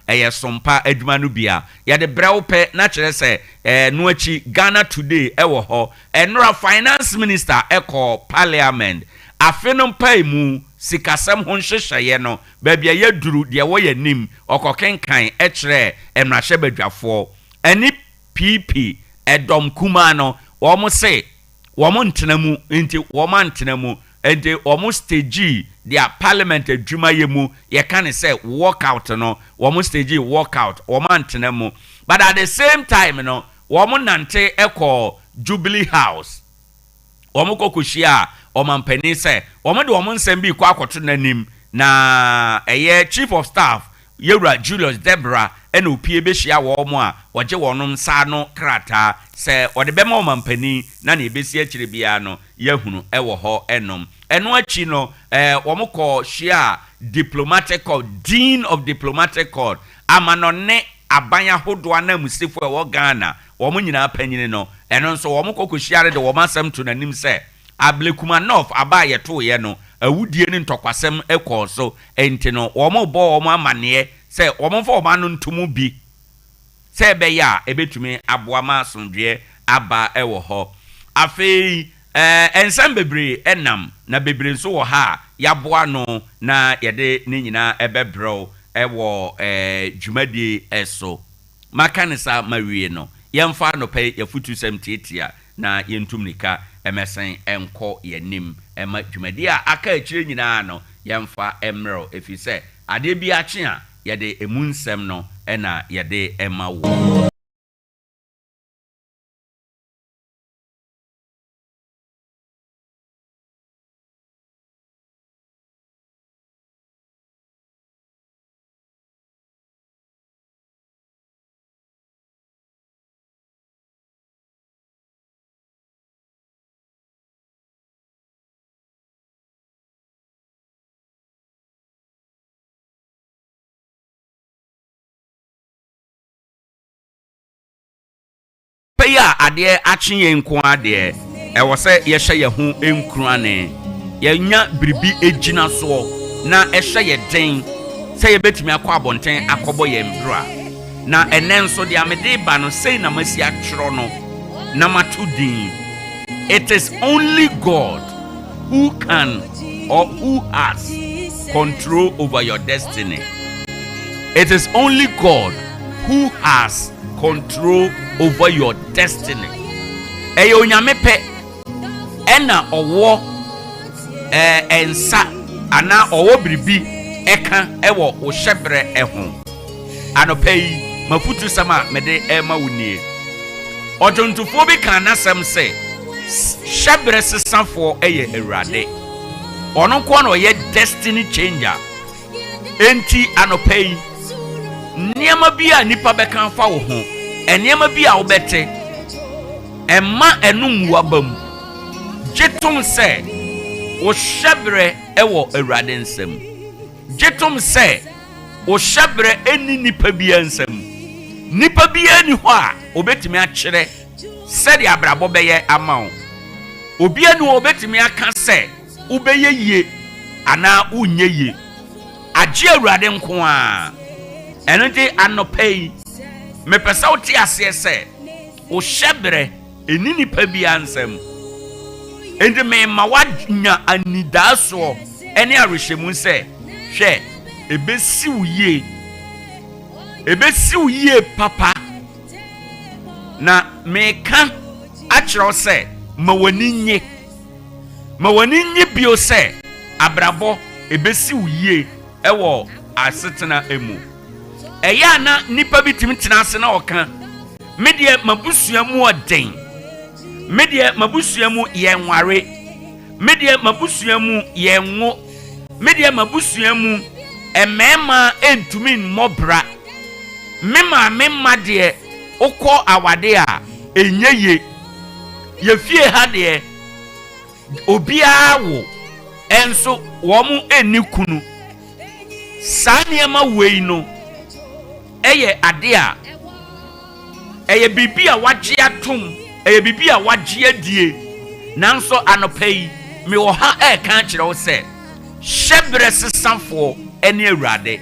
a eye Sompa adwuma no bia ye de brew pe na kire se no achi Ghana Today ewo ho enora finance minister eko parliament afenum pai mu sikasem ho nhyehyeye no ba bia ye duru de wo ye nim okokenkan kire emrahye badwafo ani PP edom kuma no wo mo se wo mo ntenamu nti wo ma ntenamu ente omo stage dia parliament adwuma yemu ye kan say walk out no omo stage walk out omo antenemu but at the same time no omo nante eko Jubilee House omo kokohia omo mpani say omo de omo nsem bi kwa akoto nanim na eye chief of staff Yewra Julius Deborah ena opie be hia wo omo a oje wonom sa no krata se ode bema omo mpani na na ebesi akire bia no yahunu ewo ho enom eno achi no womko hia diplomatic corps dean of diplomatic corps amanone abanya hodoa na musifo ewo Ghana womo nyina panyine no eno nso womko kohia de womasem to nanim se Ablekumanov abaye to ye no awudie ni ntokwasem ekọ so enti no womo bo womo amane se womo fo womo anu ntumu bi se be ya ebetumi aboa ma sondwe aba ewo ho afei ensem bebre enam na bebre nso wo ha yaboa no na yede ni nyina ebebro ewo dwumadi eso makanisa mawie no yemfa no pe yafutu sem tietia na yentumnika emesen enko yenim ema dwumadi a aka akire nyina no yemfa emro efise ade bi ache a yede emunsem no ena yede ema wo ya ade akye nko ade ewo se ye hye ye hu enkurane ye nya bribi ejina so na ehye ye den se ye betimi akọ abonten akobo ye mbra na enenso de amede ba no sei na masi atwro no na matudin. It is only God who can or who has control over your destiny. It is only God who has control over your destiny. Eyo nyame pe ena owo ensa ana owo biribi eka ewo wo hyebre eho anopai mafutu sama mede ema wunie ojontufo bi kan nasem se hyebre sesafo eye Awurade ono ko na oye destiny changer enti anopai niema bi a nipa bekan fa wo ho eniema bi a wo bete emma enum wabam jetum se wo hyebre ewo Awurade nsem jetum se wo hyebre eni nipa bi ansem nipa bi ani ho a obetimi a kyere se de abrabo beye amawo obi ani obetimi aka se ubeye yie ana unye yie agye Awurade nko a enode anopai me pesa oti ase se o hyebre eni nipa bi ansem ende me ma wanya anidaso ene arehemu se hwe ebesi uye papa na meka akiro se ma wani nye bio se abrabo ebesi uye ewo asetena emu eya na nipa bitimi tenase na oka medie mabusuamu oden medie mabusuamu yenware medie mabusuamu yenwo medie mabusuamu emema entumi mmobra memma de okọ awade a enyeye yefie ha de obia wo enso wo mu enikunu saniema wei no eye ade a eye bibi a wagye atom eye bibi a wagye adie nanso anopai me wo ha e kan kire wo se hyebre sesafo ene Awurade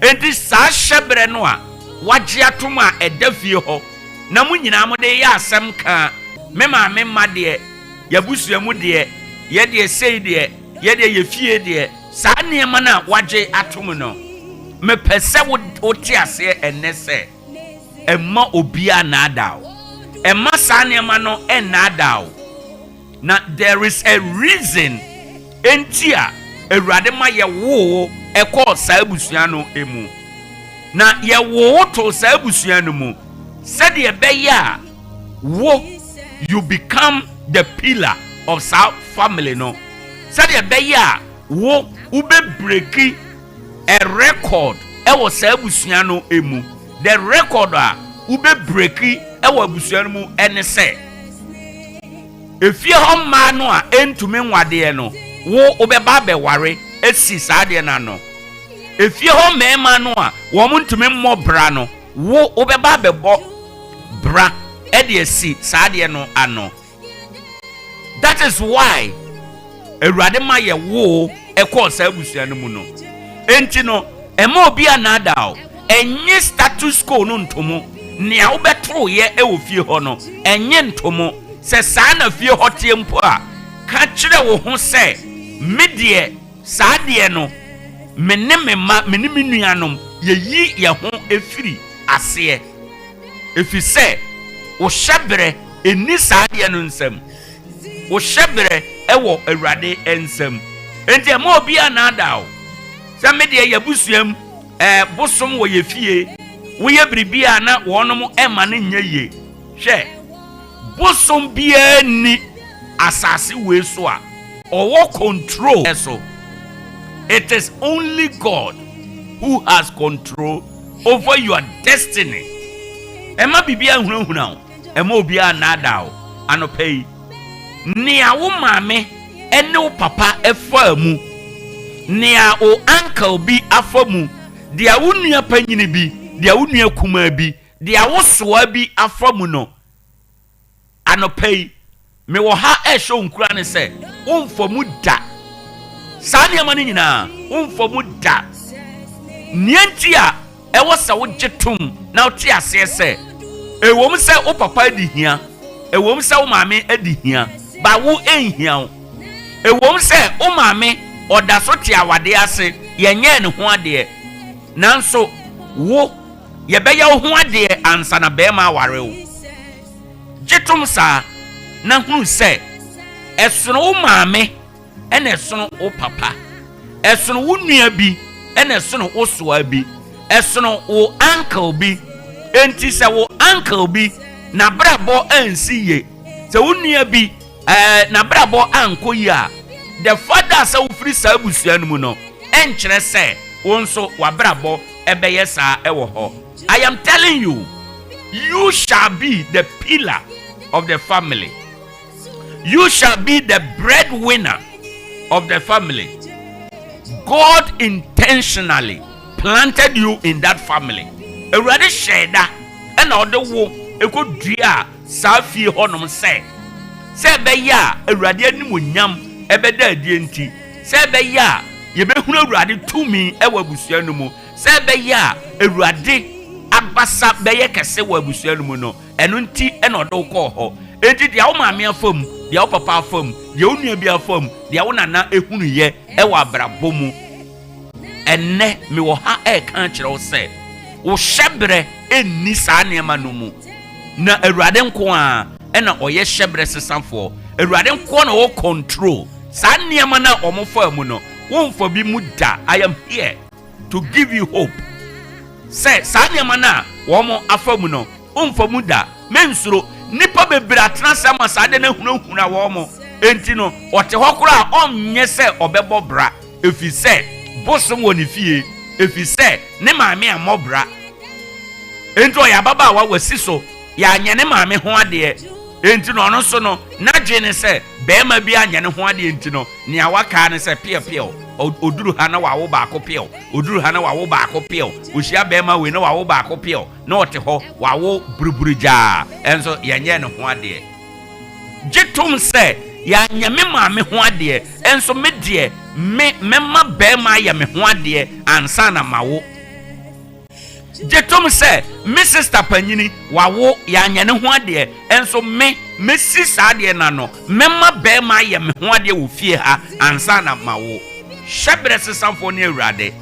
enti saa hyebre no a wagye atom a edafie ho na mu nyina mo de ya asem ka me maame ma de yabusua mu de ye de sei de ye de ye fie de saa niema na wagye atom no me pese wo ti ase enese emma obia na adaw emma saa niema no enadaw na there is a reason entia Awurade ma ye wo ekọ saa abusua no emu na ye wo to saa abusua no mu said ye beya wo you become the pillar of saa family no said ye beya wo ube breaki a record ewo saa abusua no emu the record a ube breaki ewo abusua no mu ene se efie ho ma no a entumi nwade no wo obeba beware esi saade na no efie ho mema no a wo ntumi mmọ bra no wo obeba bebo bra e de esi saade no ano. That is why Awurade ma ye wo ekọ sa abusua no mu no enti no ema obi anada enye status quo no ntomo nea obetro ye e wo fie ho no enye ntomo se saa na fie ho tie mpo a ka kire wo ho se medie saade no menne mema menne menuanom ye yi ye ho efiri ase efise wo hyebre eni saade no nsam wo hyebre ewo Awurade ensam enti ema obi anada o se medie yabusuam bosom wo ye fie wo ye bribia na wonom ema ne nyaye hwe bosom bia ni asase we so a owo control eso. It is only God who has control over your destiny. Ema bibia hunahuna ema obi anada o anopei nia wo maame ene wo papa efa mu nia o uncle bi afamu dia wo nua panyini bi dia wo nua kuma bi dia wo soa bi afamu no anopei me wo ha ehwe nkura ne se wonfomu da saade amani nyina wonfomu da nienti a ewo sa wo gyetum na oti ase se ewom se wo papa di hia ewom se wo maame adi hia ba wo enhia wo ewom se wo maame oda so ti awade ase yenye ne ho ade nanso wo ye beya wo ho ade ansa na be ma aware wo gyetum sa na hunu se esono wo maame ene esono wo papa esono wo nua bi ene esono wo soa bi esono wo uncle bi enti se wo uncle bi na brabo ansi ye se wo nua bi na brabo anko yi a the father se wo free sa abusua no mu no enkyere se wo nso wa brabo ebeye sa ewo ho. I am telling you, you shall be the pillar of the family. You shall be the breadwinner of the family. God intentionally planted you in that family. Already sheda and other wo ekodua sa fie honom se be ya awurade animu nyam ebeda adie nti se be ya ye behunu awurade tumi ewa abusua no mu se be ya awurade abasa beye kese wa abusua no mu no eno nti ena odo ko ho enti dia wo maame afam dia wo papa afam dia wo nua bi afam dia wo nana ehunu ye ewa abrabɔ mu enne me wo ha kan kire wo se wo hyebre enni saa niema no mu na awurade nko a ena oye hyebre sesanfo awurade nko na wo control saa niema na omofa mu no wo mfa bi mu da. I am here to give you hope. Say saa niema na wo mo afa mu no wo mfa mu da mensuro nipa bebre atena sama saade na hunahuna wo mo enti no ote hokora onye se obebo bra efi se bosom woni fie efi se ne maame amobra enti o ya baba wa wasi so ya anye ne maame ho ade enti no no so no na dwe ne se be ma bi anye ne ho ade enti no ne awaka ne se pie oduru ha na wawo baako pie oduru ha na wawo baako pie ohia be ma we na wawo baako pie na ote ho wawo buruburuja enso yenye ne ho ade gitum se ya anye me maame ho ade enso me de me mema be ma ya me ho ade ansa na mawo jetom se me sister panyini wawo ya anya ne ho ade enso me sisa ade na no mema be ma ye me ho ade wo fie ha ansa na mawo shebre sesamfo ne awurade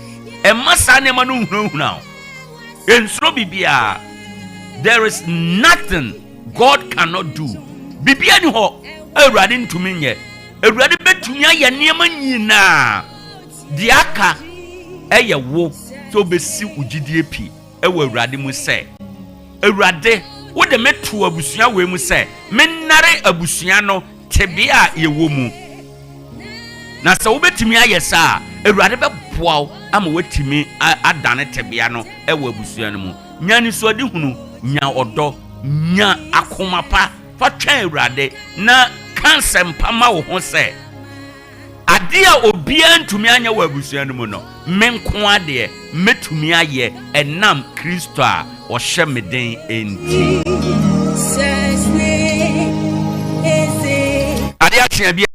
emma sa ne ma no hunahuna enso bibia. There is nothing God cannot do. Bibia ni ho awurade ntumi nye awurade betumi aye niema nyina diaka eye wo so besi ugidie pi ewo awurade mu se awurade wo de metu abusua we mu se mennare abusua no tebia ye wo mu na se wo betumi aye sa awurade beboa ama watimi adane tebia no ewo abusua no mu nyani so adi hunu nya odo nya akoma pa fa twa awurade na kansem pa ma wo ho se ade a obia ntumi anya wo abusua no mu no menko ade metumi aye enam Kristo a o hye meden enti Ade Akye Abia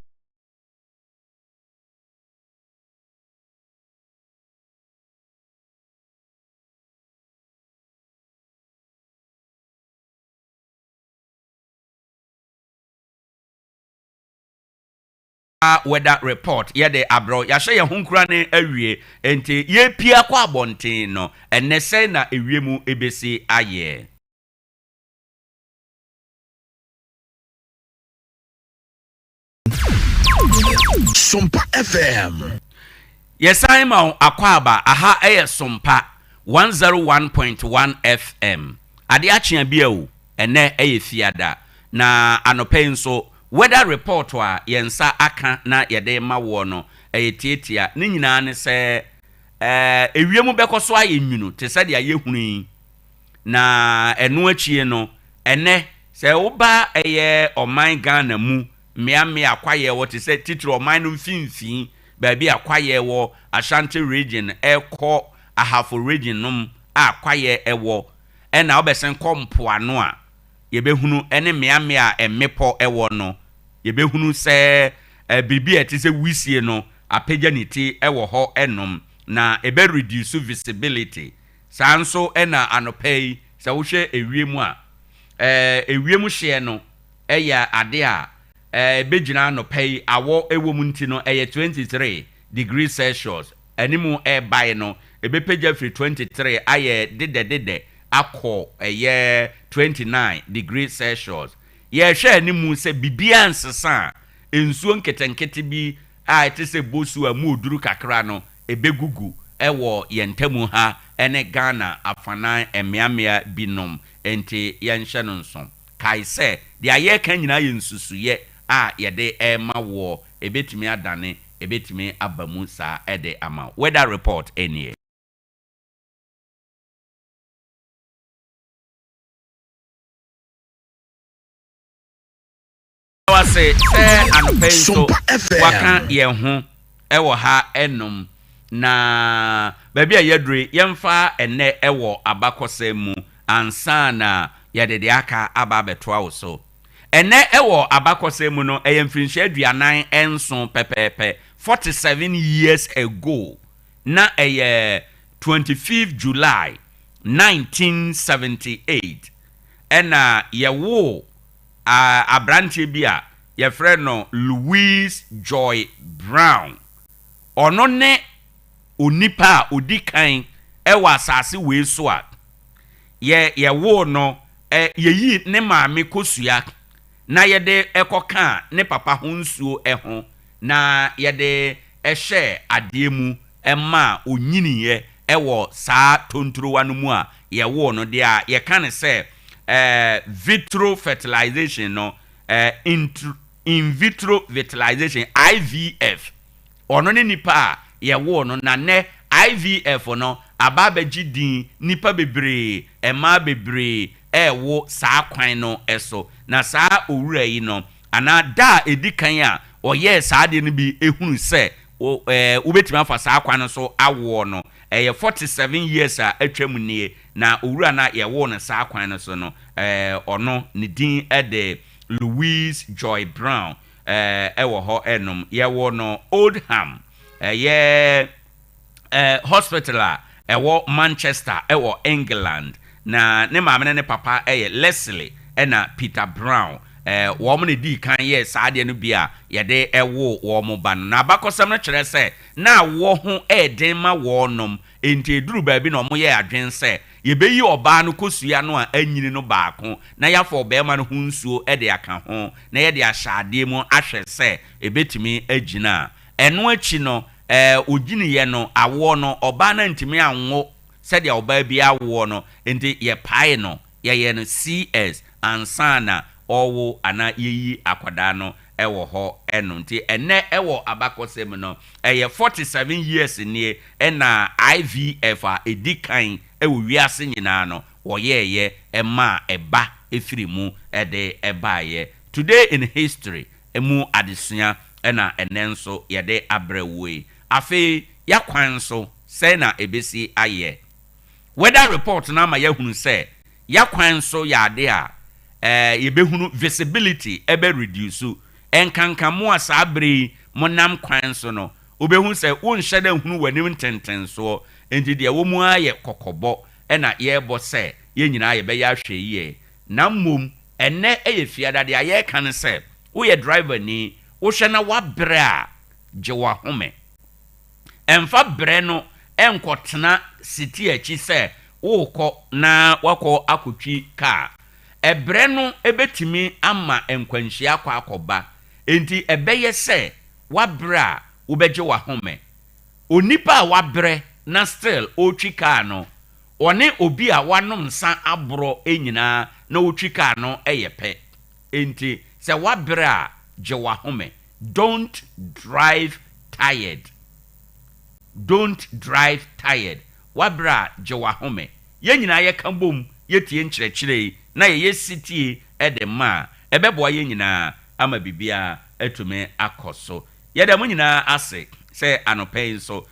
weather report ye de abro ya hye ye honkura ne awie enti ye pia kwa abonten no enne sei na ewiemu ebesi aye Sompa FM. Yes, I'm Akwaba aha eye Sompa 101.1 FM. Ade Akye Abia o ene eye fiada na anope nso weather report wa yensa aka na yede ma wo no eye tietia ne nyina ne se ewiemu bekoso aye nwunu te se de aye hunu na eno achie no ene se woba eye oman Ghana mu mmea akwaye wo te se titro oman no mfimfin baabi akwaye wo Ashanti region ekọ ahafo region num akwaye ewo ena obesen kompo ano a yebehunu ene mmea emmepo ewo no yebehunu se bibi eti se wisie no apagya niti ewo ho enom na ebe reduce visibility sanso ena anopei se wo hwe ewiemu a ewiemu hye no eya ade a bejina anopei awo ewo mu nti no eye 23 degrees Celsius animu by no ebepagya free 23 aye dede akọ eye 29 degrees Celsius ye hwe animu se bibia nsesa ensuo nketenkete bi a etese bosu amu oduru kakra no ebegugu ewo yentamu ha ene Ghana afanan emiamia binom enti yenhye no nso kai se de aye kan nyina ye nsusuye a yede ema wo ebetimi adane ebetimi abamu sa ede ama weather report enie wase anopenso waka ye ho ewo ha enom na baby ayedre yemfa enne ewo abakosem ansa na yede aka aba betoa wo so enne ewo abakosem no eyemfrinhye aduanan enso pepepe 47 years ago na 25th July 1978 ena yewo abrante bia ye frɛ no Louis Joy Brown ono ne onipa odikan ewa asase we so a ye wo no yeyi ne maame kosua na yede ekoka ne papa ho nsuo ho na yede ehye ade mu ema onyiniye ewo saa tonturowa no mu a ye wo no de a ye kan se vitro fertilization no in vitro fertilization IVF ono ne nipa a ye wo no na ne IVF no ababaji din nipa bebre ema bebre ewo saa kwan no eso na saa owura yi no ana da edikan a oye saa de no bi ehunu se ubetimi afa saa kwan no so awo no 47 years a atwam nie na owura na ye wo no saa kwan no so no ono ne din de Louis Joy Brown ewo ho enom ye wo no Oldham ye hospital a ɛwɔ Manchester ɛwɔ England na ne maame ne papa ɛyɛ Leslie ɛna Peter Brown wɔn ne di kan yɛ saa deɛ no bi a yɛde ɛwo wɔn ba no na abakɔsɛm no kyerɛ sɛ na wɔ ho ɛɛden ma wɔnom enti eduru baabi na wɔn yɛ adwen sɛ yɛbɛyi ɔbaa no kosua no a anyini no baako na yɛafɔ ɔbɛrima no ho nsuo ɛde aka ho na yɛde ahyɛ adeɛ mu ahwɛ sɛ ebetumi agyina ɛno akyi no ogyiniyɛ no awoɔ no ɔbaa no ntumi anwo sɛdeɛ ɔbaa bi awoɔ no enti yɛpae no yɛyɛ no CS ansana ɔwo ana yeyi akwadaa no ɛwɔ hɔ ɛno nti ɛnɛ ɛwɔ abakɔsɛm no ɛyɛ 47 years nie ɛna IVF a edi kan ɛwɔ wiase nyinaa no wɔyɛɛyɛ ɛma ɛba efiri mu ɛde ɛbaayɛ today in history emu adesua ɛna ɛnɛ nso yɛde abrɛwoe afei yakwan nso sɛ na ebesi ayɛ weather report na ma yɛhunu sɛ yakwan nso yɛ ade a yɛbɛhunu visibility ebe reduce enkankamu a saa bere monam kwan so no obɛhu sɛ wonhyɛ da hunu w'anim tentenso enti deɛ wɔ mu ayɛ kokɔbɔ ɛna yɛbɔ sɛ yɛnyina yɛbɛyɛ ahwɛ yie na mmom ɛnɛ ɛyɛ fiada deɛ yɛka ne sɛ woyɛ driver ni wohwɛ na wabrɛ a gye wahome ɛmfa brɛ no ɛnkɔtena siti akyi sɛ wokɔ na wakɔ akotwi kaa ebre no ebetimi ama enkwanhyia akɔba enti ɛbɛyɛ sɛ wabra wobɛgye wahome onipa a wabrɛ na still otwi kaa no ɔne obi a wanom nsa aboro enyina na otwi kaa no ɛyɛ pɛ enti sɛ wabrɛ a gye wahome don't drive tired wabra gye wahome yenyina yɛka bom yɛtie nkyerɛkyerɛ na yɛ sitie ɛde ma ɛbɛboa yɛ nyinaa ama bibia atume akɔso yɛda mu nyinaa ase sɛ anɔpɛ nso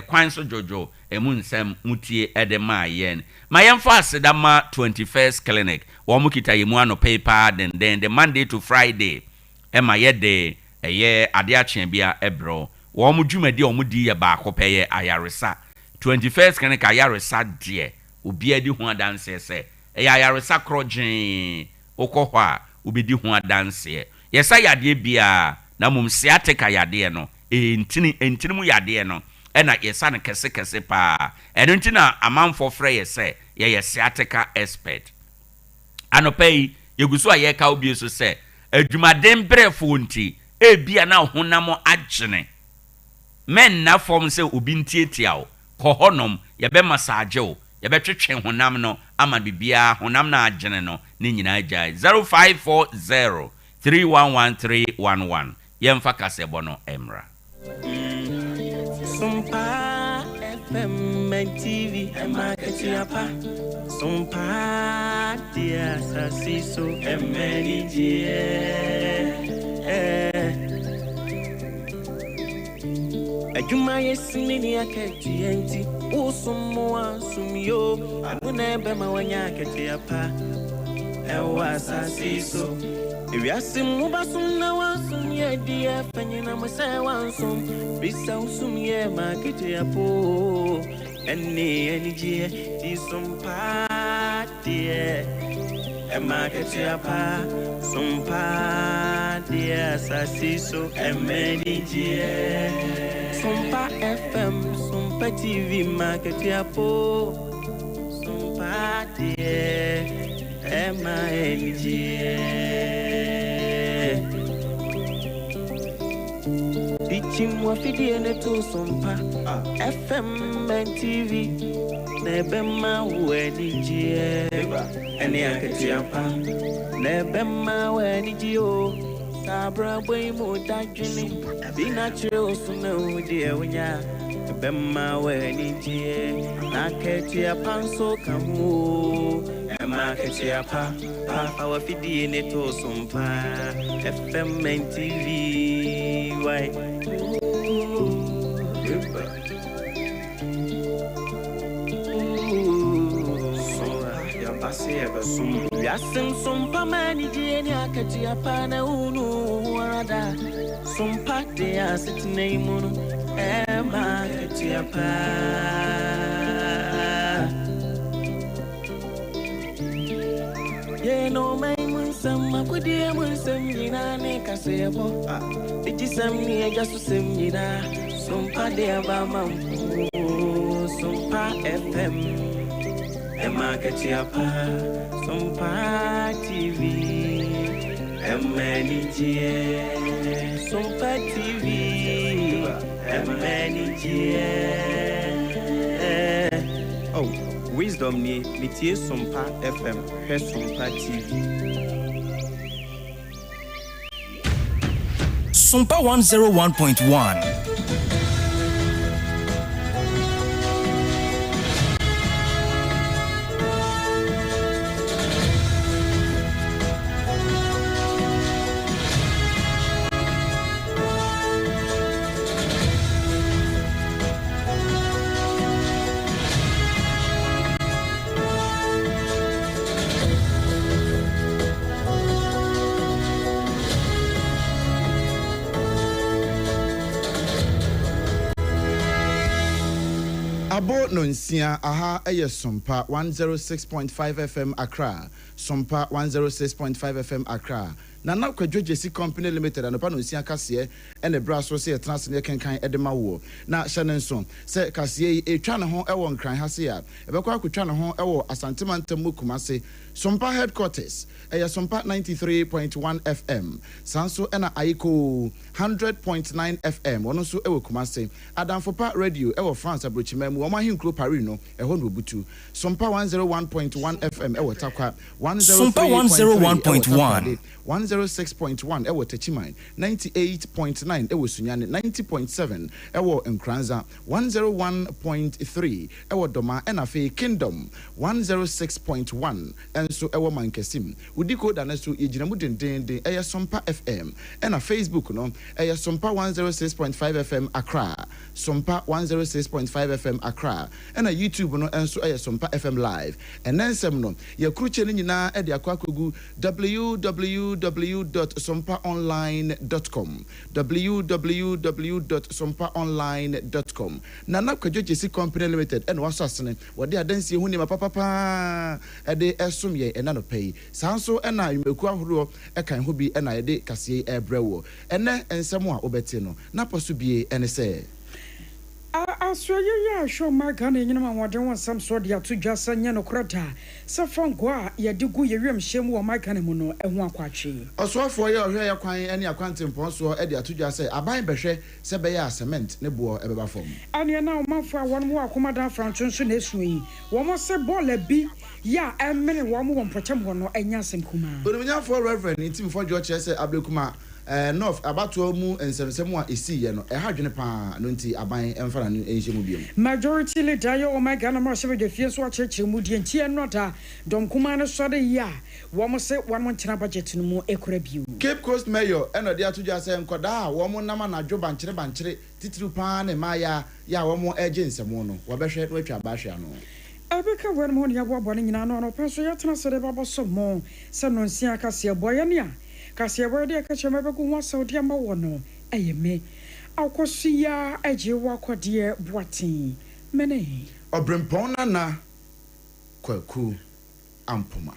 kwan so jojo emu nsɛm mutie ɛde ma yɛn ma yɛmfa aseda ma 21st clinic wɔn mu kita yɛmu anɔpɛ pa den the Monday to Friday ɛma yɛde ɛyɛ Ade Akye Abia ɛbrɔ wɔn mu dwumadi wɔn mu di yɛ baako pɛ yɛ ayaresa 21st clinic ayaresa deɛ obi adi ho adanse sɛ ɛyɛ ayaresa krɔgyen wokɔ hɔ a obedi ho adanse yɛsa yadeɛ bia na mum sciatica yadeɛ no entini mu yadeɛ no ɛna yɛsa no kɛse paa ɛno nti na amanfo frɛ yɛ sɛ yɛyɛ sciatica expert anɔpɛ yi yɛguso a yɛka obi so sɛ adwumaden brɛfo nti ebia na honam agyene men na fom sɛ obi ntietia wo kɔ hɔnom yɛbɛ massage wo yɛbɛtwetwe honam no ama bibia honam na agyene no ne nyinaa gyae 0540 311311 yɛmfa kasɛbɔ no emra Sompa FM and TV and market apa Sompa dia sasiso emeni Ajuma yesini ni aketi enti usumu asumyo abuna bema wanya aketi apa ewa sasiso Ewiasim basum na wansum ye dia fanyina masa wansum bisa usum ye makete apo eni je ti Sompa dia e makete apa Sompa dia sasiso emeni je Sompa FM Sompa TV makete apo Sompa dia M-I-N-G Teaching what we did to Sompa FM and TV Nebema Wenigi Any Akatiapa Nebema Wenigio Sabra Waymo Dajuni Be natural sooner dear Winya Bema Wenigi Nakatiapan so kamu Akatiapa our fidi in it to Sompa FM and TV why Yasin Sompa mani jeni Akatiapa na unu warada Sompa de asit name Akatiapa no my munsam, I could hear munsam, Nina, make us say, it is some near just to sing, Nina, Sompa de Abama, Sompa FM, Ade Akye Abia, Sompa TV, Sompa TV, oh, wisdom ni metie Sompa FM, he Sompa TV. Sompa 101.1. Abo nonsia aha eye Sompa 106.5 FM Accra, Sompa 106.5 FM Accra. Nana Kwadwejesi Company Limited anopa nonsia kase e ne bra so se transne kenkan edema wo. Na hyenenso se kase etwa ne ho ewo nkran ha se ya. Ebekwa akotwa ne ho ewo Asantemantam Kumase. Sompa headquarters eye Sompa 93.1 FM. Sanso ena Aiko 100.9 FM. Ono so ewo Kumase. Adamfopa Radio ewo France Abrochimem wo mahinkro Paris no eho no butu. Sompa 101.1 FM ewo Tarkwa. 101.1 106.1 ewo Techiman, 98.9 ewo Sunyane, 90.7 ewo Nkranza, 101.3 ewo Doma enafe Kingdom, 106.1 enso ewo Mankesim. Udiko danesu ejinamu dendende eye Sompa FM ena Facebook no eye Sompa 106.5 FM Accra, Sompa 106.5 FM Accra ena YouTube no enso eye Sompa FM Live. Enensem no ye kruche ni nyina e de akwakogu www.sompaonline.com www.sompaonline.com Nana Kwadwejesi Company Limited and wasasene wode adansie hu ni mapapapa ede esum ye enano pay sanso ena yumeku ahoro ekan ho bi ena ede kase ebrewo ene ensem a obeti no na poso bie ene se Australia show Margana in my some sort of two just and Yano Crota. So from Gua, ya do good yum shame or my canamono and one quachi. Also for your hair quine any acquainting ponso Edia to just say, I buy Beshe, Sebea cement, nebo eba form. And you now month for one more commandant from Chunsunessui. One more say ball be ya and many one more Potamono and Yasin Kuma. But when you for Reverend, it's for George Abdulkuma. North about 12 mu and 7 isi ye no e hadwene pa no nti aban emfara no enhye mu biom majority leader yo o my Ghana ma se de fie so a cheche mu die ntie nota dom kuma no so de ya wo mo se one month na budget no mu ekura biu Cape Coast Mayor eno de atoja se nkoda wo mo nama na dwo bankyere titiru pa na ma ya wo mo ensemo no wo behwe no atwa ba hwe ano Abeka wer mo ya bo ne nyina no penso ya tena se de babo so mo se no nsia ka se boye ne a Kasia word ya kachama beku wa Saudi amba wono ayeme akosia eje wa kwade boatin mene obrempon na kwaku ampoma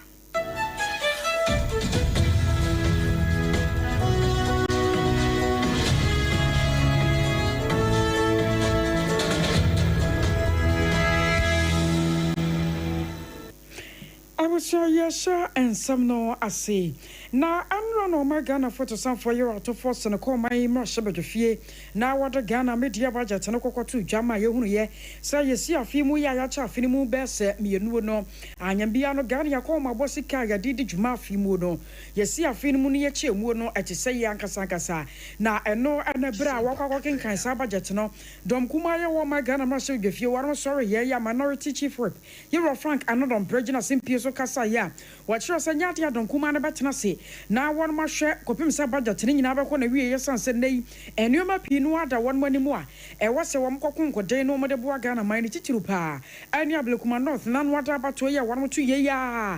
I will show you sure and some no I say. Now I'm no my Ghana photo some for you out of force and call my immersible fee. Now what the Ghana media budget and a cocoa to jama you ye. So you see a few more yacha finimu best me no. I am beyond Ghana call my bossy carrier did juma fimuno. You see a finimu che muno at say yanka sankasa. Now I know and a bra walking kind of budget no. Dom Kumaya or my Ghana mercy if you are sorry, yeah, minority chief whip. You are Frank another on Bregina St. Piers kasa ya watchro sanyati ya donkuma na betena se na won ma hwe kopim se budget ni nyina bekọ na wie yesan se nei enuma pinu ada won mani mu a e wose won kokonkoden no mode bo aga na man ni titiru pa ani ablekuma north na no wada bato ya won mutu ye ya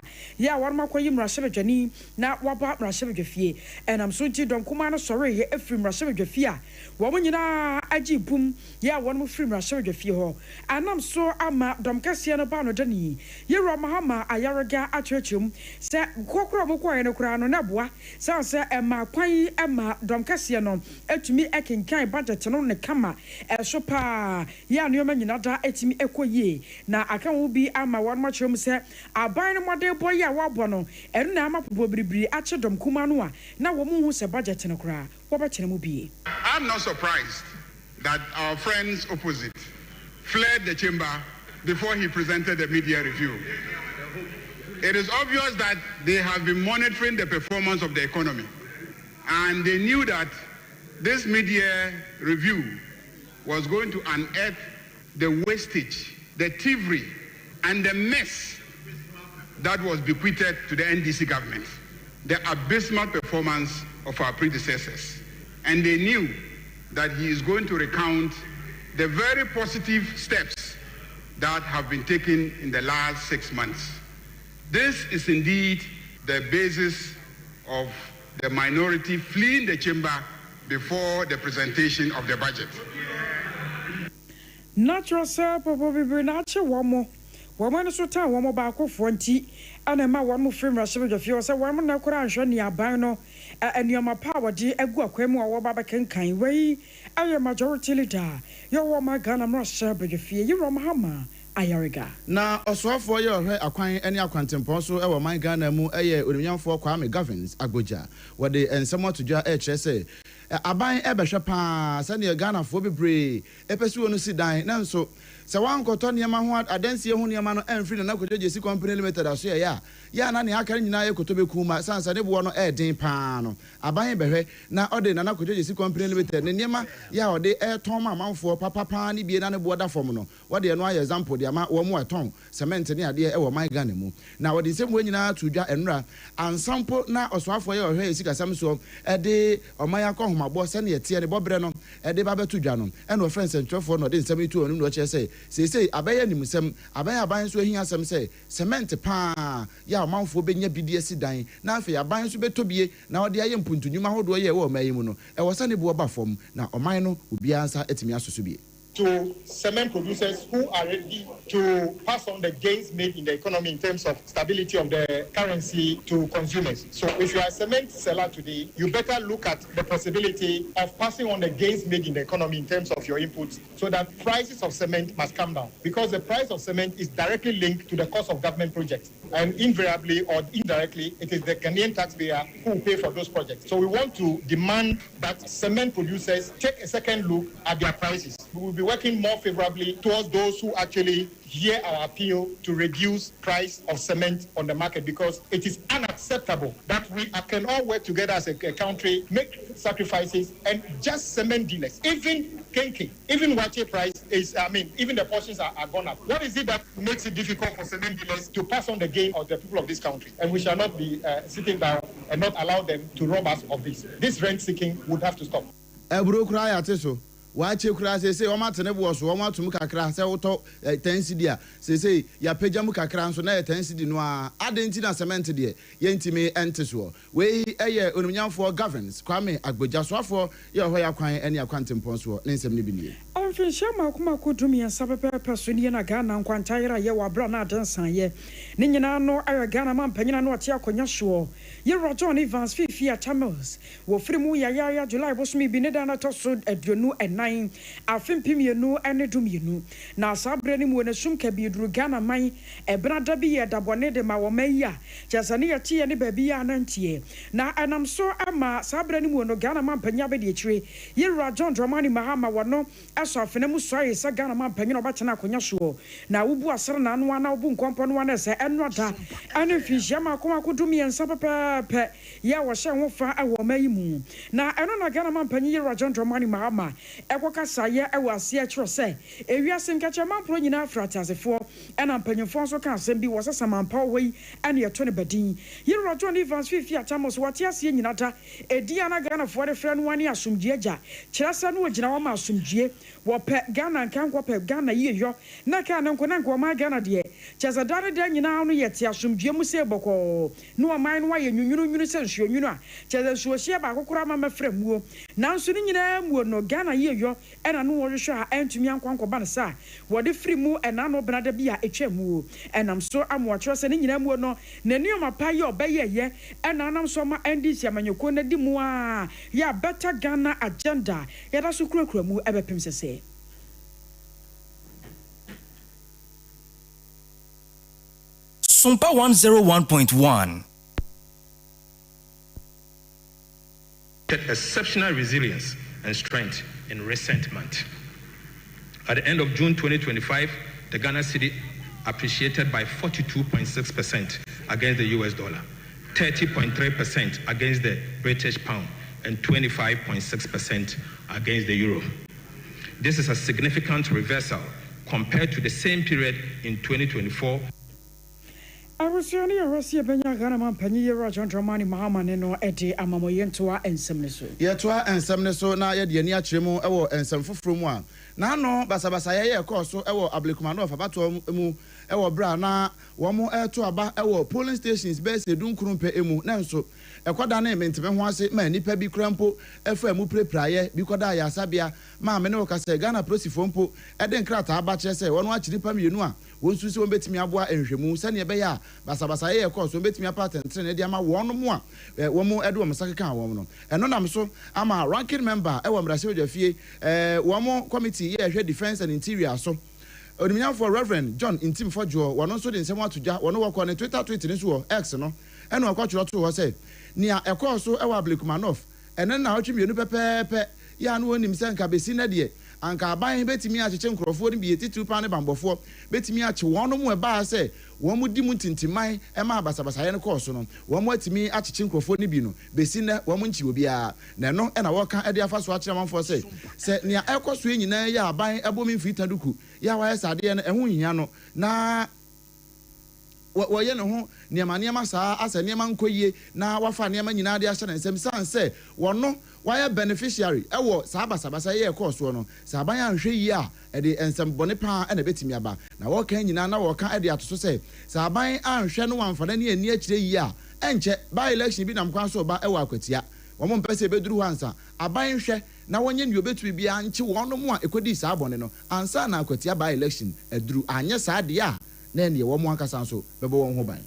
won makoyi mrahye bedwani na waba mrahye bedwafie enam so ti donkuma no sore ye efri mrahye bedwafie a won nyina agi bum ya won mu fri mrahye bedwafie ho anam so ama domkase no ba no dani ye ro mahama ayare Ayariga Achurchum, say, Kokro Moko Kurano Nabwa, say, Emma Quay, Emma, Domcasiano, Etumi Ekin Kai budget on the Kama, Shopa, Yan Yoman Yanata, Etimi Ekoye. Now I can be Ama one much room, say, I buy no more boy, Wabono, and Nama Bobri, Achadom Kumanua, now woman who's a budget in a cry. What about Chemubi? I'm not surprised that our friends opposite fled the chamber before he presented the media review. It is obvious that they have been monitoring the performance of the economy, and they knew that this media review was going to unearth the wastage, the thievery, and the mess that was bequeathed to the NDC government, the abysmal performance of our predecessors. And they knew that he is going to recount the very positive steps that have been taken in the last 6 months. This is indeed the basis of the minority fleeing the chamber before the presentation of the budget. Natural sir, probably natural one more. Woman so time, one more back of 20, and a man one more film rush of yours, a woman no crash on your bino, and your ma power, dear, a good quemo or Baba can kind way. I am majority leader. You're woman gun, I'm not sure, but you fear you're a hammer. Ayariga. Na oswafo ye ohwe akwan ene akwantempo so e wo man Ghana mu eye onimyamfo Kwame Governs Agboja wode ensemo todwa e kire se aban e behwe pa se ne Ghana fo bebre e pesu onu si dan na nso se wan koto niam ho adansie ho niam no enfri na koto jesi company limited aso ya na ne akara nyina ye koto bekuma sansa ne bo no e den pa no aban behwe na ode na koto jesi company limited ne niam ya ode e ton ma manfo papa ne bie na ne bo da fom no wode no aye example de ama wo mu aton cement ne ade e wo man Ghana mu na wode nsem wo nyina tudwa enra ansampo na oswafo ye ohwe esikasam so e de oman akohomabo se ne yete ne bobre no e de ba betudwa no e no friends entwefo no de nsem itu onu no che sei abaye nimsem aban so ahia asem sei cement pa ya omanfo benya bidie si dan na afi aban so betobie na wode aye mpuntunyuma hodo ye wo mayi mu no e wo sane bo ba fom na oman no obi ansa etimi asoso bie. To cement producers who are ready to pass on the gains made in the economy in terms of stability of the currency to consumers. So if you are a cement seller today, you better look at the possibility of passing on the gains made in the economy in terms of your inputs so that prices of cement must come down because the price of cement is directly linked to the cost of government projects. And invariably or indirectly, it is the Ghanaian taxpayer who will pay for those projects. So we want to demand that cement producers take a second look at their prices. We will be working more favorably towards those who actually hear our appeal to reduce price of cement on the market because it is unacceptable that we can all work together as a country, make sacrifices, and just cement dealers, even Kenke, even Wache price is, even the portions are gone up. What is it that makes it difficult for cement dealers to pass on the gain of the people of this country? And we shall not be sitting down and not allow them to rob us of this. This rent seeking would have to stop. Wache kura say o matene bo so o matum kakra say woto 10 cedi a say ya pagya mu kakra nso na 10 cedi no a adenti na cement de yentime ente so we eye onumnyamfo Governs Kwame Agboja so afo ye ho ya kwan ene akwantempo so ne nsem ne bi nie onfin shema kuma kodum ya sapepe so ne na Ghana nkwantayira ye wa bra na adansan ye ne nyina no ayo Ghana man panyina no ate akonya so ye Roger Evans fifi a Tamils wo frimu ya July bosumi bi ne da na to so aduonu nine afimpimienu ene dumienu na sabre ni mu na sum ka bi duru Ghana man ebrada bi ye dabone de ma wo maya jasane ye tie ne ba bi ya nantie na anam so ama sabre ni mu no Ghana man panya be de chire ye Rajon Dramani Mahama wono aso afene mu so ye sa Ghana man panya no ba tena akonya so na wubu asere na anu ana wubu nkompo no ana se enoda ane fihia koma kodum ye nsa pepe ya wo hye ho fa awo mayi mu na eno na Ghana man panya ye Rajon Dramani Mahama ekokasa ye ewase a kiro se ewiase nkache manpro nyina afratasefo ena mpanyefo so ka asem bi wo sesa manpa wei ene yeto ne badin ye Roger Evans fifi atamos wate ase nyina da edia na Ghana fo de frɛ no wani asomdie agya kyerɛsa no ogina wo ma asomdie wo pɛ Ghana nkan ko pɛ Ghana ye yo na ka na nko ma Ghana de kyerɛsa dare de nyina no yete asomdie mu se bɔkɔ no ɔman no waye nwunwunu se nsuo nwunu a kyerɛsa nsuo hye ba kokora ma mafrɛ muo nanso ni nyina muo no Ghana ye yo ena no wo hwe a entumi ankwankoba ne sa wo de free mu ena no benada bia etwa mu enam so amo kire se ne nyina mu no nanioma pa ye obeye ye ena nam so ma NDC amanyoko na di mu a ya better Ghana agenda ya da so kurakura mu ebepem sese Sompa 101.1 exceptional resilience and strength in recent months. At the end of June 2025, the Ghana cedi appreciated by 42.6% against the US dollar, 30.3% against the British pound, and 25.6% against the euro. This is a significant reversal compared to the same period in 2024. Awusiani Rosia Benya Ghana man panyi Roger Dramani Mahama no Ade Amamoyentoa ensemneso. Yetoa ensemneso na ye de ani akyeremu ewo ensem foforo mu a. Na no basabasa ye koso ewo ablikumano of abato mu ewo bra na wo mo eto aba ewo polling stations base edunkurumpe emu na nso ekoda na ementebe ho ase ma nipa bi krampo efa mu prepraye bi koda ya sabia ma me ne wo kase Ghana prosifo mpo ede nkrata aba kire se wono akiri pa mienu a wonsusi won betimi aboa enhwemu sane ebe ya basabasa ye koso betimi apart entre na dia ma wono mu a wo mo edo mo sake kan wo no eno nam so ama ranking member ewo mrase odwafie wo mo committee ye hwe defense and interior so odimian for Reverend John Intim Fojo wono so de nsem atoja wono wo ne Twitter tweet ni so X no eno akwakyero to ho say nia ekoso ewo ablikumanof ene na otwe mienu pepepe ya no onim se nka besi na de anka aban betimi acheche nkrofo ni bi etitu pa ne bambofo betimi ache wono mu eba se wo mu di mu tintiman e ma basabasa ye ne koso no wo mu atimi acheche nkrofo ni bi no besi na wo mu nchi obi a na no e na wo ka e de afa so akire manfo se nia ekoso nyina ya aban ebomi mfita duku ya wa sade ye no ehu hia no na wo ye ne ho niema saa asa niema nkoyie na wafa niema nyina de ahye nsem sanse wono why beneficiary ewo sabasa ye course no saban anhwe yi a e de ensem bone pa e na betimi aba na wo kan nyina na wo kan e de atoso se saban anhwe no wamfana ne ani akire yi a enche by election bi nam kwan so ba ewo akwatia wo mo mpese beduru hansa aban hwe na wonye nyo betumi bia nche wono mu a ekodi saa bone no ansa na akwatia by election eduru anye saa de a na ne wo mo ankasa so bebo won ho ban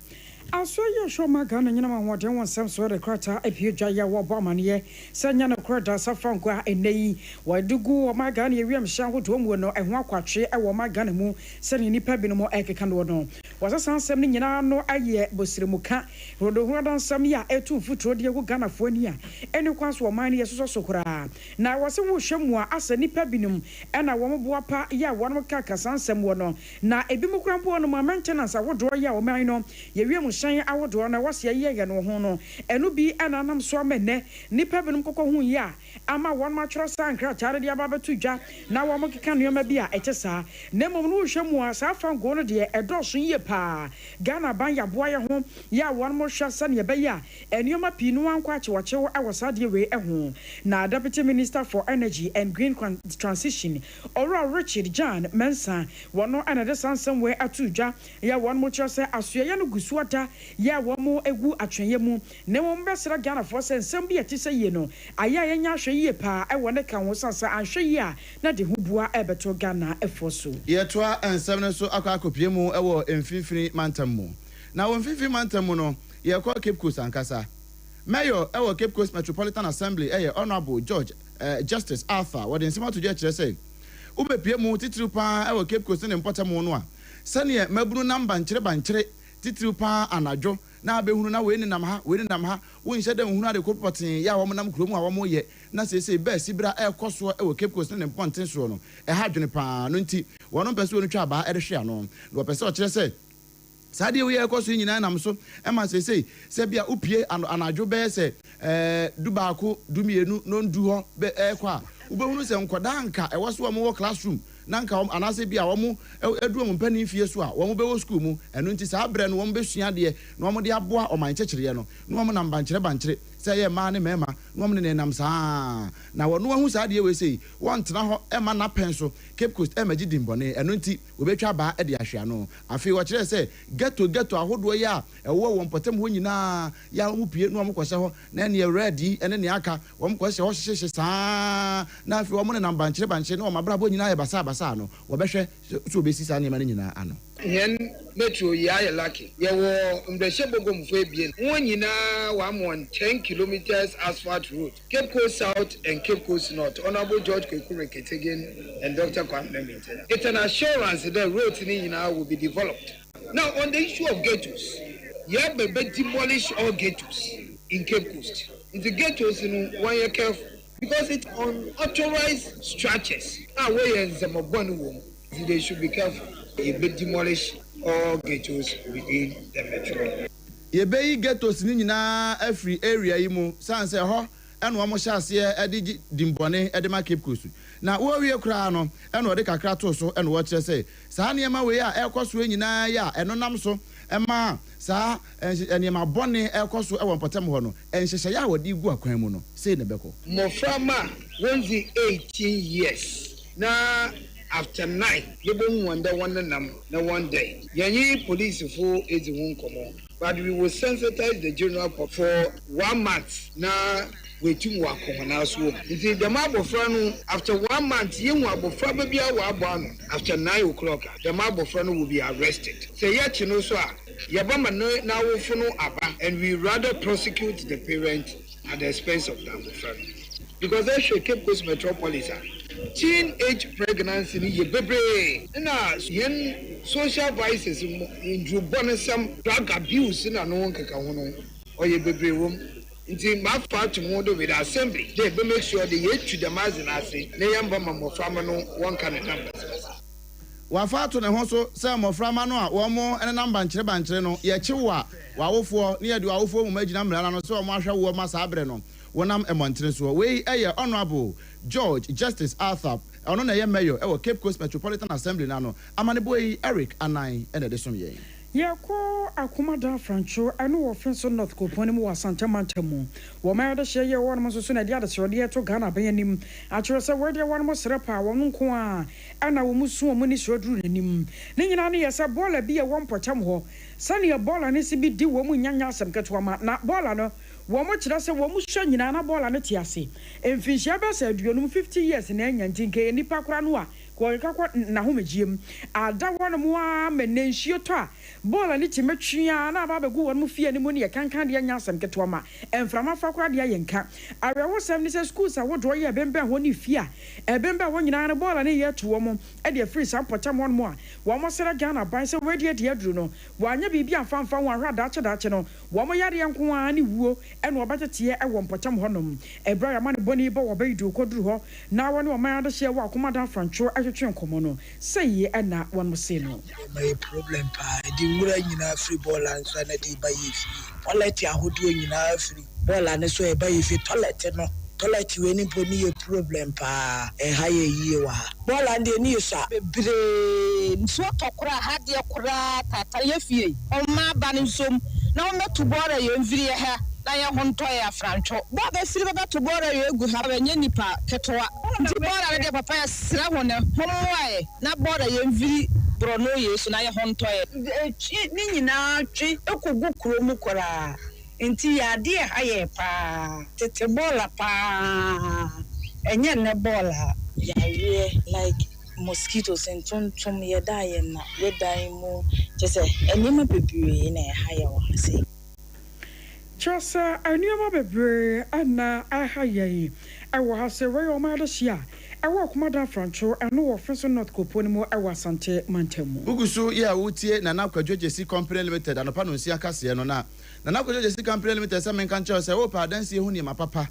aso ye show magana nyina ma hoden won sam so rekrata epiedwa ya wo bo amane sanya na krada safanko a eneyi wadugu wo magana ye wiem hyan hodo mu no eho akwatwe e wo magana mu sene nipa bi no mo ekeka no no wasasa nsem ni nyina no aye bosirimuka rodo hodan sam ya etu futuro de gu Ghana fo ani a eni kwaso wo man ye soso sokora na wose wo hwemu a asa nipa binum e na wo mo pa ya wo ka kasansem wo no na ebi mu krampo no maintenance awodo ya wo man no ye wiem shan awodo na wase ye no ho no enu bi ananam so amene nipa binum kokko hu ya ama won ma twro sankra tare dia babetu dwa na wo mo keka no ma bi a etesa na mom no hwemu a sa fango no de edoso ye pa Ghana ban ya boa ye ho ya won mo hwa sane be ya enioma pinu ankwa chewachewo awosade we ho na Deputy Minister for Energy and Green Transition Ora Richard John Mensa wono anade sansem we atudwa ya won mo twro se asoye no gusuota ya wo mo egu atwenye mu ne wo mbesra Ghana for sensem bi etise ye no aya ye nya hwe ye pa e wone kan wo sansa anhwe ye a na de hubua ebeto Ghana efoso ye toa ensem ne so akakopie mu e wo emfifini mantam mu na wo emfifini mantam mu no ye kwa Cape Coast ankasa mayor e wo Cape Coast Metropolitan Assembly e ye Honorable George Justice Arthur wo de nsema to je kire say ubepie mu titiri pa e wo Cape Coast ne mpotam mu no a sane maburu namba nkire bankire titiri pa anadwo na abehunu na we ni nam ha wo nhye dem hunu ade kopotin ya wo nam kromu a wo mo ye na sese be sibra e koso e wo Cape Coast ne mponten so no e ha dwene pa no nti wono pese wonu twa ba e de hwe ano wo pese o kire se sade we e koso nyina nam so e ma sese se bia upie anadwo be se dubaako dumienu no ndu ho be e kwa ubehunu se nkoda anka e wo so wo classroom nanka anase bia wo edu mo pani fie so a wo be wo school mu eno nti sa abre no wo be sua de no mo de aboa o man kyekere no no mo na bankire say ye man mema no me nenam saa na wono ahu saa de we sei won tena ho e ma na pen so Cape Coast e magi dimbone eno nti obetwa ba e de ahwe no afi wo kire say ghetto ahodo ya e wo won potem ho nyina ya mu pie no mo kwose ho na ne ready ene ne aka wo mo kwose ho hyehye saa na afi wo mo nenam banchire na wo mabra bo nyina ye basa no wo behwe so obesi saa ne ma nyina ano yen metro ya lucky ye wo mbrehye bogom fo ebien won nyina 10 kilometers asphalt road Cape Coast South and Cape Coast North Honorable George Kwekure Ketegen and Dr. Kwame Minton. It's an assurance that roads in nyina will be developed. Now on the issue of ghettos, you have to demolish all ghettos in Cape Coast. In the ghettos in 1 year careful because it's unauthorized structures. Where in some of they should be careful. You be demolish all ghettos within the metro. You be ghettos ni nyina every area yi mu san say ho eno wo mo hyase e de dimbone e de ma Cape Coast na wo wie kura no eno de kakra to so eno wo kire say saa ne ma we a ekoso nyina ya eno nam so e ma saa ene ma bone ekoso e won potem ho no enhyehye ya wodi gu akwan mu no say ne beko moframa 18 years na after 9 yebo wonder one nam na one day yanyi police for ezi won komo but we will sensitize the general for 1 month na wetum wa komona so nti the mabofra no after 1 month yenwu abofra ba bia wa abo after 9 o'clock the mabofra no will be arrested say yachi no so a yebama na wofu no aba and we rather prosecute the parent at the expense of the mabofra because they should Cape Coast metropolis teenage pregnancy ni ye bebre na yen social vices in drubonism drug abuse na no nkeka ho no o ye bebre wom nti ma part mo do with assembly they be make sure they yet to the mazin ase na yamba mamoframa no one kind of numbers wa fato ne ho so say moframa no a wo mo ene namba nkyere no ye kyewa wa wofo ne ye de wa wofo mu magina mra no so mo ahwe wo ma sa abre no wonam emontre so we eye honorable George Justice Arthur ono na ye mayor e wo Cape Coast Metropolitan Assembly na no amane boy Eric Anan ene de som ye Yako akumada Francho anu wo fenso North Koponi mu wasante mantemu wo ma yade hye ye won mo so na dia de sero de to Ghana bayanim a kire se we de won mo serepa won nko a ana wo musu wo ni sero duru nanim ne nyina ne yesa bola bi ye won potam ho sane ye bola ne si bi di wo mu nyanya asem keto ma na bola no wo mo kire se wo mu hwa nyina na bola ne ti ase emfinhia ba se aduonum 50 years na anya ntinke nipa kora no a ko kakwa na ho megiem ada won mo a menenhio to a bola ni timetwia na ba begu won mu fie ni mu ne kankan de anya asem keto ma emframa fa kora de ayenka awewo sem ni se schools a wodo ye bembe ho ni fie a ebembe ho nyina na bola ne ye to wo mo e de free sam potam won mo a wo mo sere Ghana ban se we de aduru no wanya bibia famfa won ahwa dache no wo mo yare nko a ne wuo e no obatete e wo potam honom ebra ya mane boni bo wo baidu koduru ho na won wo man ade hye wo akomada Francho ahwetwe nkomo no sey e na won mo se no my problem pa di wura nyina free ball and so na di bayifi toilet ahodo nyina free ball and so e bayifi toilet we ni poni problem pa e ha ye yie wa ball and ni so bebre nso tokora ha de kora tata ye fie o ma ba ni nsom na o metu ball ye mviri ha na ye honto ya Francho ba be firi ba to ball ye egu ha ba nya nipa ketoa nti ball de papa ya sira wona homoae na ball ye mviri brono yesu na ye honto ye ni nyina twi ekogu kuro mu kora enti ya de ha ye pa tete bola pa enye ne bola ya we like mosquitoes and tontom ye die na we die mu just enima bebre na ha ye wa se Chasa anima bebre ana aha ye ewo ha se we o ma de hia ewo komada Francho eno wo fenso North Koponi mu ewo asante mantemu bugusu ya wutie na na kwadwojesi company limited anopa no nsia kase no na kwadwojesi company limited se men kan che se wo pa danse hu ni mapapa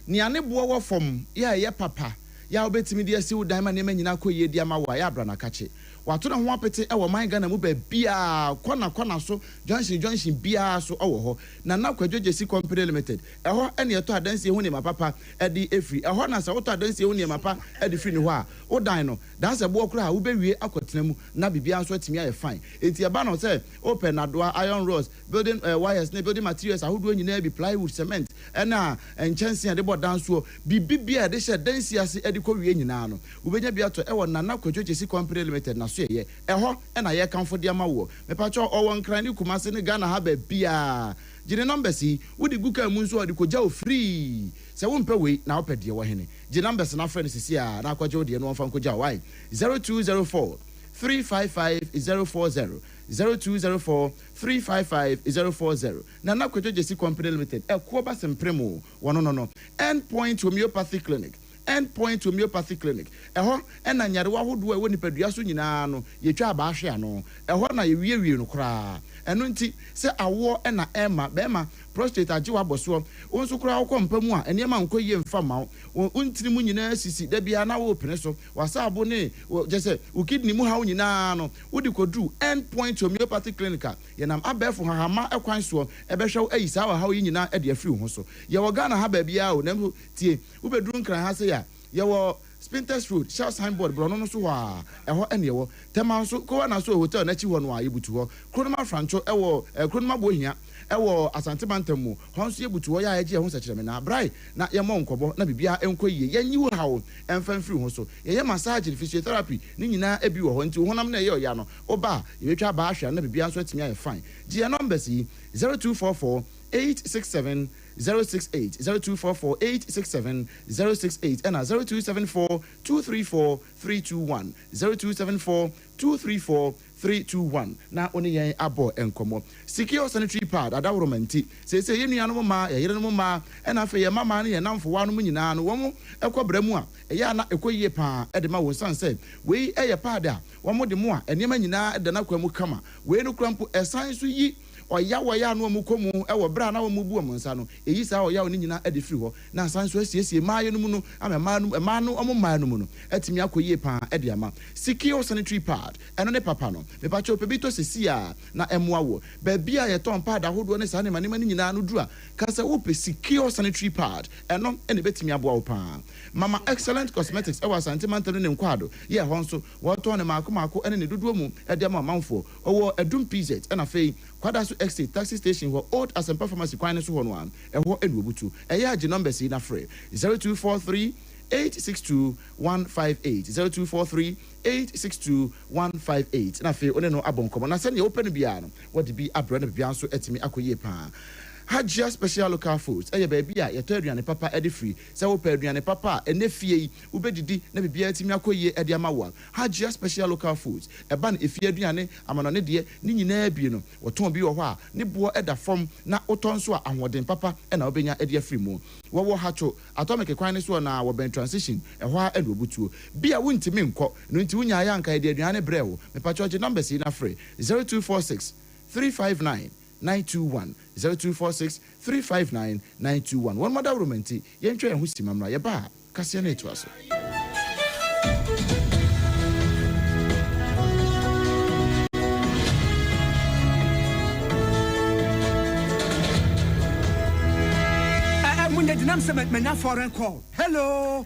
ni ane bo wo fom ya ye papa ya obetimi de asi wo dan ma ne manyina koye dia ma wa ya abra na kache wato na ho apete e wo man Ghana mu ba bia kona so junction bia so e wo ho na kwadwojesi company limited e ho ene eto adanse hu ne mapapa e di efri e ho na se woto adanse hu ne mapa e di free ne ho a wo dan no dan se bo kura a wo bewie akotena mu na bibia so atimi aye fine enti e ba no se open adoa iron rods building wires ne building materials ahodo nyina bi plywood cement na enchancy ade bo dan so bibia de she dansi ase e di ko wie nyina no wo benya bia to e wo nana kwadwojesi company limited na so ye e ho na ye kanfo de ama wo me pa cho owon kran ni Kumase ne Ghana ha ba bia Jine numbers yi wudi guka mu nso odi koja o free se wo mpe we na opede wo hene je numbers na friend sisi a na akwaje odi no mfa koja why 0204 355 040 0204 355 040 na nakwaje jesi company limited ekwo ba sempremo wono no Endpoint Homeopathy Clinic eho ena nyarewa hodo e woni padua so nyina no yetwa aba ahwe ano eho na yewie no kra eno nti se awo ena ema bema prostate ajiwa boso wonso kra wo kompamu a enema nkoye mfama untiri mu nyina sisi da bia na wo pene so wasa abo ne jese ukidni mu ha nyina no wodi kodu Endpoint Homeopathy Clinic ye nam abefo hahama ekwan so ebehwe ayisa wa ha nyina e de afiri ho so ye wo Ghana ha ba bia o nam tie ubedru nkran ha se ya ye wo Spinters Road, Shell Signboard, Brono so wa eho ene wo tema so ko na so hotel na chi ho no a yebutu ho Kronoma Francho ewo Kronoma Bohia ewo Asante Bantamu ho so yebutu ho ya eje ho sekere me na brai na ye mo nkobo na bibia enkoyie yenyi wo hawo emfa mfiri ho so ye massage physiotherapy ni nyina ebi wo ho nti honam na ye oya no oba yebetwa ba ahwa na bibia so atimi aye fine GN numbers yi 0244 867 068 0244 867 068 and 0274 234 321 0274 234 321 na oni yen abo enkomo secure sanitary pad adawromanti se ye nuanu ma ye yere no ma na afa ye mama na ye namfo wa no nyina no wo ekobramu a ye na ekoyie pa e de ma won san say we eye pad a wo de mu a enema nyina de na kwamu kama we no krampo esan so yi oya no mu komu e wo bra na wo mu bu omonsa no eyi sa oya oni nyina ade firi ho na san so asiesie maaye no mu no ama no omo maaye no mu no atimi akoyie pa e de ama secure sanitary pad eno ne papa no me pa cho pebito sesia na emwa wo ba bia ye ton pad ahodo ne sa ne manema ni nyina no dura kasa wo pe secure sanitary pad eno ene betimi aboa wo pa Mama Excellent Cosmetics e wa santimantano ne nkwado ye ho nso wo ton ne maako ene ne dodo mu e de ama manfo owo Edum PZ ena fei kwada so exit taxi station wo old Asempa pharmacy kwan so ho no an e ho enu obutu e ya age numbers na free 0243 862 158 0243 862 158 na fei one no abonkomo na se ne open bia no what be abro na bia so etimi akoye pa Hajia Special Local Foods eye baby a yeto aduane papa e de free se wo pa aduane papa ene fie yi wo bedidi na bibia atimi akoye e de amawa Hajia Special Local Foods e ba na efie aduane amano ne de ni nyina bi no woton bi wo ho a ne bo e da fom na woton so a ahoden papa e na obenya e de free mu wo hacho atomic kwan ne so na wo ben transition e ho a e do butuo bia wontimi nko no nti wonya ya nka e de aduane brewo me pa church numbers na free 0246 359 921 0246 359 921 one mother romanti yentwe en husima mra ye ba kase na etu aso Munde dinam se me foreign call. Hello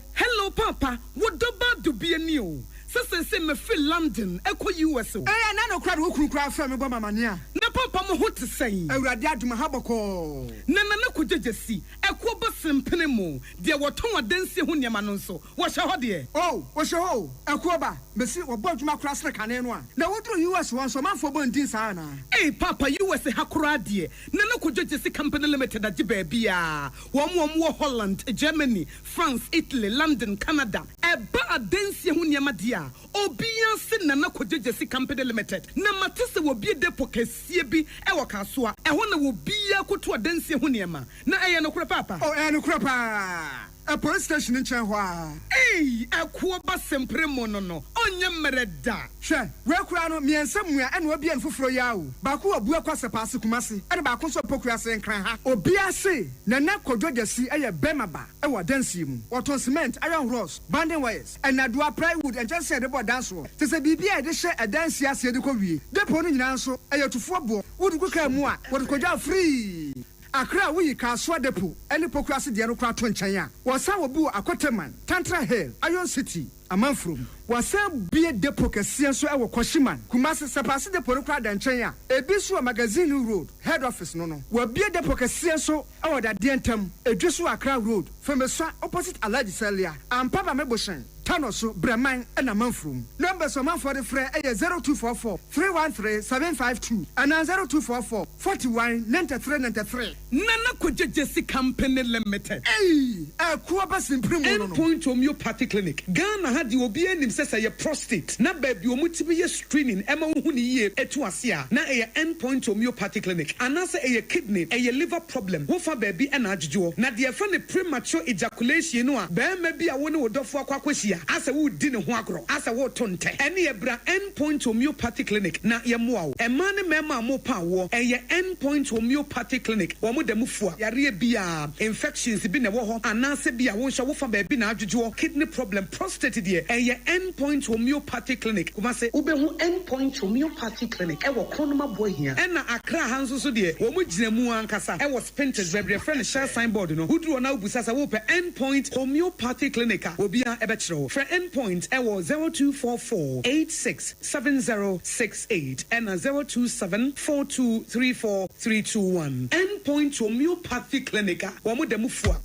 Papa, what do be a new? Say me feel London, echo US. Eh, na no crowd wo kura fra me bo mama nia. Na papa mo ho te say. Awurade aduma haboko. Na kujejesi, ekwo bosem penemu, de woton adanse ho niam no nso. Wo hye ho de. Oh, wo hye ho. Ekwo ba, besi wo bo aduma kura sre kane no a. Na wo do US won so manfo bo ndin sa na. Eh, papa US ha kura de. Na kujejesi company limited agi ba bia. Wo Holland, Germany, France, Italy, London, Canada. Eba adanse ho niam de. Obian sin na kojejesi company limited na matese wo bie depo kesie bi e wo kaso a e ho na wo bia koto adanse ho niema na eye no kura papa oh no kura pa a police station in Chanhua. Hey, a Kuba sempre monono, on your mereda. Sure, where Krano, me and somewhere, and we'll be in Fufroyao. Baku, a Buakwasa Pasikumasi, and Bakuso Pokrasa and Kraha, or Biase, Nana Kodoja see a Bemaba, our dancing, what on cement, iron rods, banding wires, and Nadua plywood, and just said about dance. To say, BB, they share a dance yes, the Kobi, the pony in answer, a to football, would go come more, what could you free? Accra we ka swa depo ene pokrasi de no kra to nkyanya wasa wobu akoteman Tantra Hill Iron City amanfrom wasa bie depo kese so e wo Koshiman Kumasi sepase depo no kra da nkyanya ebi so magazine road head office no wa bie depo kese so e wo da de ntam edwi so Accra road femesa opposite Alhaji Selia ampaba meboshen Tanoso Breman and Amanfrum. Numbers of man for the fray 0244 313 752 and 0244 41 93 93. Nana Kujesi Company Limited. Hey, a Kuabas in Primo Point Homeopathy Clinic. Ghana had the Obian himself a prostate. Na baby, you multiple screening. Emma Huni Etuasia. Na a endpoint homeopathy clinic. Anasa a kidney, a liver problem. Wofa baby and Ajjo. Na the friend premature ejaculation. Bear maybe a one would offer Quaquasia. As a wood dinner huagro, as a wood tonte, any ebra endpoint homeopathy clinic, na yamuao, a man mema mopa war, a ye endpoint homeopathy clinic, or mudemufua, yaria bia, infections been a war, and nasa bia won't show for baby na juju, kidney problem, prostate dear, a ye endpoint homeopathy clinic, Kumase Ubehu endpoint homeopathy clinic, I will conoma boy here, and Accra Hanso so dear, Omujinemu Ankasa, I was painted very friend share signboard, no, who drew now Busasa Wope endpoint homeopathy clinic, will be a betro. For endpoint, I was 0244 867068 and 02742343321. Endpoint homeopathy clinic. Wamudemufua.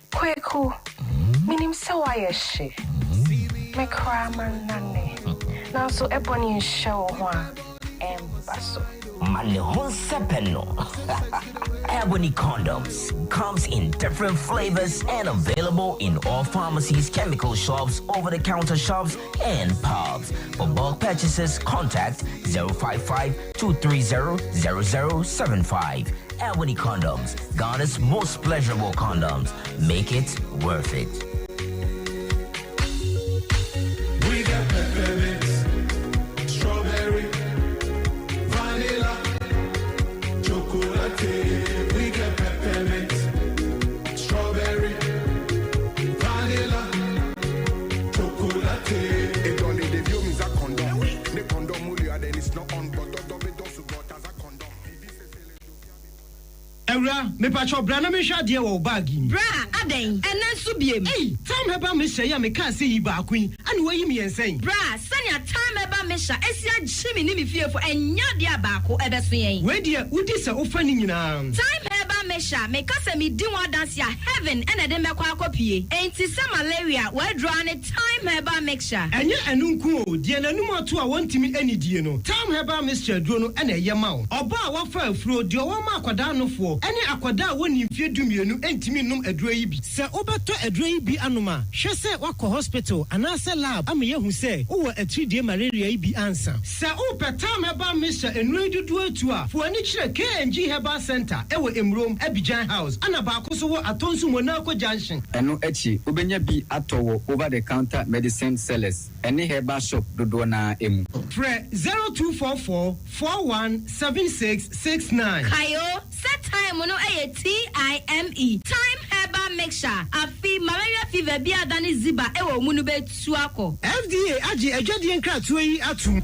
Kweku, minim sawayeshi. Me kraman nane. Now so ebony show one embasso. Malehon Sepeno. Ebony condoms comes in different flavors and available in all pharmacies, chemical shops, over-the-counter shops, and pubs. For bulk purchases, contact 055-230-0075. Ebony condoms, Ghana's most pleasurable condoms. Make it worth it. We got peppermint, strawberry, vanilla, chocolate. We got peppermint, strawberry, vanilla, chocolate. Et dans les dévions, mis à condom. Les condoms mouillés, then it's not on, but don't support as a condom. Eura, me pacho brana me sha de wo bagi. Bra, aden, enan so biem. Hey, time heba me sha ya me ka se yi ba kwin. Ani wayi me ensen. Bra, sanya time heba me sha esia gyimi ni me fiefo enya de abako ebeso yen. We de udi se ofa ni nyina. Time heba me sha me ka se me di one dance ya heaven ene de mekwa akopie. Enti se malaria we draw ne time heba mixture. Enye enunku o, de nanum ato a wontimi ani die no. Time heba mixture duro no ene ye ma wo. Oba a wafa afuro de wo ma akwada no fo. Ene akwada woni mfie dumienu entimi num aduro yi bi. Se obeto aduro yi bi anoma, hwe se wakọ hospital anase lab am ye hu se wo atridie malaria yi bi ansa. Se opetam heba mixture enuro dudu atu a, fo ani kire KNG Herbal Center e wo Emrom Abidjan House. Ana ba akoso wo atonsu Monaco Junction. Eno echi obenya bi atowo over the counter medicine sellers. Any herbal shop dodo na emu. Pre 0244 417669. Kayo set time no TIME. Time herbal mixture. Afi malaria fever bi adani ziba e wo munu betu akọ. FDA agi adwade nkratoa yi atum.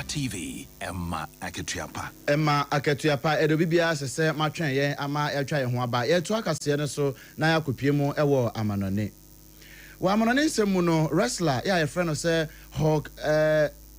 TV Emma Aketuapa. Emma Aketuapa edo bibia sese matwen ye ama etwa ye ho aba ye to akase ne so na yakopie mu ewo amanone. Wa amanone nsemu no wrestler ya ye friend no say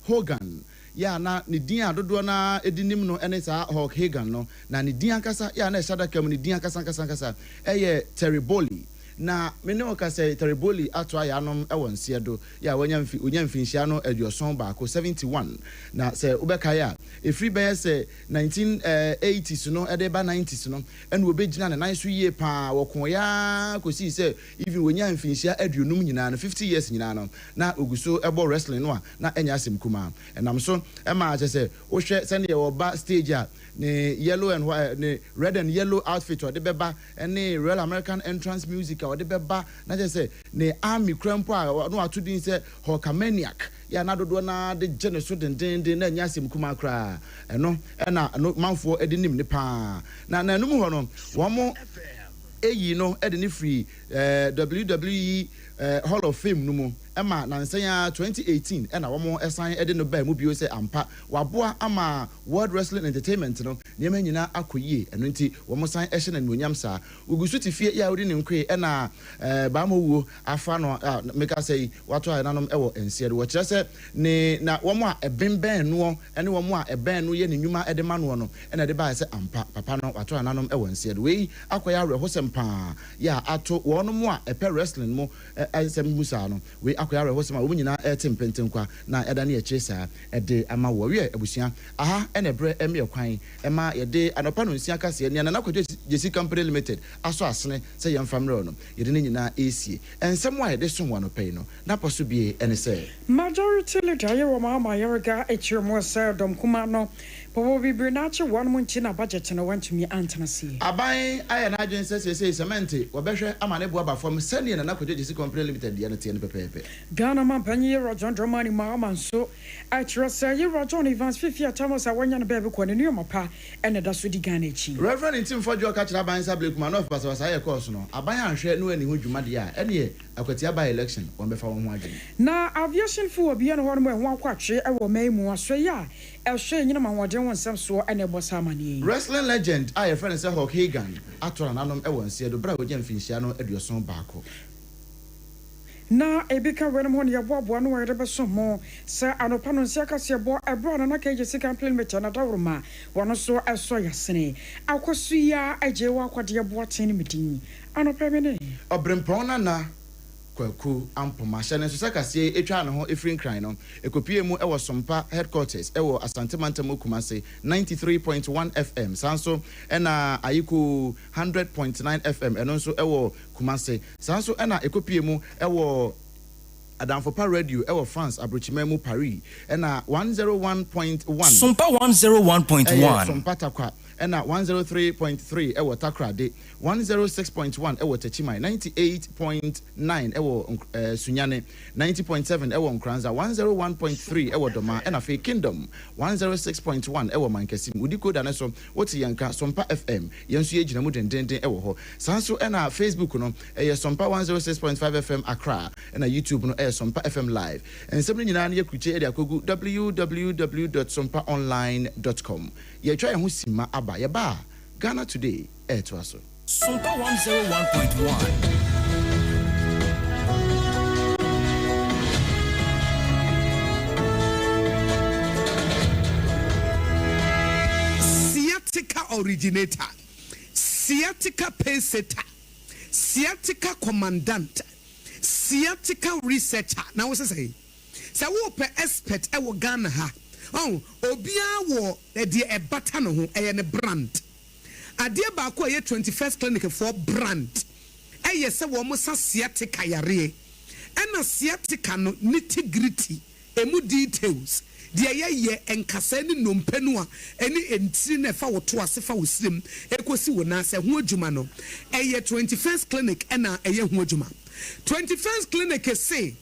Hogan ya na ne din adodo na edinim no ene sa Hulk Hogan no na ne din akasa ya na shada kam ne din akasa eye Terry Bolly na me ne oka say Teriboli ato ayanom e won siedo ya wonya mfinhia no aduoson baako 71 na say ubeka ya efri be say 1980s no ede ba 90s no ene obegina na nan so yie pa wokon ya kosi say even wonya mfinhia aduonum nyina no 50 years nyina no na oguso ebo wrestling no a na enya asem kuma enam so e ma ache say wo hwe sene ye oba stage a ne yellow and white ne red and yellow outfit or the beba any Real American entrance music or the beba na just say ne army crampo no atudin say Hulkamaniac ya na dodo na de geneso den na nyasem kuma kra eno na no manfo edinim ne pa na num ho no wo mo eyi no ede ne free WWE Hall of Fame no mu ema na nsanya 2018 ena wo esan ede no ba mu bio se ampa waboa ama World Wrestling Entertainment no niema nyina akoyie eno nti wo san ehye na nonyam sa ugusu tifie ya odi ne nkwe ena ba mo wuo afa no meka say wato ayenanom ewo ensiede wo kire se ne na wo a ebemben no ene wo a eben no ye ne nwuma ede ma no no ena de ba se ampa papa no wato ayenanom ewo ensiede we akoya rehosem pa ya ato wo no mo a epe wrestling mo asem musa no we akoya rehosem a wo nyina etempentenkwa na eda ne ekire sa ede ama wo we abusua aha ene bre eme kwan ema yede anopa no nsia kase ne na kwadwe Jesse Company Limited aso asene se yemfamre no yede ne nyina esie ensem wa yede so wano pay no na poso bie ene se majority leader yewo mama yerga echirmo se dom kuma no Pobo bibi na che one month na budget no want to me antanasi aban aya na agent say cement obehwe amane bo aba form sene na kwadwe Jesse Company Limited ye na tie ne pepepe Ghana man panyi Roger Dramani mama so achiro say ye Roger Evans fifi atamos awanya na bebe ko ne nyoma pa ene da so di Ghana echi Reverend Intim Fojo ka kira ban sa Blackman of Pastor ya course no aban anhwe no ani ho dwuma de a ene akwati aba election won be fa won ho agene na aviation fu obi na ho no ho akwatwe e wo mai mu aso ya ehwe nyina ma wode won sam so ene bosa mane wrestling legend I friend say Hulk Hogan atora nanom e won sie do bra wo gem finhia no aduoson baako na ebika wenum ho ne yeboabo no wede beso mo sa anopa no nsia kase ebo ebro na ka Jesse Company mecha na dawroma wono so eso yasene akoso ya ajewa akwade ebo aten medin anopa me ne obrempon na kwaku ampoma hye ne so sakase etwa ne ho efrin kran no ekopie mu ewo Sompa headquarters ewo Asante Mantam Kumase 93.1 FM sanso ena ayiko 100.9 FM eno nso ewo Kumase sanso ena ekopie mu ewo Adamfopa Radio ewo France Abrochimemu Paris ena 101.1 Sompa 101.1 Sompa Tarkwa ena 103.3 ewo Tarkwa de 106.1 ewo Techimai 98.9 ewo Sunyane 90.7 ewo Nkranza 101.3 ewo Doma ena Fe Kingdom 106.1 ewo Mankesim udiko da neso woti yanka Sompa FM yensu ye gina mu dendenden ewo ho sanso ena Facebook no Sompa 106.5 FM Accra ena YouTube no Sompa FM live ensem nyina na yekuche ede akogu www.sompaonline.com ye twa ho sima aba ye ba Ghana Today to us Sompa 101.1 sciatica originator, sciatica paysetter, sciatica commandant, sciatica researcher. Now what's say? So we pe expert e wo Ghana ha. Oh, obia wo e de e bata no ho e ne brand. Ade ba ko ye 21st clinic for brand. E ye se wo mo sa sciatica yare. Ena sciatica no nitty-gritty, emu details. Dia ye enkasa ni nompe no a eni entiri na fa wo to ase fa wo sirem ekosi wo na se ho adwuma no eye 21st clinic ena eye ho adwuma 21st clinic say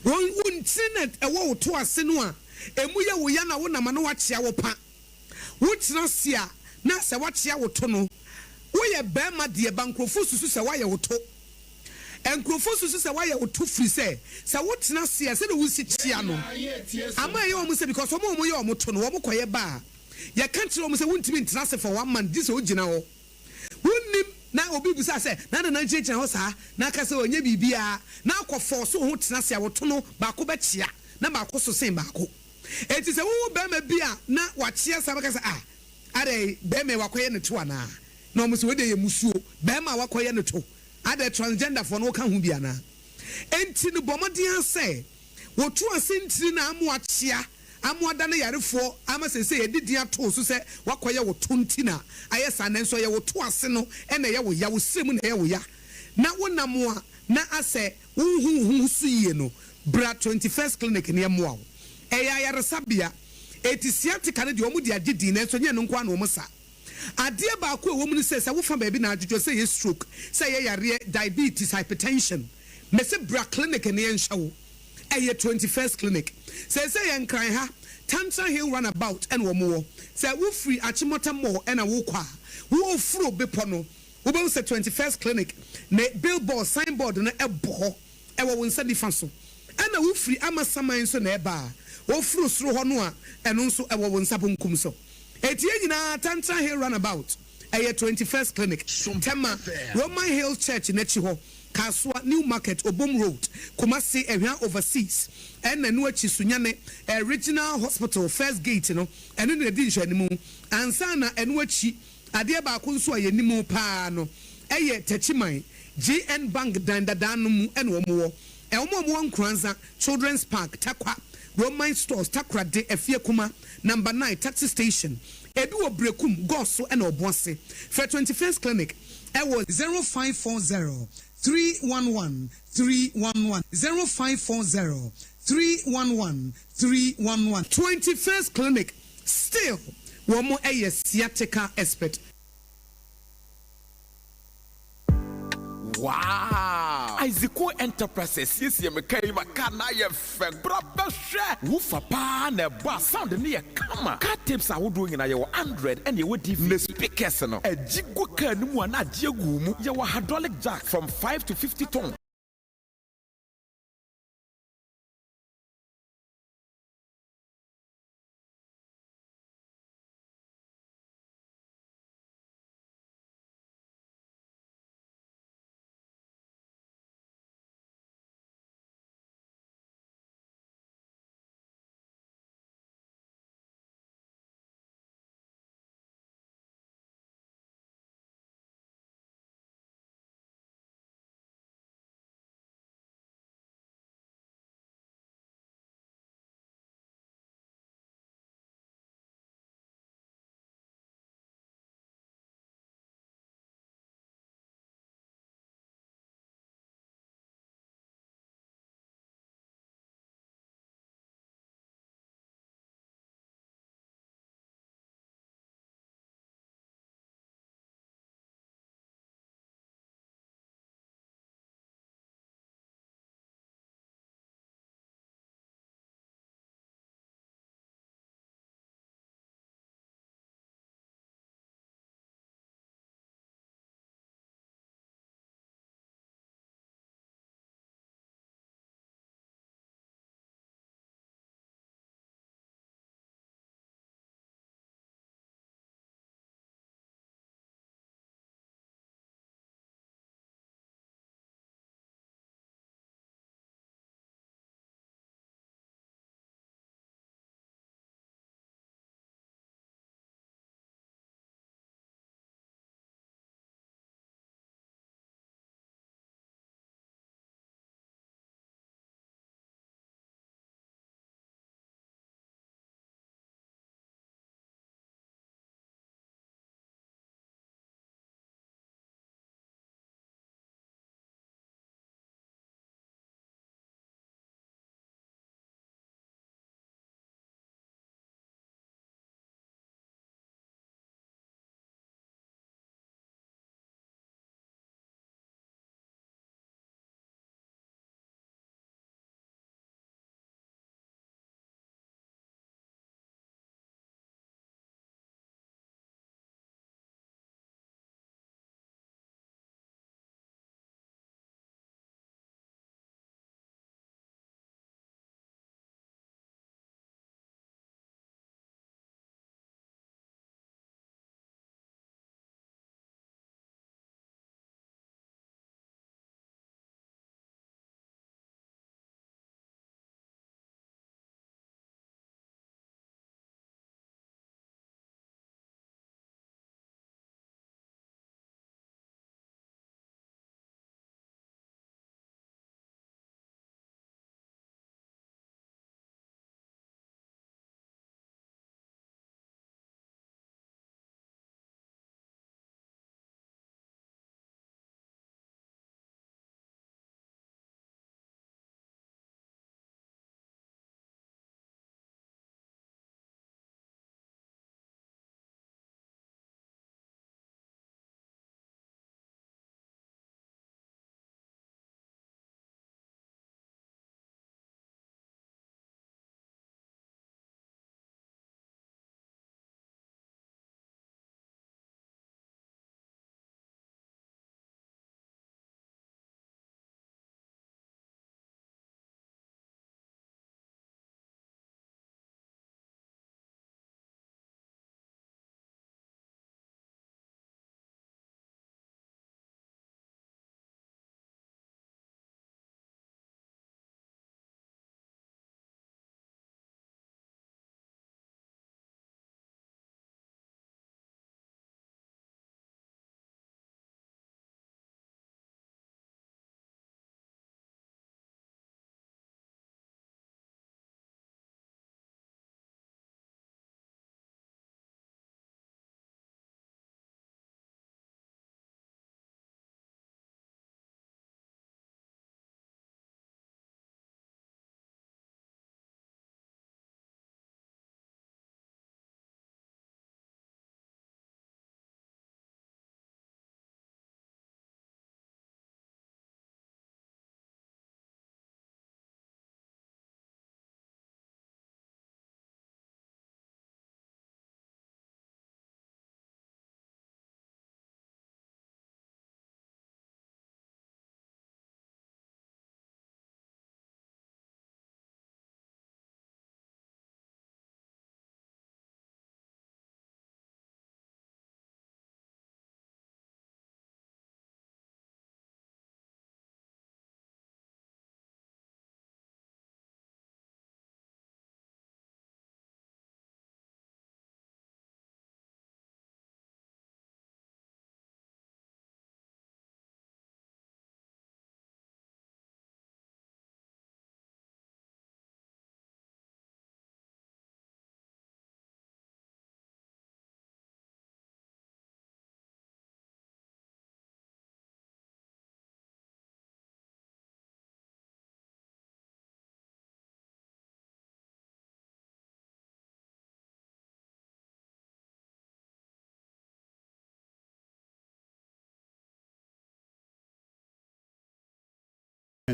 won untinet ewo wo to ase no a emu ye wo ya na wo na ma no wa chia wo pa wo tira sia na se wa chia wo to no wo ye ba ma de bankrofo susu se wa ye wo to enkrofo susu se wa ye wo to free se wo tira sia se de wo si chia no ama ye wo mo se because omo ye omo to no wo mo koye ba ye can't tell omo se wontimi ntira se for 1 month this o gina ho wonnim na obi bisa se na na nchechina ho sa na ka se onye bibia na akofo so ho tira se wo to no ba ko ba chia na ba ko so sen ba ko enti se wo ba ma bia na wa chia sa ba ka se are be me wa koye ne to ana na omo se we de ye musuo be ma wa koye ne to Ada transgender for no kan hu bia na. Enti no bomodian say, wo to asentiri na amoachia, amoada na yarefo, ama se yedidian to so say wakoye wo tonti na, ayesa na nso ye wo to ase no, ena ye wo ya wo sremu na ye wo ya. Na wonamo a na ase hu suye no, bra 21st clinic ne mo awo. Eya yaresabia, etisiatika ne de omu de agidi na nso nye no nkwa na omu sa. Adeɛ baako a wɔn mu sɛ wo fa baabi na adwodwo sɛ yɛ stroke sɛ yɛ yareɛ diabetes hypertension me sɛ bra clinic ne yɛn hyɛ wo ɛyɛ 21st clinic sɛ yɛn kran ha Tantra Hill runabout ɛna wɔn wɔ sɛ wo free Achimota mall ɛna wo kɔ a wo furo bepɔ no wo bɛ sɛ 21st clinic ne billboard signboard no ɛbɔ hɔ ɛwɔ wɔn nsa nifa so ɛna wo free Amasaman so na ɛba a wo furo soro hɔ no a ɛno nso ɛwɔ wɔn nsa bonkum so. Etie nyina Tantra Hill runabout ɛyɛ 21st clinic Tema Roman Hill Church n'akyi hɔ Kasua New Market Obom Road Kumasi ehwa overseas ɛna no akyi sunyane Regional Hospital First Gate no ɛno na di nhwɛ nimu ansa na ɛno akyi adeɛ baako nso a yɛ nimu paa no ɛyɛ Techiman GN Bank dandadan no mu ɛna wɔn wɔ ɛwɔn Nkranza Children's Park Tarkwa Roman Stores Takrade Efie Kuma number 9 taxi station ebi wo brekum goso and obuase for 21st clinic e was 0540 311 311 0540 311 311 21st clinic still one more a sciatica expert. Wow! Isaac Enterprises, yes, you make him a can I have brother share. Woofa pa na ba sound near kama. Car tapes are doing in your 100 and you would TV. The speakers no. A jigwa can mu na jiagumu. Your hydraulic jack from 5 to 50 ton.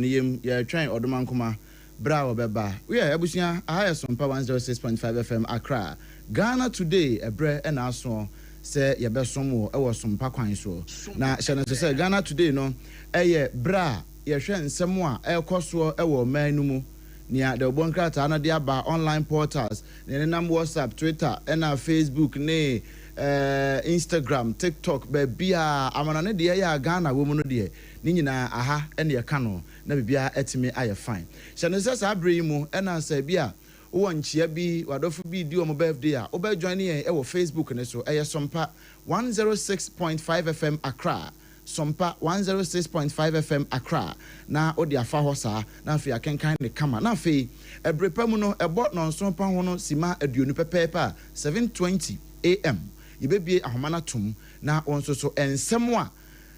yem ya trying odoman kuma bra obeba we are abusia aha Sompa 106.5 FM Accra Ghana today ebre na aso se ye besom wo e wo Sompa kwan so na hye no se Ghana today no eye bra ye hwe nsem a ekoso e wo man no mu nia de bonkrata na de aba online portals ne nam WhatsApp Twitter na Facebook ne Instagram TikTok bia amana ne de ya Ghana wo mu no de ni nyina aha ene ye ka no na bibia etimi aye fine hye no se sa abre mu na sa bia wo nchia bi wadofo bi di o mo birthday a oba join ye e wo Facebook ne so eye Sompa 106.5 FM Accra Sompa 106.5 FM Accra na odi afa ho saa na afi akenkan ne kama na afi ebrepa mu no ebo no Sompa ho no sima aduonu pepepa 7:20 am yebebie ahomana tum na onso so ensem a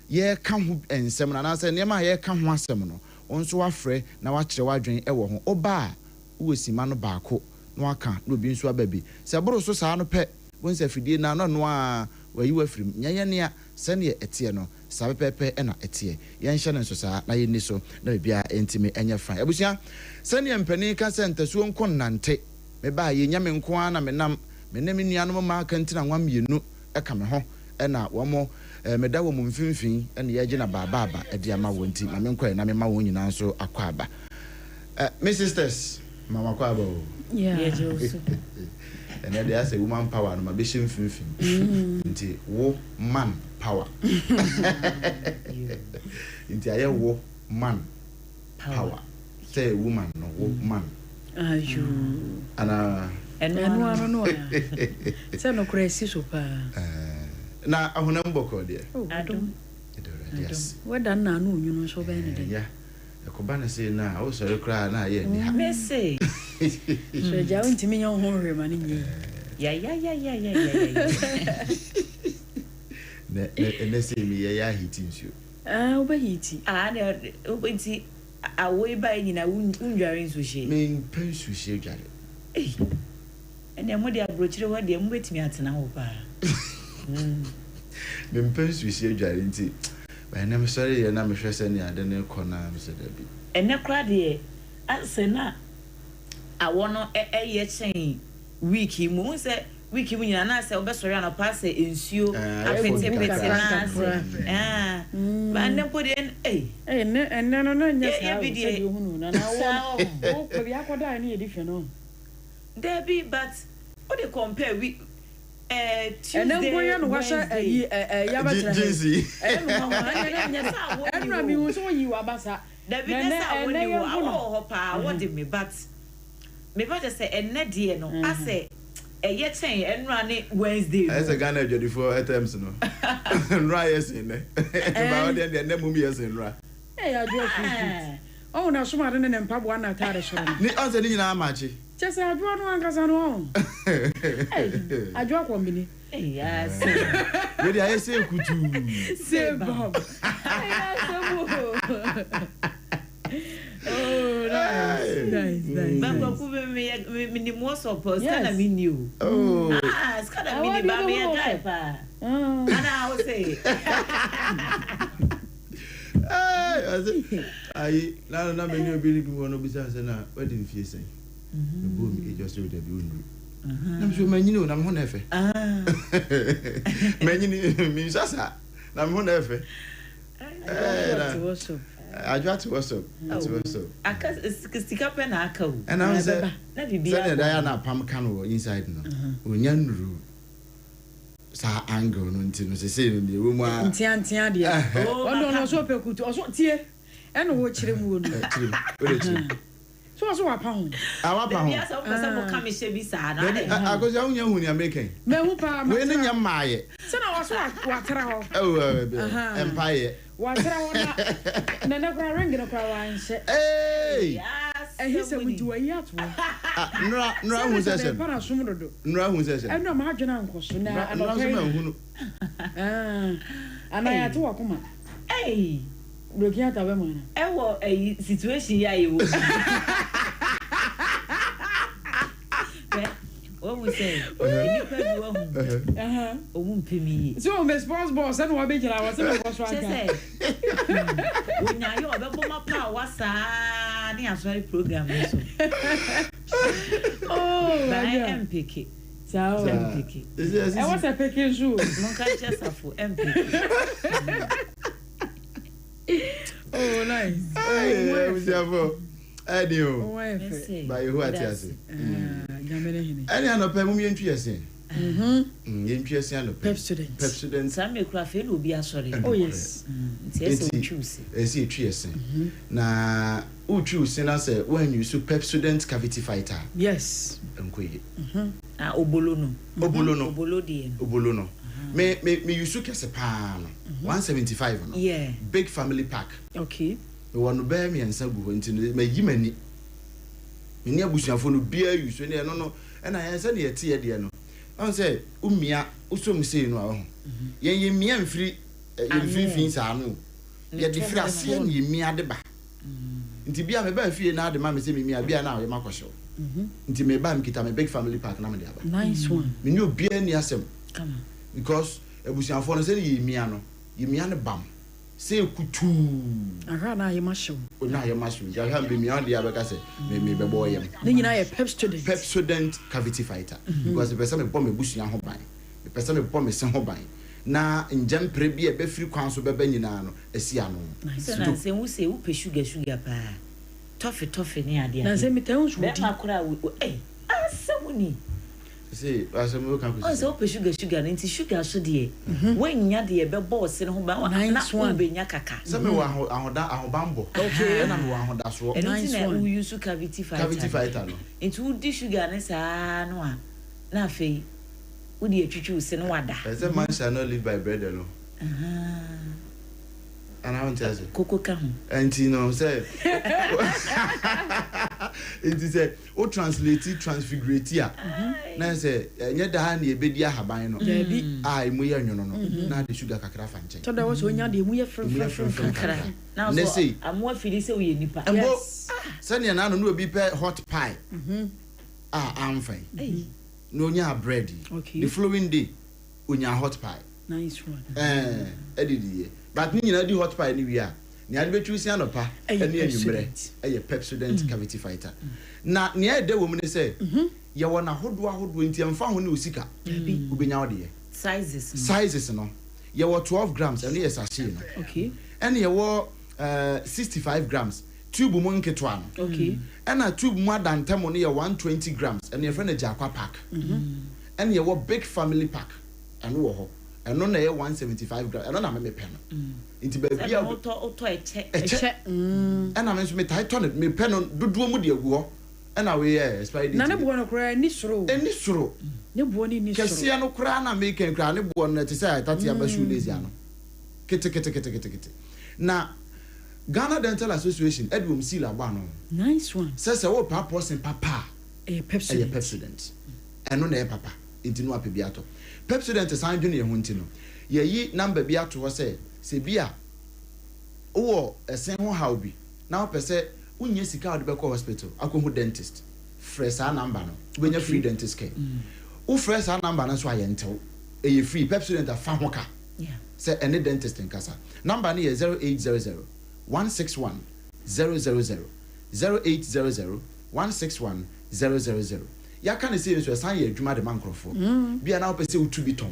ye ka ho ensem na se nema ye ka ho asem no onso afre na wa kire wadwen e wo ho oba wo sima no baako no aka no bi nso ababi se boro so saa no pe bonse fidie na no a wayi wafrim nyanye ne se ne etie no sabe pepe na etie yen hye ne nso saa na ye ni so na bibia entimi enye fan abusia se ne mpani ka se ntaso nkon nante me ba ye nyame nko ana menam menem nuanom ma ka ntina nwa mienu eka me ho na wo mo meda wo mumfinfin na ye gina baba ade ama wonti ma me nkwa na me ma won nyina nso akwa aba my sisters mama kwa aba o yeah and they say woman power no ma be shimfinfin nti wo man power nti aye wo man power say woman no wo man ayo ana no say no crazy so pa na ahuna mboko de adom yes weda na no nyuno so ba ni de yeah ekoba na say na wo so rekra na ye ni ha message so ja untimi nya ho hwe ma ni nyi ya ne say mi ya hiti nsu oba hiti ne obenti awo ba nyina unware nso hye me pensu hye dware ene mo de abrochire ho de mo betimi atena ho pa me pensu hye dware nti ba na me sorry ya na me hwese ne ade ne kona me se da bi ene kra de asena awono ye chen wiki mu se wiki mu nyina na se obesori ana pass ensuo apete na ba ne podi ene no nya sa se hunu na wo ko bi akoda ni edife no Debbie but what they compare we Tuesday and then go no washa yabatra jinsi enra mi wo so yi wa basa Debbie na woni wo pa what did me but me just say enne die no I say ye chen enra ne Wednesday I say Ghana jodi for items no nra yes in ne ba ode de na mum yes nra ajo fi oh na so ma de ne mpabo na tare so ni on se ni nyina amachi chese ajo no ankasa no ajo akombini yes we dey I say kutu say bob oh nice baba ku me ni mo support kana me new skana me ni ba me guy pa ana I say ai na me ni obi ni wo no bisa se na wedding fie sen the boom e just with the blue nam so manyini na ho na efe manyini mi sasa na ho na efe ajwa to what's up aka stika pe na aka o na say na bibia say na na pam kan wo inside no onya nuru sa angle no ntino se no de wo mu a ntia de no so pekutu o so tie eno wo kire mu no so wa pa ho awa pa ho bibia so pesa mo ka me she bi sa na akoja unya hu ni american me hu pa we ni nya maaye se na wa tra ho empire wa tra ho na na kwa ring na kwa wa nse yes he se mu diwa yi ato nra hu se para sum dodo nra hu se eno ma adwena nkoso na nra so ma hu no ana ya to wa kuma broki ata be mana ewo situation ya yewo What we say? Any person who pay so me sports boss and what be jira was me boss right guy. When you are be my power sa ni asori program so. Oh, I am picky. So I'm picky. I was a picky shoe. Mon can just for MPK. Oh, nice. Hey, we have Adio. By who at yes. Any other pem you interesting? Interesting. Pep student. Pep student. Some craft will be a sorry. Oh, yes. Yes, choose. Is it interesting? Now, who choose say when you so pep student cavity fighter? Yes. Obolono. Obolono. Me you so kese pan 175 no. Yeah. Big family pack. Okay. Me wonu bear me ansa gu nti me yimani. Me ni abusuafo no bia you so ne no na yansa ne yete ye de no. On say umia usom sei no aho. Yen mia mfiri fin sa no. Ye de fira se ne mia de ba. Nti bia me ba fie na de ma me se me mia bia na ye makosho. Nti me ba me kita me big family pack na me de aba. Nice one. Me ni obia ni asem. Come on. Because ebusianfo no say ye mia ne bam. Say kutu. Aha na ye masho. Na ye masho. Ja ha be mia de abeka say me be boy yam. Ni nyina ye pep student. Pep student cavity fighter. Because the person me bomb ebusian ho ban. The person me bomb se ho ban. Na njam pre bi e be free kwan so be ba nyina no asi ano. So na say who say who pe sugar pa. Toffee ni ade. Na say me tell you. Be makura we asemuni. See, asemu kan ko. Oh, so pe sugar nti sugar so de. When nya de be boss no ho ba na be nya kaka. Say me wa ahobanbo. Okay. Na me wa ahoda so. Nice one. We use cavity fighter. No. Nti wo di sugar ne sa no a na afei wo di atwitwu se no wada. Say man shall not live by bread alone. And I want to say Coco Cahu. And you know, say it is a o translate transfigurate here. Na say nya da ha na ebedia haban no. Ai mu ya nyono no. Na the sugar kakra fa nchen. So that was when ya de mu ya from kakra. Now so amwa fili say we nipa. Yes. Sanya na no obi pe hot pie. I'm fine. No nya bread. Okay. The following day onya hot pie. Nice one. Edidi. But ni nyina di hot pie ni wi a. Ni ade betu si anopa ene enwumre. Eye pep student cavity fighter. Na ni ade wo mu ne say ye wona hodo nti emfa ho ne osika. Ubenya wode. Sizes no. Ye wo 12 grams ene ye sachet no. Okay. Ene ye wo 65 grams. Tube mu nketwa no. Okay. Ena tube mu adantamo ne ye 120 grams ene ye friend jakwa pack. Ene ye wo big family pack. Eno wo ho. And no 175 grams. And no me pen. Into baby auto eche. And I mean me tighten it me pen on do mu de agu. And away expired. Na ne bo no kra ni soro. Ni soro. Ne bo ni soro. Kese no kra na me ken kra ne bo no te say tati abashu lazy ano. Kete. Na Ghana Dental Association Edwum seal agba no. Nice one. Say wo person papa. Pep student. Pep student. And no papa. Inti no apebiato. Pep student san dwene ho ntino ye yi number bi ato ho se bia wo esen ho how bi na wo pese unye sika wo de be hospital akohu dentist fresh number no ubenya free dentist care wo fresh number na so ayentew e free pep student afa ho ka say any dentist in kasa number ni 0800 161 000 0800 161 000 ya kan say so san ye adwuma de mankrofo bia na opese utu biton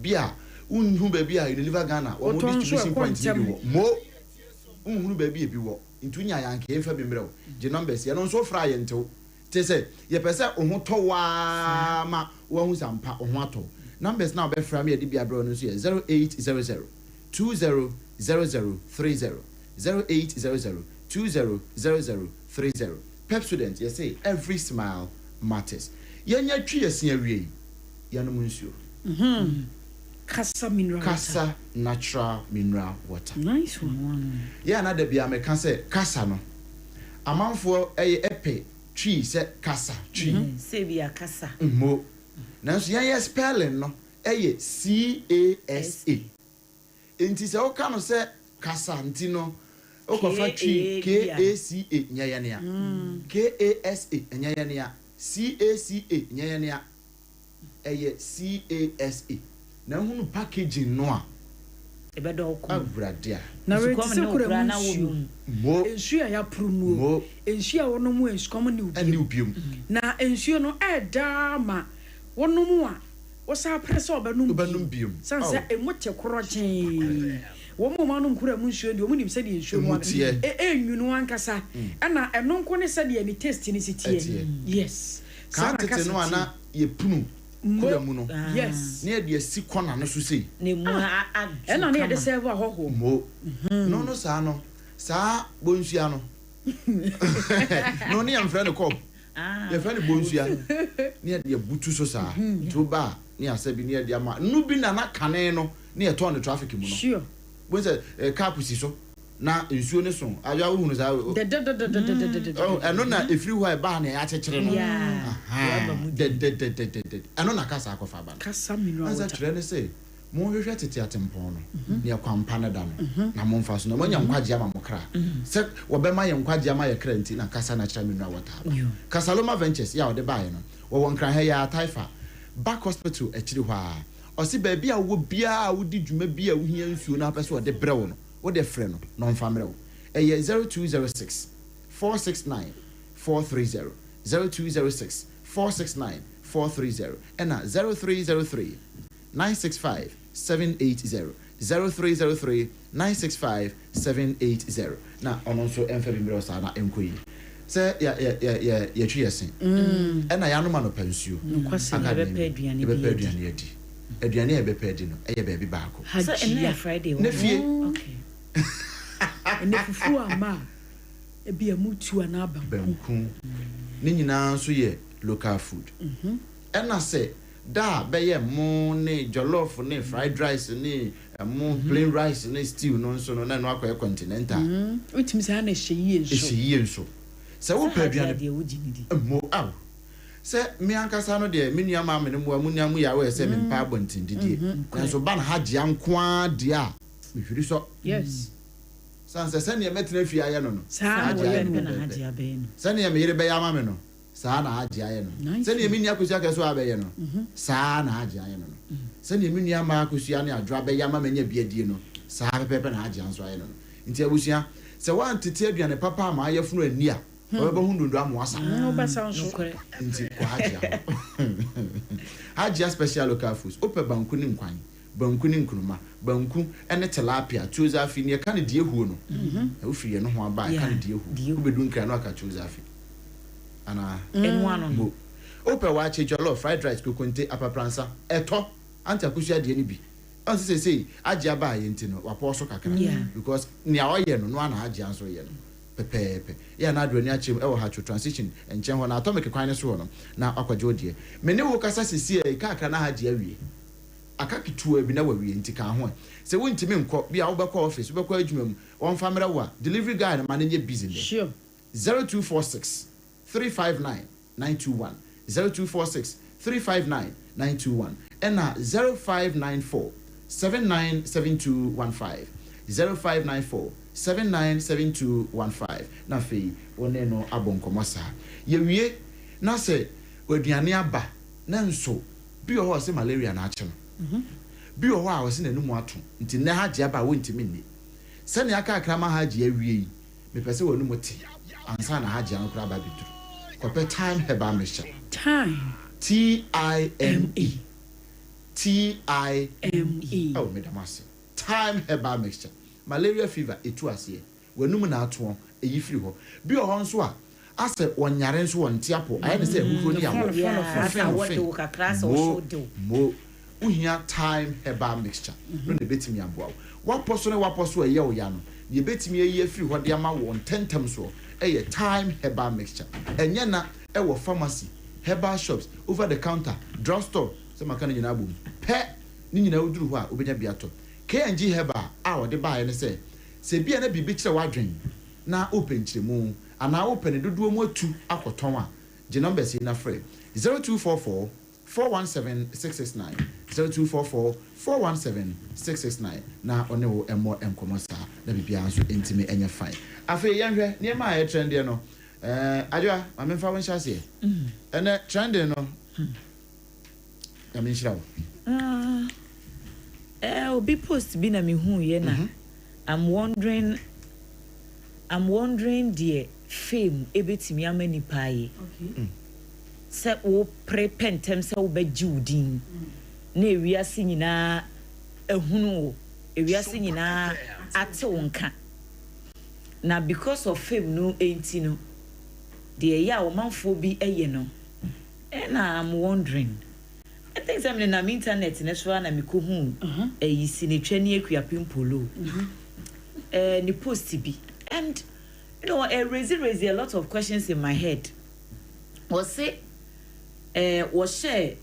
bia unhu ba bia Unilever Ghana o mo distribution point ni wo mo unhu ba bia bi wo ntunya yanke emfa bi mrew je numbers ye no so fra ye ntew te say ye pese ohu to wa ma wo hu sampa ohu ato numbers now be fra me ye de bia bro no so ye 0800 200030 0800 200030 Pep student you say every smile matters. Yanya twi yesi awie. Yanom nsuo. Kasa natural mineral water. Nice one. Yeah, na da bia me kan say kasa no. Amanfo epe twi say kasa twi. Say bia kasa. Mo. Nanso yanya spelling no CASA. Enti say o kan no say kasa nti no okofa twi KACA nyayania. KASA nyayania. CACA nyanya CASA na hunu packaging no a ebedo ko abradia na we se kura na wo mo ensuo ya promo ensuo wono mu ensuo ni ubium na ensuo no edama wono mu a wo sa press obanum bium sansa emote korojen wo mo ma no nkura mu nsuo de wo nim se de ensuo mu enwunu ankasa na eno nko ne se de ni taste ni sitie yes ka tete no ana ye punu kura mu no yes ne de si kona no so sei ne mu a na ne de serve ahoho mo no sa no sa bonsuya no no ne am friend ko ye friend bonsuya ne de butu so sa to ba ne asabi ne de ama no bi na kane no ne to on traffic mu no sure when say car pusi so na nsuo ne so aja wo hunu sa oh eno na efiri ho e ba na ya chekere no eno na kasa akofa ba kasa minwa asa kire ne say mo hwehwe tete atempon no ne kwampa na da no na mo mfa so na mo nya nkwaje ama mo kra se wo be ma ye nkwaje ama ye kra nti na kasa na kira minwa wata Kasaloma Ventures ya wo de ba ye no wo won kra he ya Taifa back hospital akiri ho a osi ba bia wo bia wo di dwuma bia wo hia nsuo na apese wo de brew no wo de frɛ no no mfamre wo eye 0206 469 430 0206 469 430 and 0303 965 780 0303 965 780 na ono so emfa bi mre osa na enkoyi se ya twi yesen na ya no ma no pansuo aka be pe aduane bi aduane e be pe di no eye ba bi baako so ena Friday na fie okay ene fufu ama e bi amutu ana banku ni nyina so ye local food ena se da be ye mo ne jollof ne fried rice ne mo plain rice ne stew no so no na no akwa continental utimi sa na hyeyi enso se wo pa aduane mo aw se mi ankasa no de menua ma me no mo amunya mu ya we se me pa abontindidie nso ba na hagye ankoa de a me hwiri so yes sanse se ne metena fi aye no no sa na hagye abe no se ne me yire be ya ma me no sa na hagye aye no se ne menua kosia keso abe no sa na hagye aye no se ne menua ma kosia ne adwa be ya ma me nya biadie no sa pepe na hagye anso aye no nti abusia se wan tete aduane papa ma aye funu ani a oba hundundo amoasa no basa nso nti kwa hagye hagye special local foods ope banku ni nkwan banku ni nkruma banku ene tilapia choose afi ne ka ne die huo no e ofiri no ho aba ka ne die huo obedu nkran no aka choose afi ana enwano no ope wa che jollof fried rice kokonte apapransa eto anti akusua de ni bi on say agye aba ye nti no wapo kakra because ne a oye no ana agye anso ye no pepepe ya na adwani achim e wo ha transition enchen ho na atomic kwan ne so no na akwaje odie me ne wo kasa sisi e kakra na agye awie akakitu abi na wawie nti kan ho se wontimi nkọ bia wo bekọ office wo bekọ adwuma mu won famra wa delivery guy na man nye busy there sure 0246 359 921 0246 359 921 and 0594 797215 0594 797215 na fe wone no abonkomo sa ye wie na se oduane aba na nso bi o ho se malaria na ache no bi o ho a o se nanumu ato nti na hagye aba wontimi ni se ne aka akrama hagye awie yi me pese wonumu te ansa na hagye an kra ba biduru kope time heba mixture time TIME oh medamase time heba mixture malaria fever etu ase wanum na ato eyi firi ho bi o ho nso a ase wonyare nso wontiapo aye ne se ehufo ni awo mo uhia time heba mixture no ne betimi aboa waposo ne waposo eye o ya no ne betimi eye firi ho de ama won tentem so eye time heba mixture enye na e wo pharmacy herbal shops over the counter drugstore se makana nyina abom pe ni nyina oduru ho a obenya biato KNG Heba a wo de ba ye ne se bia na bibi kire wadwen na open kiremu ana open dodo mu atu akoton a je number si na free 0244 417 669 0244 417 669 na one wo emo enkomo sa na bibia nso entime enye fine afi yenhwe niema a ye trend no Adwa, I'm in Fawin Chassis. And trending, no. I mean, shall. I'll be post be na me hu ye na. I'm wondering the fame ebetimi amani paye. Okay. Se wo prepentem se wo beji udin. Na ewiase nyina ehunu wo. Ewiase nyina ate wonka. Na because of fame no enti no. The ya wo manfo bi eye no. And I'm wondering. I think something on the internet in Australia na miko hu e sinetwa ni Acheampong polo. Ni post bi. And you know, raise a lot of questions in my head. Was say was share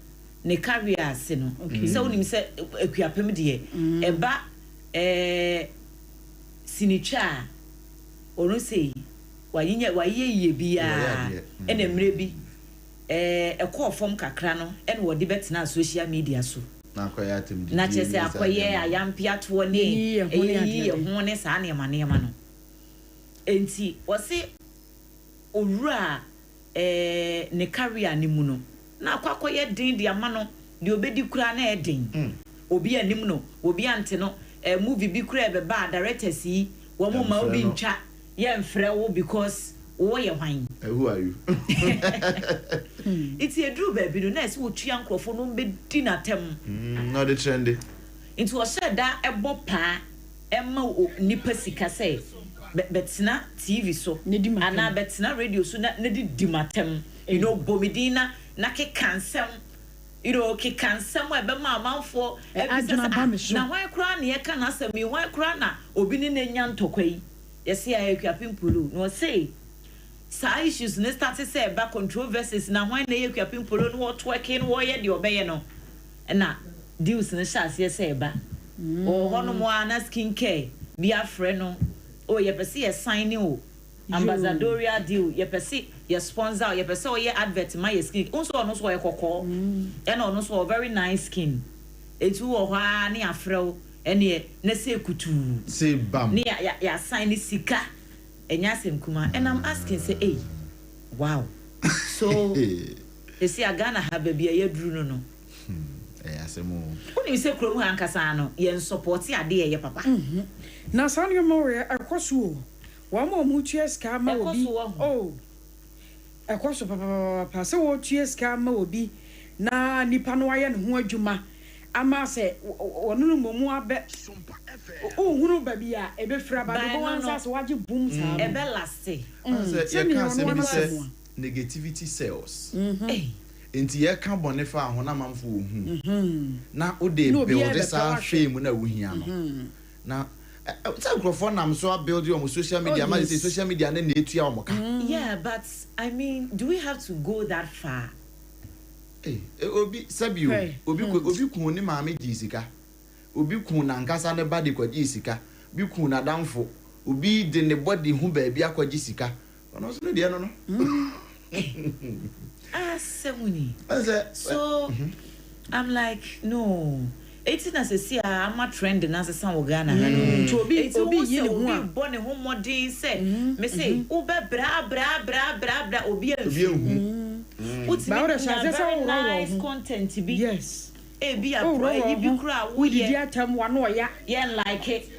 ne career se no. So nim say Acheampong de eba sinetwa ono say waye bia e na mre bi a call from kakra no and wo de betina social media so na akoya atem di na chese akoye ayampia to ne eyi ho ne sa ne ma no enti wo se owura ne career ni mu no na akoye din de ama no de obedi kura na edin obi anim no obi ante no movie bi kura be ba directors yi wo mo ma obi ntwa ye mfrɛ wo because wo ye hwan who are you it's a true baby no na wo twa nkrofo no be di na tem no the trendy into o said that ebo pa emma nipa sika say betina tv so ana betina radio so na di matem you know bomidina na ke kansem you know ke kansem e be ma amanfo na hwan kura na ye ka na asem hwan kura na obi ni na nya ntokwa yi yes ya Acheampong polo no say sa issues ne start say ba controversies na hwan na Acheampong polo no what working wo ye de obeye no na deals ne sha say ba o hono mo ana skin care bi afre no o ye pese ye sign o ambassadorial deal ye pese ye sponsor ye pese o ye advert my skin unso ono so ye kokko e na ono so very nice skin etu wo hwa ne afre o ene na say kutu say bam ne ya sign sika enya semkuma and I'm asking say hey wow so you see Ghana have baby ye duru no asemo oni say krom hankasa no ye support ade ye papa na sanyo mo ye akoso wa mo mu tues ka ma obi oh akoso papa se wo tues ka ma obi na nipa no aye ne ho adwuma ama se wonu momu abe o hunu baby a ebe fra ba do wansa so waje boom sa ebe laste say you can say negativity sales enti ye ka bone fa ho na manfo ohu na o de build this fame na wohia no na say microphone am so build your social media man say social media na etua o moka yeah but I mean do we have to go that far obi sabio obi kun ni maame ji sika obi kun na nkasa ne body kwaji sika bi kun na damfo obi de ne body hu ba bia kwaji sika ono so ne de no no semuni so I'm like no it's na se see am a trend na se san Ghana no to obi yini hu a bone hu modin say me say u be bra obi afi what's very nice content be yes be a you be crowd we did atam one or ya like it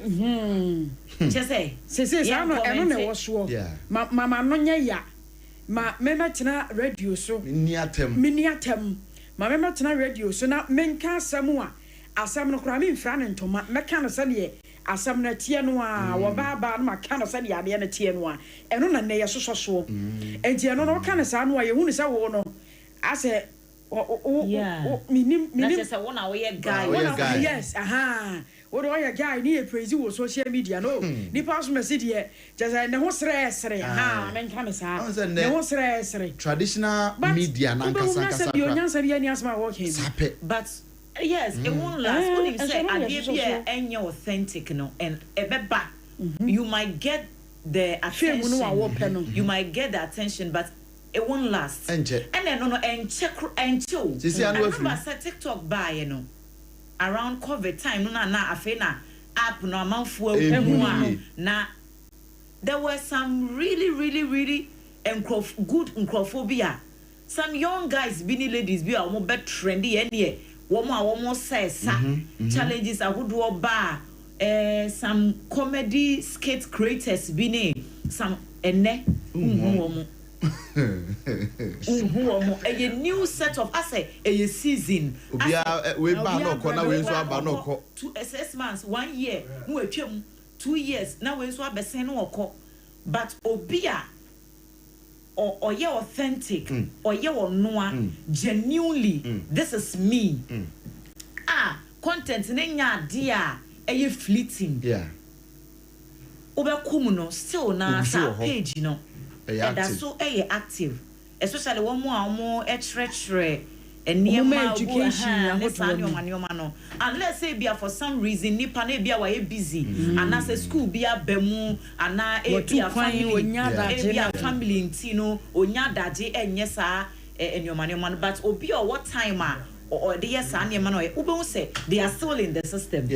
just say I no na wo so mama no nya ya ma me tena radio so mini atem ma me tena radio so na menka asam no kra me mfra ne ntoma meka no se de asam na tie no a wo ba no maka no se de ade na tie no a eno na ne ye soso enti eno no ka ne sa no a ye hu ne se wo no ase minim na se wo na wo ye guy yes wo do ye guy ni e praise wo social media no ni pass message de just ne ho sere menka ne sa ne ho sere traditional media na nkasa bi onyansa bi ani asma wo ken but yes it won't last when you say adebia any authentic no and ebeba you might get the attention you might get the attention but it won't last and then no and check and chill I remember say TikTok buy you know around COVID time no na afena app no amanfo ehu na there were some really good nkrophobia. Some young guys, bini ladies, be a more bet trendy any woman says challenges I would do bar some comedy skit creators bini some ene a new set of assets a season we ban no we so aba no 6 months 1 year no atwam 2 years now we so abesen no okọ but obia or ye authentic or ye noa genuinely this is me content nenya dia e fleeting obekum no still na sa page no and that's so active especially one more treachery and near education no unless say be for some reason nipa na bia wa busy and as a school bia bemu and na be a family ntino onya daje enye sa enyoman but obi or what time or the yes and no ube say they are still in the system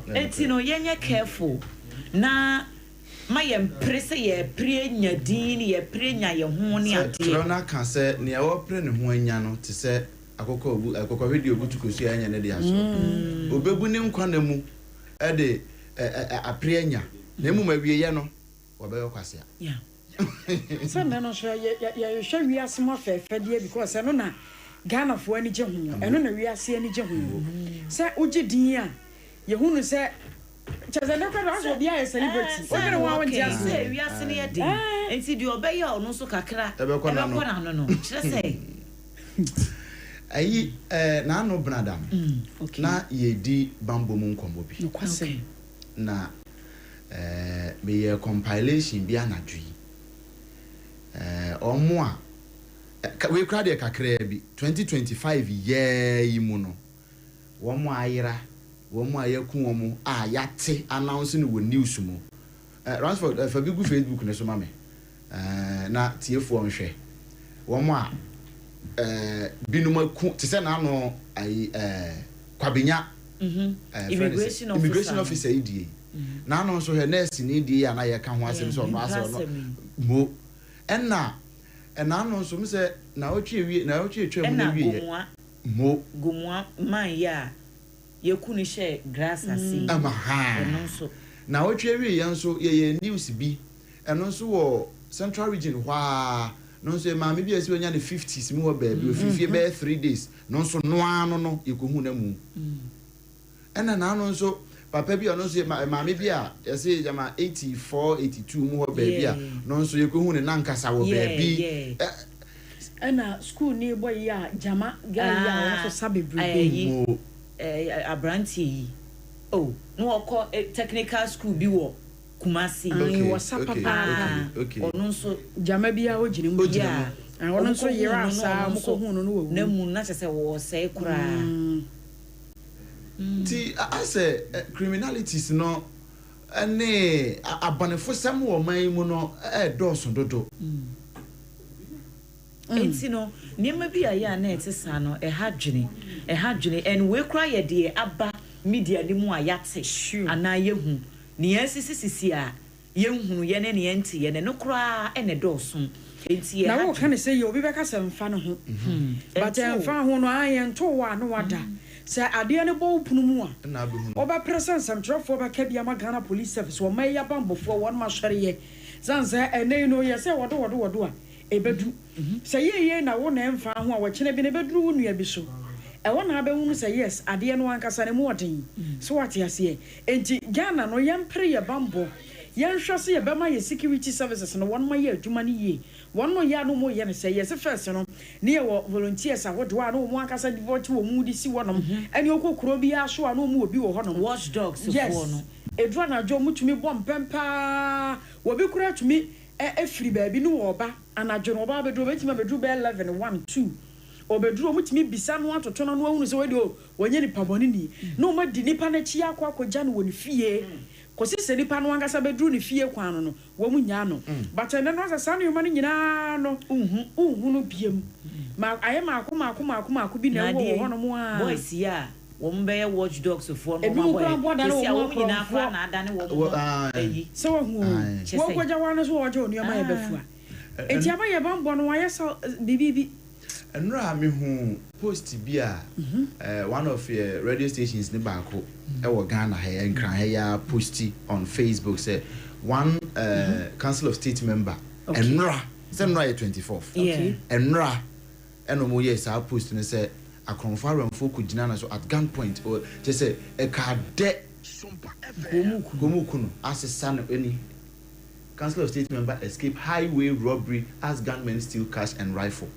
etino yenye careful na my empress ye pre nya din ye pre nya ye ho ne ade corona can say ne e wo pre ne ho anya no te say akoko video butukosu anya ne de aso obebu ne nkwana mu e de apre anya na mu mawie ye no obeyo kwase so no sure ye sure we are small fe de because no na Ghana fo ani je ho eno na wi ase ani je ho say ogi din a ye hunu say chazana kwa raso bia e celebrity o na wa wanti ase wi ase ne de enti de obey ya ono so kakra e be kona no kire say ayi na no bradam na ye di bambo mu nkombo bi okay na be ye compilation bi anadwi omo a we crowd e kakra bi 2025 yi mu no wo mo ayira wo mo ayaku wo mo yate announce no wo news mu Ransford fa bi gu Facebook ne so ma me na tiefo nhwe wo mo a binuma ku te se na no ai kwabenya immigration officer idie na no so he nurse ni idie ya na ye ka ho asem so no asem no mo enna no so me se na otwe etwa mu na wie mo gumwa man ya ye kunu she grass asi no so na otwe wie ye nso ye news bi eno nso wo central region hwa no so ma me bi esi onya ne 50s mu wo baabi ofifie be 3 days no so no ano no yekohu na mu ena na no so papa bi ono so ma me bi a ese jama 84 82 mu wo baabi a no so yekohu ne nankasa wo baabi ena school ni boy ya jama ga ya so sabebre abranti no okọ technical school bi wo Kumasi wasa papa ono nso jama bia o gine mu ya ono nso yera asa mu ko hu no wo na mu na chese wo se kura ti ase criminalities no ane abanefo sam wo man mu no doso dodo enti no niema bia ya na etisa no hadwene and we kura ye de aba media ni mu ayate ana yehu ni sisi a yenhunu ye ne enti ye ne no kra ene doso enti na wo kan say obi be ka se mfa no ho but mfa ho no ayen to wa no wada say ade ne bo punu mu a oba presence some trofo ba ka bia ma Ghana police service wo mai ya bambofo won ma hwere ye zanza ene no ye say wodo a ebedu say ye na wo na mfa ho a wo kene bi ne beduru wo nua bi so e wona abehunu say yes ade no ankasa ne mu oden so what ase enti Ghana no yempre ye bambo yenhwese ye bema ye security services no won ma ye adwuma ne ye won no ya no mo ye ne say yes first no ne ye volunteers ahodo a no mo ankasa devote wo mu di si wonom ene okokoro bi aso a no mo obi wo honom watchdogs fo no edura na jo mutumi bom pempa wo bi kura tumi efiri ba bi no wo ba anadwo no ba bedu betima bedu be 11 1 2 obeduro mutimi bisa no atoto no ahunu se wedi o wonye ni paboni ni no ma di nipa na chi akwa no woni fie kosi se nipa no angasa beduru ni fie kwan no wo munya no but ene no asa no yoma no nyina no no biem ma aye ma akoma bi na wo ho no mo a boys ya wo mbe watchdogs fo no ma boy kesi a wo nyina kwa na adane wo eyi so wo hu wo kwaja wan so wo jo ni ma ye befua enti aba ye bambo no wayɛ so bibibi enra me hu post bi a one of your radio stations ne baako e wo Ghana he enkran he ya posti on Facebook say one council of state member enra say enra 24th enra eno mo yes I post ne say akonfa ramfo ko gina na so at gunpoint or just say e ka de gomuku no asesa no any council of state member escape highway robbery as gunmen steal cash and rifle.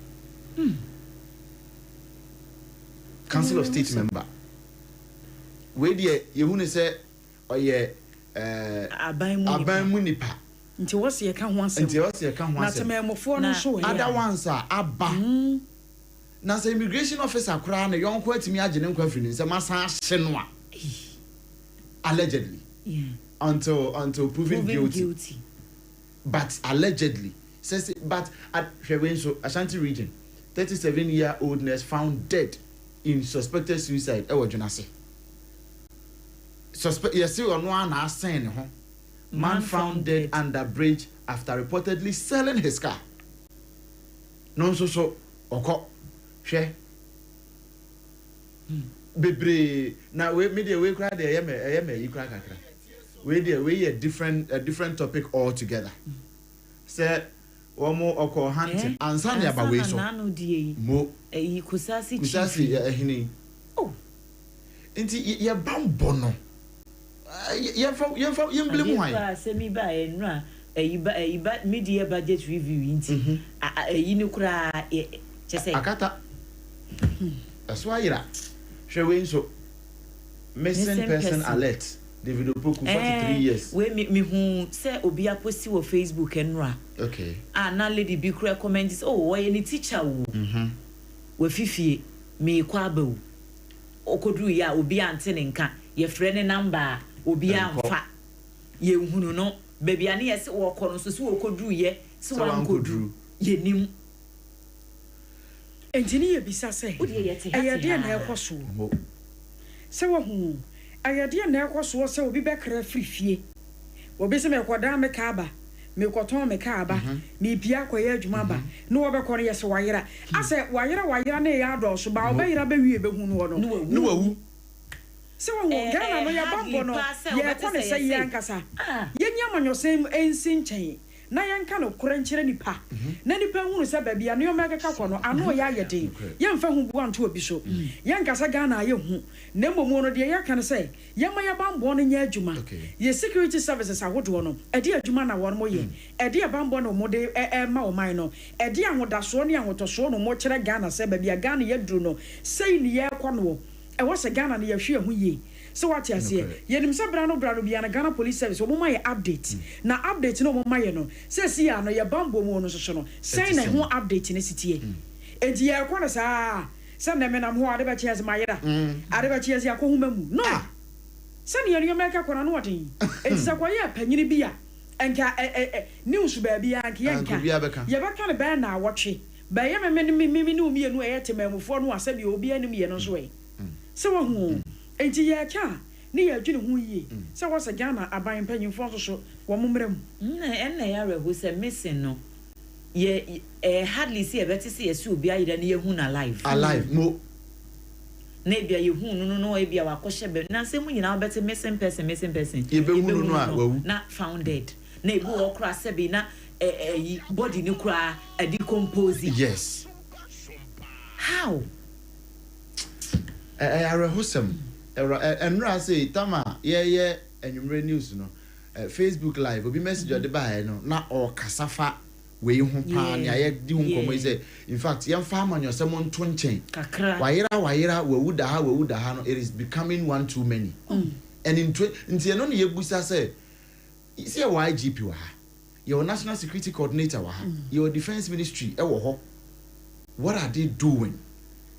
Council of state member we dey yehunu say oye aban mu nipa nti wose ye ka ho asem na tememofo no so we other ones are aba na say immigration officer kura na yonko atimi agene nkwa firi nsem asan hye no a allegedly until proven guilty but allegedly says but at Shrewenso Ashanti region 37-year-old nurse found dead in suspected suicide ewo Jonase suspect yes on one na sign ho man found dead under bridge after reportedly selling his car no so oko hwe bebre na we media we kra de yeme yi kra kakra we there we a different topic altogether say omo oko hunting ansa ne aba we so mo kusasi ehini enti ye bambo no ye blame why semi ba enra eyiba media budget review inti eyi ni kura chese akata that's why ira shwe so missing person alert David Opoku 43 years we me hu say obi aposti wo Facebook enra okay na lady bi kura comment is oh why any teacher wo we fifie me kwa ba wo okodru ya obi ante ne nka ye frɛ ne number obi amfa ye hunu no baby ani ye se wo kɔ no so se wo kodru ye se wo ankodru ye nim engineer bisa sɛ ayade na ɛkɔso sɛ wo hu ayade na ɛkɔso sɛ obi bɛkra frifie obi se me kɔda me kaaba me kɔtɔn me kaaba me bia kɔyɛ adwuma ba no wo bɛkɔ no yɛ se wayera asɛ wayera na ya dɔ so ba obɛyera bɛwie bɛhu no no wawu se wo Ghana no ya bambo no ye kɔ ne sɛ yɛ ankasa yɛnya manyɔsɛm ensi nkyɛn na yanka no korankyere nipa na nipa hunu sɛ baabi a no yɛmɛkeka kɔ no ano yɛ ayɛden yɛmfa hu bu anto obi so yɛnkasa Ghana ayɛ hu na mmom no deɛ yɛka no sɛ yɛma yɛbambɔ no nyɛ adwuma yɛ security services ahodoɔ no ɛde adwuma na wɔn mo yɛ ɛde abambɔ no mo de ma ɔman no ɛde ahodasoɔ ne ahotɔsoɔ no mo kyerɛ Ghana sɛ baabi a Ghana yɛduru no sei ne yɛkɔ no ɛwɔ sɛ Ghana no yɛhwe ho yie so what you say yenim se brano bia na Ghana police service o mo ma ye update na update no mo ma ye no se si ya no ye bambo mo no so no say na ho update ne sitie enti ye kwa na sa se na me na ho ade ba chiase ma yera ade ba chiase akohu mamu no se ne ye meka kwa na no waden enti se kwa ye panyini bia enka news ba bia anka ye nka ye ba ka ne ba na awotwe ba ye me ne umi enu e temamufo no asabi obi anim ye no so e se wo hu enti ye ka ne ya dwene hu yie se wo se Ghana aban panyimfo so wo momram na ya rehu se missing no ye hardly see e beti se ye su obi ayida ne ye hu na alive mo na bia ye hu no e bia wakɔhye be na se mu nyina beti missing person ye be hu no a wawu na founded na ebu wo kra se bi na body ni kra decompose yes how arehosem enra say tama ye enwumre news no Facebook live obi message ode ba no na o kasafa we hu pa na ye di hu komo say in fact ye mfa amanyosem nto nchen wayera wawuda ha no it is becoming one too many and in ntie no ye busa say see YGP wa ha your national security coordinator wa ha your defense ministry e wo ho what are they doing?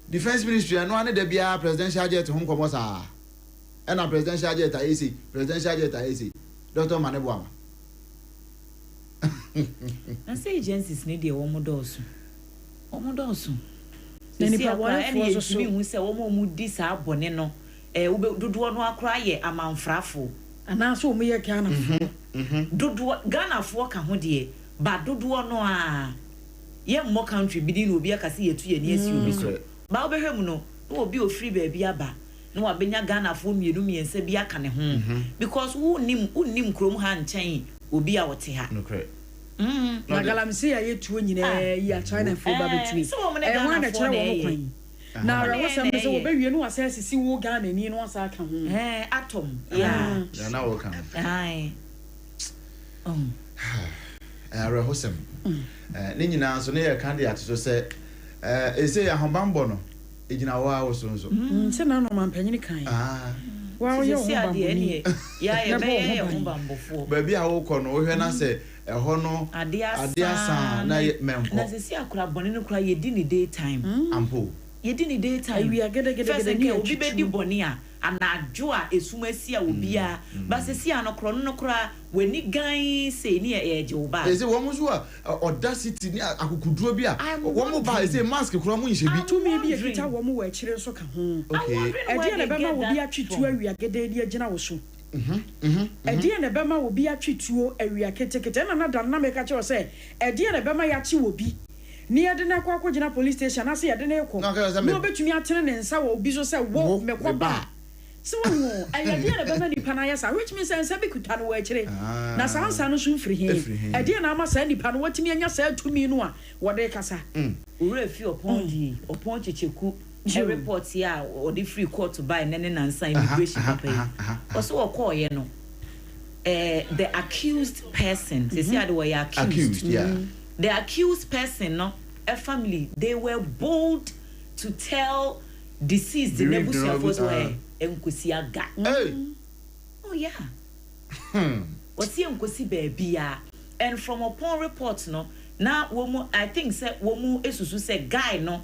Defense ministry and one de bia presidential jet home komo sa and a presidential jet AC Dr. Maneboama and say agencies need the omodoso nani pa wale for so bi hu se wo mu di sa abone no dodo no akra ye amanfrafo ana so mu ye Ghana dodo Ghana fo ka ho de ba dodo no a ye mo country bidin obi akase yetu ye ne asi obi so ba obehwem no obi ofiri ba bi aba no wabenya Ghana fo mienu miensa bi aka ne ho because unim krom ha nchen obi a wote ha na galamsi ya yetu nyina ya China fo ba betui e ho na kire wo kwan na ra wo sam se wo bewie no asase si wo Ghana ni no asa aka ho atom yeah na wo kan ai ara hosem ne nyina so ne ya candidate so se ese ya hombambo no ejina wa wo so se na no mampanyini kan wa wo ye hombambo ni ya be hombambo fo ba bi a wo kɔ no wo hwɛ na se ɛhɔ no adiasa na menko na se si akura bɔne no kura ye di ni daytime ampo ye di ni daytime wi agede ni obi be di bɔne a anadwo a esuma si a obi a ba se si anokro no kura wani gan se ni eje wo ba ese wo mo so a audacity ni akukuduro bi a wo mo ba ese mask kura mo nhye bi to me bi ekita wo mo wa akire so ka ho okay edi na be ma wo bi atwetu awi agede di agina wo so edi na be ma wo bi atwetuo awi aketekete na da na me ka che wo se edi na be ma ya chi wo bi ni ade na kwa gina police station ase ade na ekɔ no betumi atene ne nsa wo bi so se wo mekɔ ba so wo ayade na be ma nipa na yesa which means nsa bi kuta no wa akire na sansa no so mfiri he ade na ama sa nipa no watimi anya sa atumi no a wo de kasa ure fi opon checheku a report here or the free court to buy nene nansa immigration paper also o call ye no the accused person they say they were accused the accused person no a family they were bold to tell deceased the nebusia force were enkusiaga oh yeah what's the enkusi baby and from upon report no na womu I think say womu esusu say guy no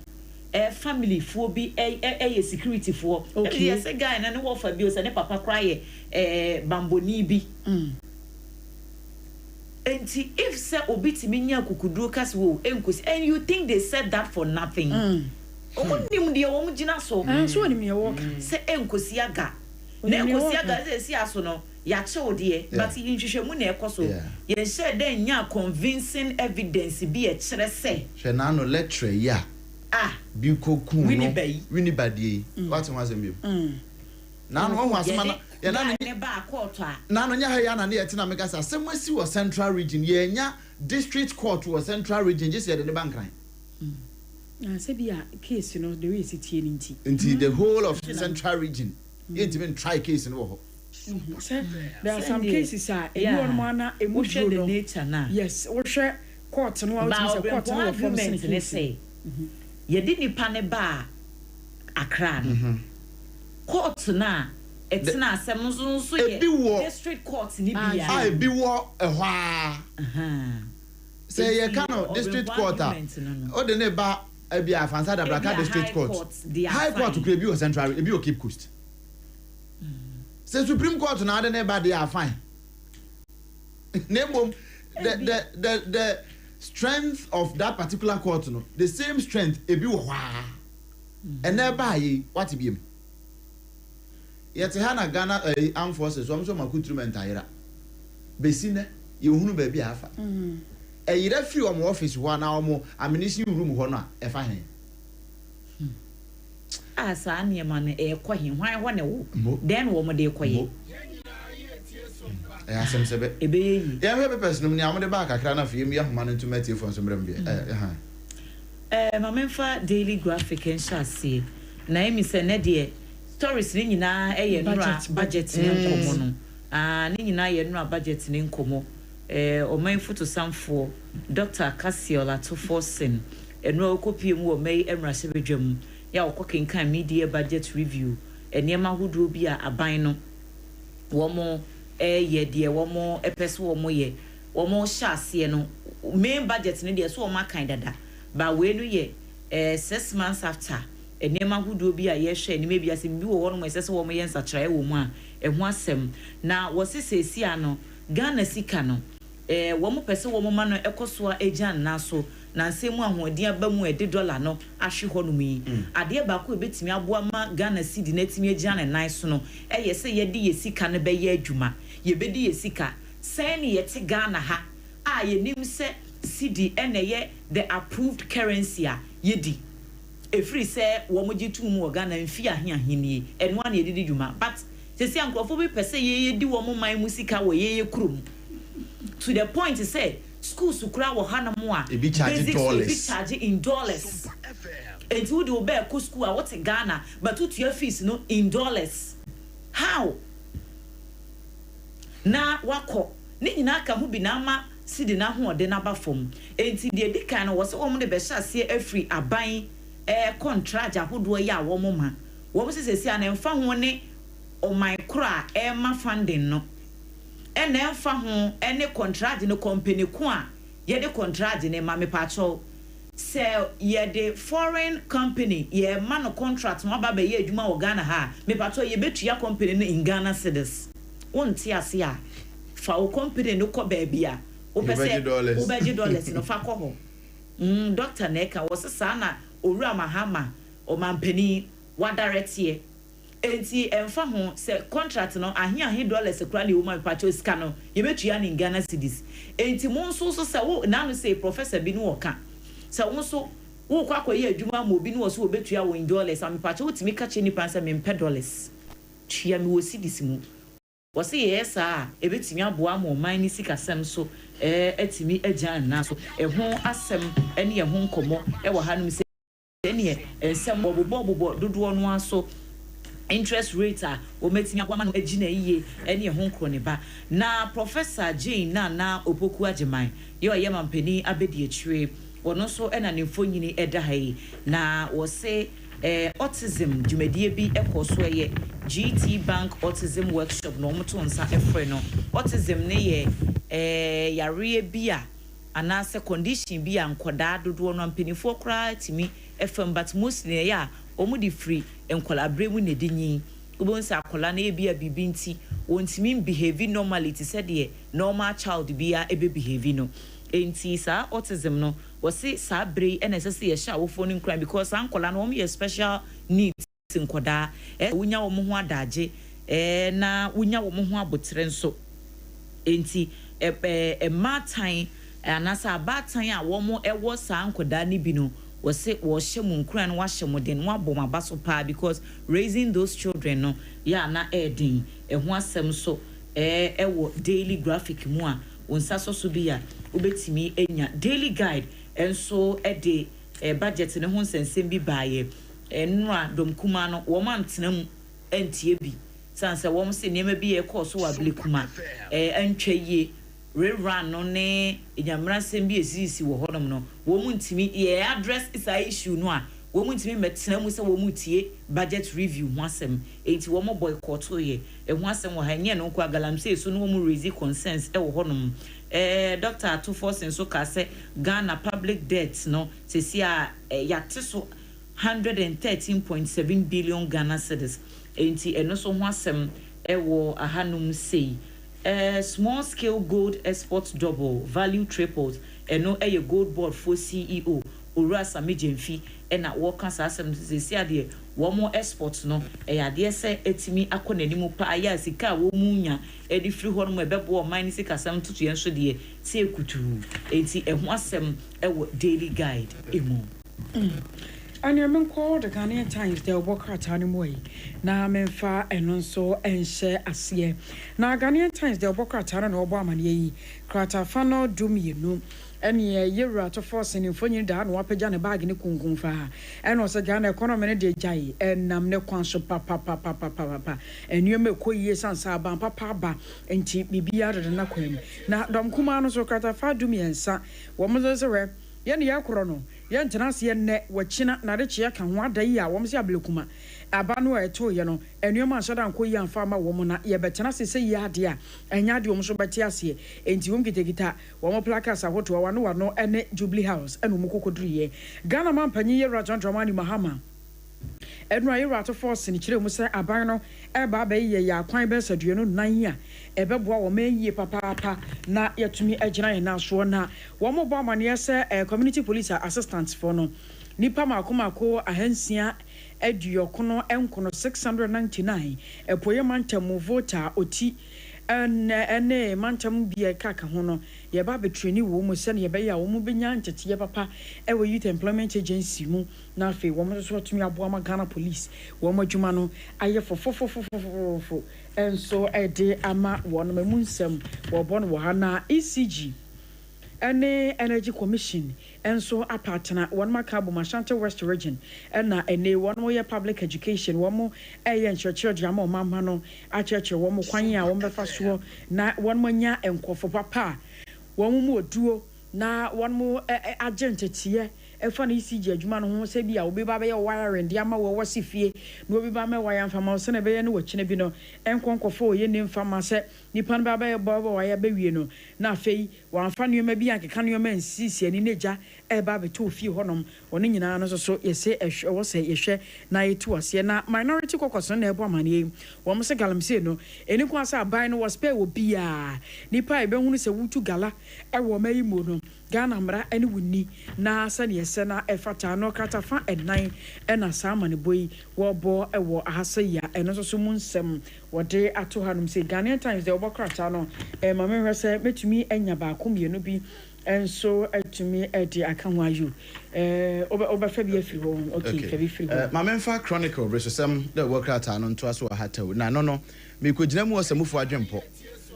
family for be a security for okay yes a guy na ne wo fa bi o say ne papa cry bamboni bi enti if say obi timi nya kukuduro kas wo enkosi and you think they said that for nothing omunim de wo mugina so so onim ye wo say enkosi aga na enkosi aga say si aso no ya chew de but nhwehwemu na ekoso ye share den nya convincing evidence bi e kire say hwe na no lecture ya bi koku no wini badie what was them na no ho asema na ya na ne ba court a na no nya ha ya na ne yete na mega sa semwasi wo central region ye nya district court wo central region just ye de bankran say be a case you know the way it tie nti the whole of central region yet even try case no ho there are some cases are you on mana emotion the nature na yes wo hwe court no out is court no from ne say ye di nipa ne ba Accra court na etina asem nso ye district court ni bia bi wo ehwa say ye kano district court o de ne ba ebia fansa da braka district court high court could be central e be o Cape Coast say supreme court na de ne ba they are fine name the strength of that particular court no the same strength e bi wo hwa and never yi what be yet hana Ghana armed forces so makuturu mentayira besine ye hunu ba bi afa yira free o office ho na o ammunition room ho no a e fa hen asa anema no e kɔ hen hwan ho ne wo then wo mo de kɔye asem sebe ebeyi ya hwe pepes no ne amode ba kakra na fie mi ahoma no ntumati fo so mbrem bi mamemfa daily graphic en shase na emi se ne de stories ni nyina eye nura budget ni nkomo no ni nyina ye nura budget ni nkomo oman photo samfo Dr. Casiola to forcing eno okopie mu omai emrase bedwam ya okokenkan media budget review eniema hodo bi a aban no womo ye de womo epese womo ye womo shase no main budget ni de so womo kan dada ba we no ye 6 months after eniema hodo bi a ye hwe ni me bi asem bi wo no mo sese womo ye nsachrae wo mu a eho asem na wosesesi ano Ghana sika no womo pese womo ma no ekoso agyan na so na nsemu ahoɔden aba mu $1 no ahwe hɔ no mi ade ba ko ebetimi aboa ma Ghana cedi na timi agyan na nan so no ye se ye de ye sika no be ye adwuma ye be de ye sika sɛn ne ye te Ghana ha a ye nim se CD NAye the approved currency yedi. Efri say womoji tu mu Ghana mfi ahia and one yedi juma. But se si ankrofo be say ye di womo man musika wo ye krum. To the point to say schools ukra wo hana mo a be charge in dollars. And you do be ko school a what Ghana but to your fees no in dollars. How? Na wako ni nyina ka ho bi na ama sidi na ho ode na ba fom enti de dika no wo se wo mo de be hya se afri aban contract ahodo ya wo mo ma wo mo se se ana mfa ho ne o my kra ma funding no na mfa ho ne contract no company ko a ye de contract ne ma me pa cho se ye de foreign company ye ma no contract mo ba ye adwuma wo Ghana ha me pa cho ye betua company no in Ghana cedis wonti ase a fa o company no ko baby a o pese o beje dollars no fa ko ho doctor neka wo se sa na owura mahama o mampani wa direct ye enti emfa ho se contract no ahe dollars kura le wo ma pacho sika no ye betua ni Ghana cedis enti mo nso so se wo na no say professor bi no wo ka se wo nso wo kwa kwa ye adwuma mo bi no wo so betua wo in dollars am pacho utimi ka che ni pansa me mpe dollars tua mi wo cedis mu wose yesa ebetimi aboa mo man ni sika sem so etimi agyan na so ho asem ene ho nkomo wo hanum se ene ensem bobo dodo no aso interest rate a o metimi agwa no agina yiye ene ho nkro ne ba na Professor Jane na Opoku Ageman ye oye mampani abedi atwire wono so ena ne mfonyini eda hai na wose autism dwumadie bi ekoso ye GT Bank Autism Workshop no moto nsa efre no autism ne ye yare bi a anase condition bi a nkoda dodo no ampanifo kra timi FM but mostly ya omudi free enkola bremu ne dinyi ubonsa akola na ebia bibinti wontimi behave normally ti said ye normal child bia ebe behave no enti sa autism no wasi sa bre NSS ye sha wo phone crime because ankola no ye special needs nkoda wunya wo mo ho adaje na wunya wo mo ho abotre nso enti matan anasa abatan a wo mo ewo sa nkoda ni bi no wasi wo hye mu nkran no wa hye mo den wa bom abaso pa because raising those children no ya na edin ho asem so ewo daily graphic mu a wonsa so bi ya ubetimi enya daily guide enso de budget ne ho nsensem bi baaye enra dom kuma no wo man tenam entie bi sanse wo se niam bi e course wa blekuma antwa yie rerun no ne enyamra sem bi esisi wo hodom no wo mu ntimi ye address is a issue no a wo mu ntimi metenam se wo mu tie budget review ho asem enti wo mo boycott ye ho asem wo ha nye no kwa galamse so no wo mu raise concerns wo hodom Dr. Atuforsen so ka say Ghana public debt no sesi a yate so 113.7 billion Ghana cedis enti eno so ho asem wo ahanum sei small scale gold export double value tripled eno gold board for CEO Owura Samijemfi ena workers asem sesi ade wo mo export no ade se etimi akonanimu pa aya sika wo munya edi free ho no ebebo man ni sika sam tutu yenso de se kutu enti eho asem wo daily guide emu And you're called the Ghanaian Times, they'll walk out anyway. Now, Memfa and also and share as ye. Now, Ghanaian Times, they'll walk out and Obama ye. Crata Fano do me, no. And year out of force in Infonia down, Wapajan bag in the Kungunfa. And also Ghana economy de Jai, and no Quanso papa. And you may call ye son Saban papa, and cheap me be out of the Naquim. Now, Dom Kumano so Crata Fa do me and son, woman does a rep. Yan yakrono yan tenase ye ne wachina na de chia kan ho adai a wom se ablekuma aba no eto ye no enuoma asada anko yi anfa ma wom na ye betenase se yi ade a enya de wom so beti ase enti wom gitegita wom placards ahoto wano ene Jubilee House eno mukokodriye Ghana man panyi ye Rajon Dramani Mahama Edna Irato force ni kire mu se aban no eba ba ye ya kwan be saduano nan a ebeboa wo menye papa na yatumi agina ye na so na wo mo bo amane se community police assistants for no nipa makomako ahansia eduokono enkono 699 epoye mantamu voter oti ene mantam bia kaka ho no ye ba be train wo mu se ne ye be ya wo mu benya ntete papa e wo youth employment agency mu na fe wo mo so tumi aboa ma Ghana police wo mo adwuma no aye fo enso ede ama wo no mu nsem wo bo no wo ha na ECG ene energy commission enso apartner one makabo Mashante West region na ene one mo ye public education one mo eye nchurch jama mama no a church one mo kwan ya one befa so na one mo nya enkofo papa one mo oduo na one mo agent tie efa na ECG adwuma no ho se bia obi ba be ye wiring dia ma wo wasifie na obi ba me wire mfama so na be ye no wachine bi no enkonkofo oye ne mfama se nipa no ba be ye bo wire be wie no na afei wamfa nneoma bi ankeka nneoma nsisi ani neja e ba be to fie honom one nyina no so yese ehwe wo se yehwe na yetu ase na minority kokoso na ebo amane wo mo se galamse no eni kwa sa ban no was pay obi a nipa e be hunu se wutu gala e wo mayi mo no Ghana mra eni wuni na asa ne yese na efata no kata fa enan ena sa amane boyi wo bo e wo ahasa ya eno so mu nsem wo de ato hanum se Ghanaian Times de obokrata no ma me hwese metumi enya ba akomienu bi enso etumi edi akanwa you oba fa bi afiri ho okay fa bi firi ho ma memfa chronicle bresosem de obokrata no nto aso ahataw na no me kogina mu osamufo adwempo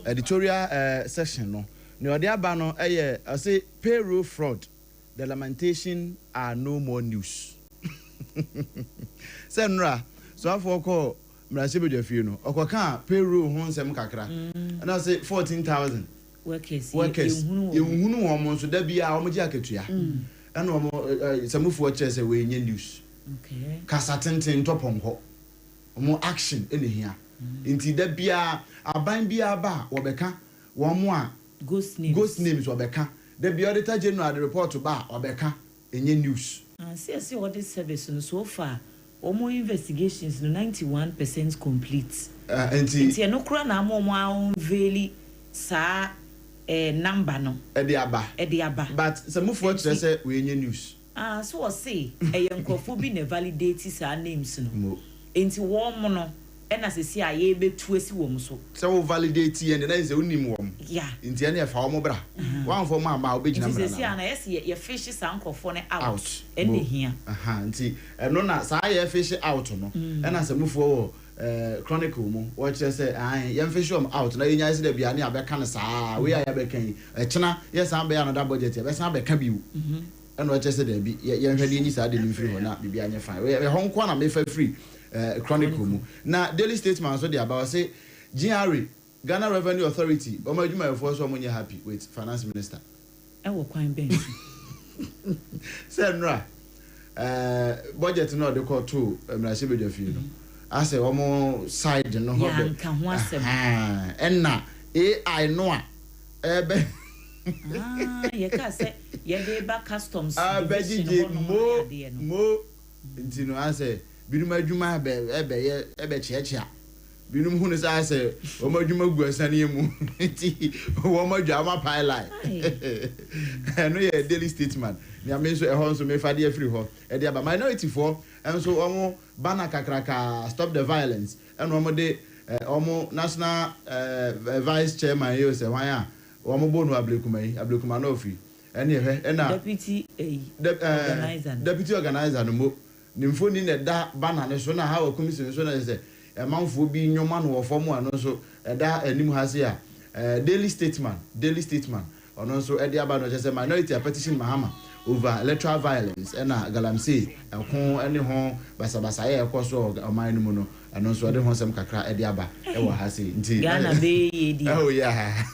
editorial section no ne ode aba no eye say payroll fraud the lamentation are no more news senra so afọ ko mrase bedwafie no okoka payroll ho nsem kakra and I say 14,000 workers yehunu wo mo so da bia wo gi akatua and wo samufo chese we nye news okay kasa tenten toponko mo action ene hia nti da bia aban bia ba wo beka wo mo a ghost names wo beka the auditor general the report ba obeka enye news see what this service so far omo investigations no 91% complete enti no kura na mo unveil sa number no e de aba but some of what say we enye news so we say e yankofo bi na validate sa names no enti wo mo no ena se si aye betu esi wo so se wo validate and na se unim wo yeah nti ene fa wo bra wan fo ma obegina bra na se si ana yes ye fish sankofo ne out ene hia nti eno na sa ye fish out no ena se mufo wo chronicle mu wo che se ye fish out na yenya se da bia ne abeka ne sa we ya beka yi chena yes am be another budget ye be san beka biu eno che se da bi ye hwede nyi sa de ni free ho na bibia nye fine we ho nko na me fa free chronicle mu na daily statement so dey about say GRA Ghana Revenue Authority omadwuma efo so omonye happy with finance minister e wo kwan ben say nra budget no de call to mrase bedafie no ase omo side no ho be nka ho asem enna AI no a ebe ye ka say ye dey ba customs abegije mo ntino ase binum adwuma ebe chiachia binum hunu sa ase o madwuma gu asane mu nti o madwama pipeline no ye daily statement me ameso e ho so me fade afiri ho e de aba minority for enso omo bana kakraka stop the violence eno omo de omo national vice chairman yo se wan a omo bonu ablekuma no ofiri ene he ena deputy organizer no mo nimfoni ne da bana ne so na ha commission so na say emanfo bi nyoma no wo form ano so da anim ha se a daily statement ono so e de aba no say minority petition mahama over electoral violence na galamsey ekon ene ho basabasa ye ekoso oman no mu no ano so de ho sem kakra e de aba e wo ha se nti Ghana be yedi oh yeah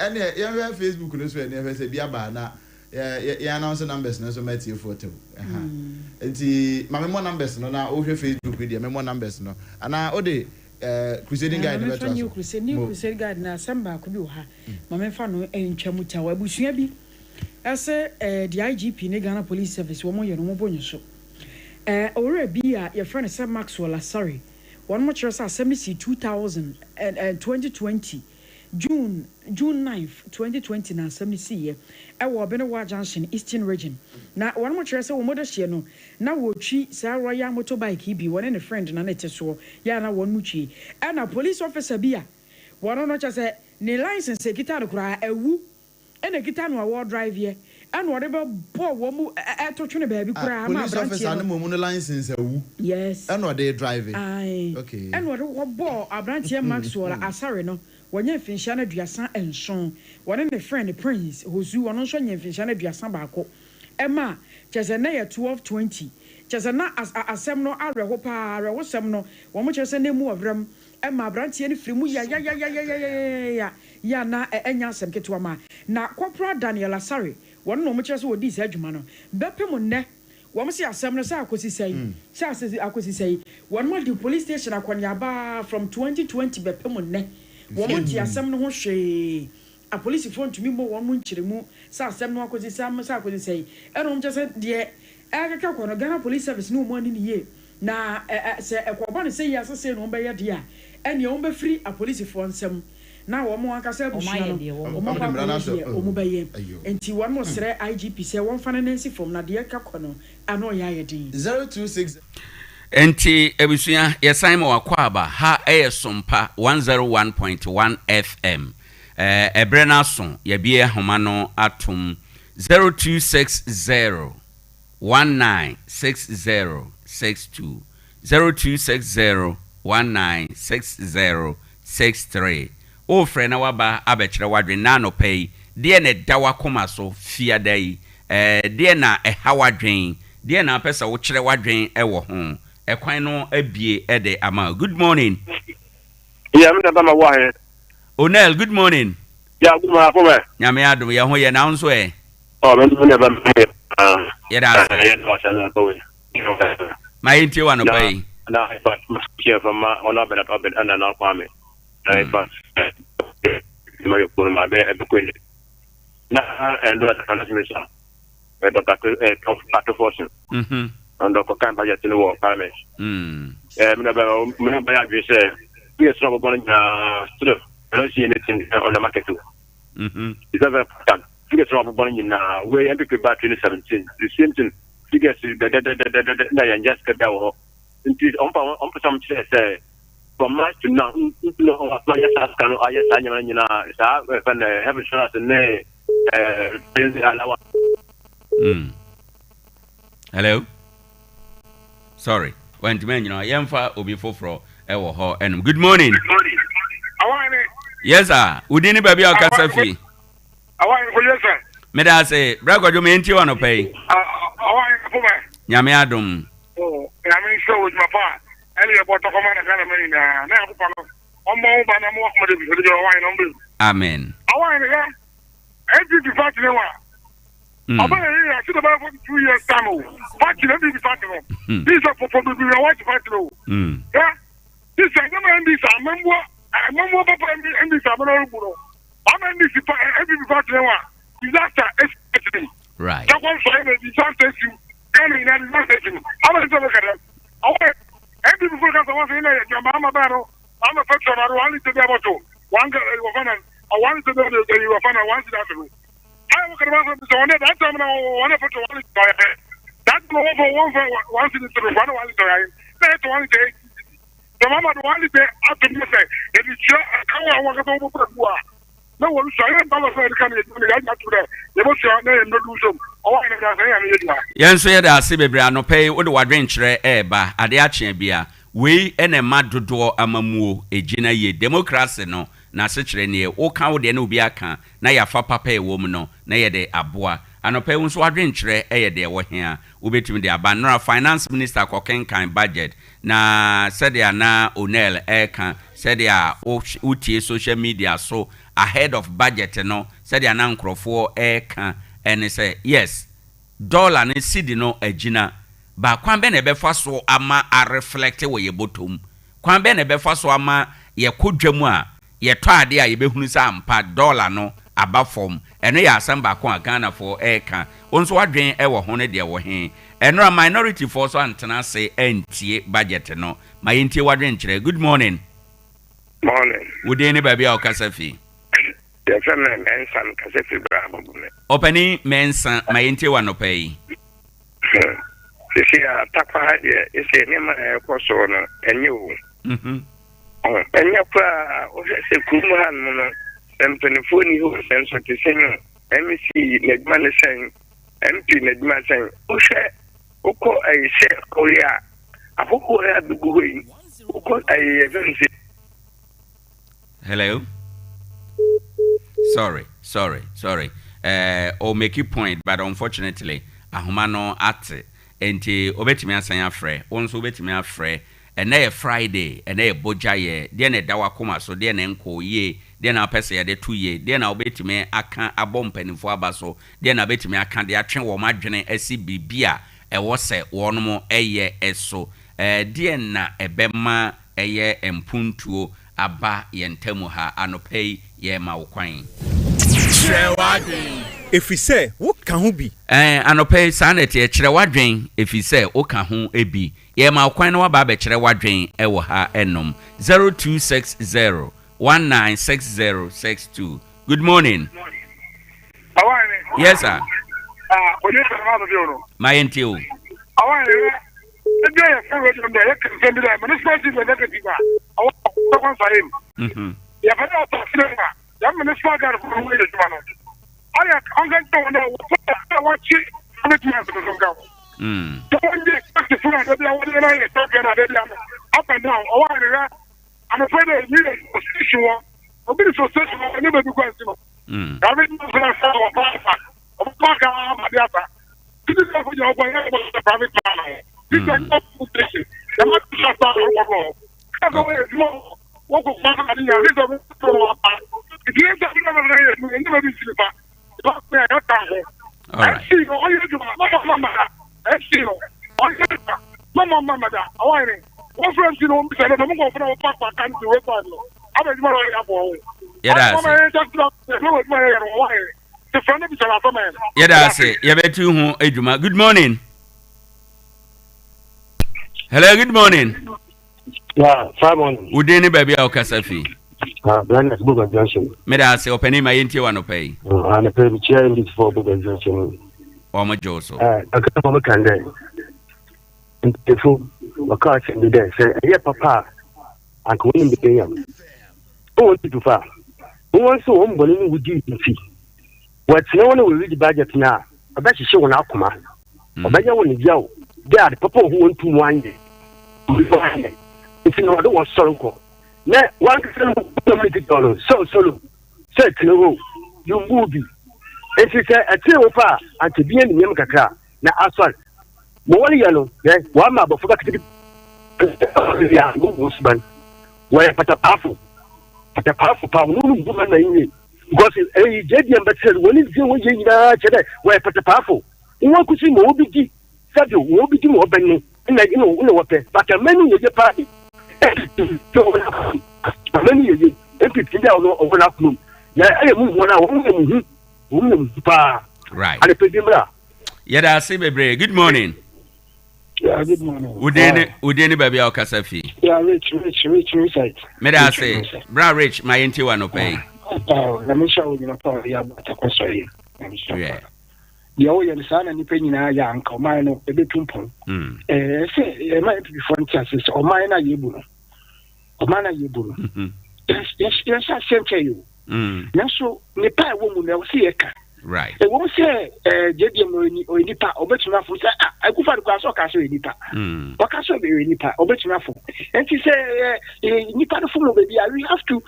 ene ye Facebook no so ene say bi aba na ya announce numbers no so metie photo enti mamo numbers no na o hwe Facebook video memo numbers no ana o de crusading guide better new crusade guide na samba ko bi wo ha mamo fa no entwamu ta wa busua bi ese the IGP ne Ghana Police Service wo mo ye no mo bonyo so owura bi a ye friend say Maxwell Asari one more chance assembly 2020 June 9th 2020 na assembly see e wo Benewa Junction Eastern Region na one more chance wo modo hye no na wo twi sa royal motorbike bi one ne friend na nete so ya na won mu twi na police officer bi a One no just say ne license kita no kura ewu ene kita no award drive ye and whatever bo wo mu to twene baby kura ma police officer no mo no license ewu yes and what they driving okay and what bo abrantie Maxwell asare no wonye finhia na duasan enson wone ne friend Prince Hozu wono nso nye finhia na duasan baako ema chese na ye 1220 chese na asem no areho pa areho sem no wo mo chese na mu obrem ema abrantie ne firi mu ya na enya asem ketewa ma na Corporal Daniel Asare wono no mo chese wo di sa adwuma no bepem ne wo mo se asem no sa akosi sei sa akosi sei wono mo di police station akwanyaba from 2020 bepem ne wo mo ti asem no ho hwe a police phone to me mo won mo nkyeremu sa asem no akosi sam sa akosi sei eno mo chese de akaka ko no Ghana Police Service no mo ani ye na se ekwoba ne sei asese no be ye de a ene o be free a police phone nsem na wo mo aka se bushia no o mo be ye enti won mo sere IGP se won fa na nansi from na de ka ko no ano ya ye din 026 enti ebusua yesan ma wakwaba ha Sompa 101.1 FM ebrena so ye bie homa no atom 0260 196062 0260 196063 o frena waba abekire wadwe na no pay de ne dawa koma so fia dai de na hawadwen de na pesa wo kire wadwen ewo ho ekwan no abie de ama good morning yeah me na ma wa he Onel good morning yeah good morning for me nyame adom ye ho ye na nso oh me no never yeah that's my inti one pay na I but here from my on up and na kwame I but my for my be queen na and what can I say we do that to force and do kan budget no work kwame me na ba ya be say we are strong going to I don't see anything on the market too it's very important we are strong going now we end up back 2017 the same thing figures na ya just ka dawo into on some say from March to now no what ya ask can I just anya na sa when have insurance ne hello sorry went men yemfa obi foforo ewo ho enum good morning Owoahene yes sir udini baby akasa fi Owoahene for yes sir me da say bragojo me enti wono pay Owoahene for me nyame adom oh nyame show with my pa ele ye boto ko mana kana me na ko pa no omo ba na mo ko de bi de Owoahene no be amen Owoahene ya every department ne wa Abana ya should about 2 years time o party no be party no this is for we watch party no yeah this is no man this amembo papa and this ameno buro am this every party no disaster expected right that one for the disaster you can in that disaster am so look at them okay every people can want to know your mama baro am a person I want to be able to one I want to know you are fana once that I look at that time now one for one that no over one to the one that one day the mama the one day after me say if you I want to go over no one say dollar say can you not to there you must no do some oh yen so ye da ase bebre anopay wo de wadwen kire eba Ade Akye Abia we ene madodo amamuo ejina ye democracy no na se kire ne wo kan wo de na obi aka na ya fa papa e wo mu no na ye de aboa anopay wo so wadwen kire ye de wo he a wo betumi de aba no finance minister kokenkan budget na said ya na Onel eka said ya utie social media so ahead of budget no said ya na nkrofo eka and say yes dollar ne cedi no agina ba kwan be na be fa so ama a reflect we ye bottom kwan be na be fa so ama ye kodwamu a ye to ade a ye behunu sa ampa dollar no aba form eno ya asem ba kon Ghana for eka onso wadwen e wo ho ne de wo he eno minority for so antena say entie budget no ma yentie wadwen kire good morning udeni baby okasafi Openi mensa ma yente wano pay. This year Takwa is a name for so and you. And your and telephone you and so to sing MEC Nedman saying MP Nedman saying Oko I share Korea a Hoko had the going Oko I hello. Sorry. Or make you point, but unfortunately, ahumano ate enti obetimi asan afre onso obetimi afre ene Friday ene bojaye de na dawa koma so de na enko ye de na pese ye de 2 ye de na obetimi aka abompanifo abaso de na obetimi aka de atwe wo madwene asi bibia ewo se wonom eye eso de na ebema eye empuntuo aba yentamu ha anopei ye ma wokwan Efise wo ka ho bi anopei sanete kire wadwen efise wo ka ho ebi ye ma kwan no ba be kire wadwen e wo ha enom 0260196062. Good morning. Yes sir. My NTO. I am going to watch it. I'm going to up and down. I'm afraid I need a position. I'm going to say, I never do question. I mean, this is what you're going to the private man. This is not position. The much shut down. What will find out? All right. Good morning. Hello, good morning. Yeah, Simon. Udeni baby au kasafi. Brand is Boga Junction. Meda se openi ma yenti wano pay. And pay chair in this for Boga Junction. O ma joso. I come on can then. If you catch in the day, say, yeah, papa, I couldn't be paying. Who wants to far? Who wants to home balloon with you? What's no one will read the budget now? I bet you show an outcome. I bet you want to go. There are the people who want to wind it. If you know, I don't want sorrow. Now, $1 so solo. Say to the you movie. If you say a tail far and to be in the Yamaka, now as well. More yellow, then one map of the husband. Where but a powerful power, woman because a Jadian but said, when it's doing where but a powerful. You want to see more big, said you won't be too open, and I know what, but a many of your party. Many years, if you don't know over up room, I move 1 hour. Right. And a yeah, I say, baby, good morning. Yeah, good morning. Udeni baby au kasafi. Yeah, rich site. Meda say, bra rich, my enti wano pay. Let me show you about the Abata. Yeah. The oil son and the penny na uncle, mine of a bit tumpon. Say, it might be for chances or mine are you. Or man are you. Yes, I sent to you. Now, so, Nepal woman, they'll see a car. Right. They won't say, Jadium or Nipa, or better enough. I go for the class or castle in Nipa. Or castle in Nipa, or better enough. And she said, Nipa, the baby, we have to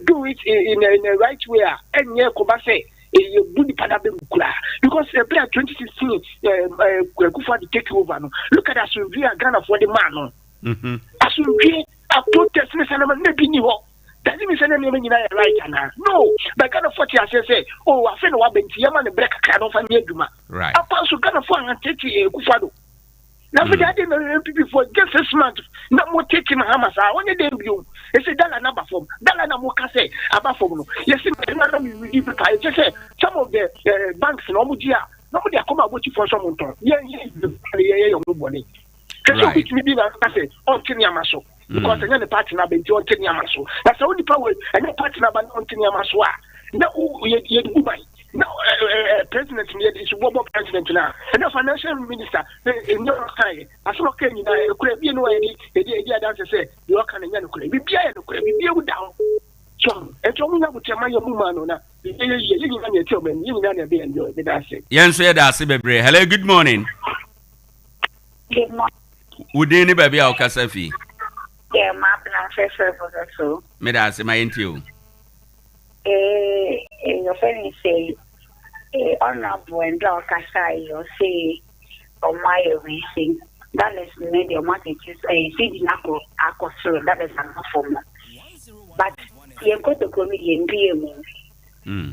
do it in a right way. And yeah, Kobase. Because player 2016 Kufa to take over. Look at us we are Ghana for the man. As we a protest maybe new. Doesn't mean right now. No, but Ghana 40 as say, oh, I feel what been Yaman and break a can of a Neduma. Right. Up also Ghana for and take Kufado. Now we got in the for just a month. No more taking Hamas. I want to debut. It's a dollar number form. Dollar number say about form. Yes, some of the banks in Omudia. Nobody come out for someone. Yeah, nobody. Because which may be like I say, on Kenyamaso. Because another partner be on Kenyamaso. That's the only power. And a partner on Kenyamaso. No, you No, president, it's what president now. And the financial minister, in your time, as well can you could be no idea that say, you are kind of young, could be down. So, and so we have to tell my woman on that. You tell me, you know, be enjoyed. That's it. Yes, hello, good morning. Good morning. Would any baby or Casafi? Yeah, my plan for so. May I say my interview? Your friend say, honorable and dark Kasai, you say, oh my racing. That is made your market to say, feeding aqua, that is enough for me. But you go to comedian, be a moon.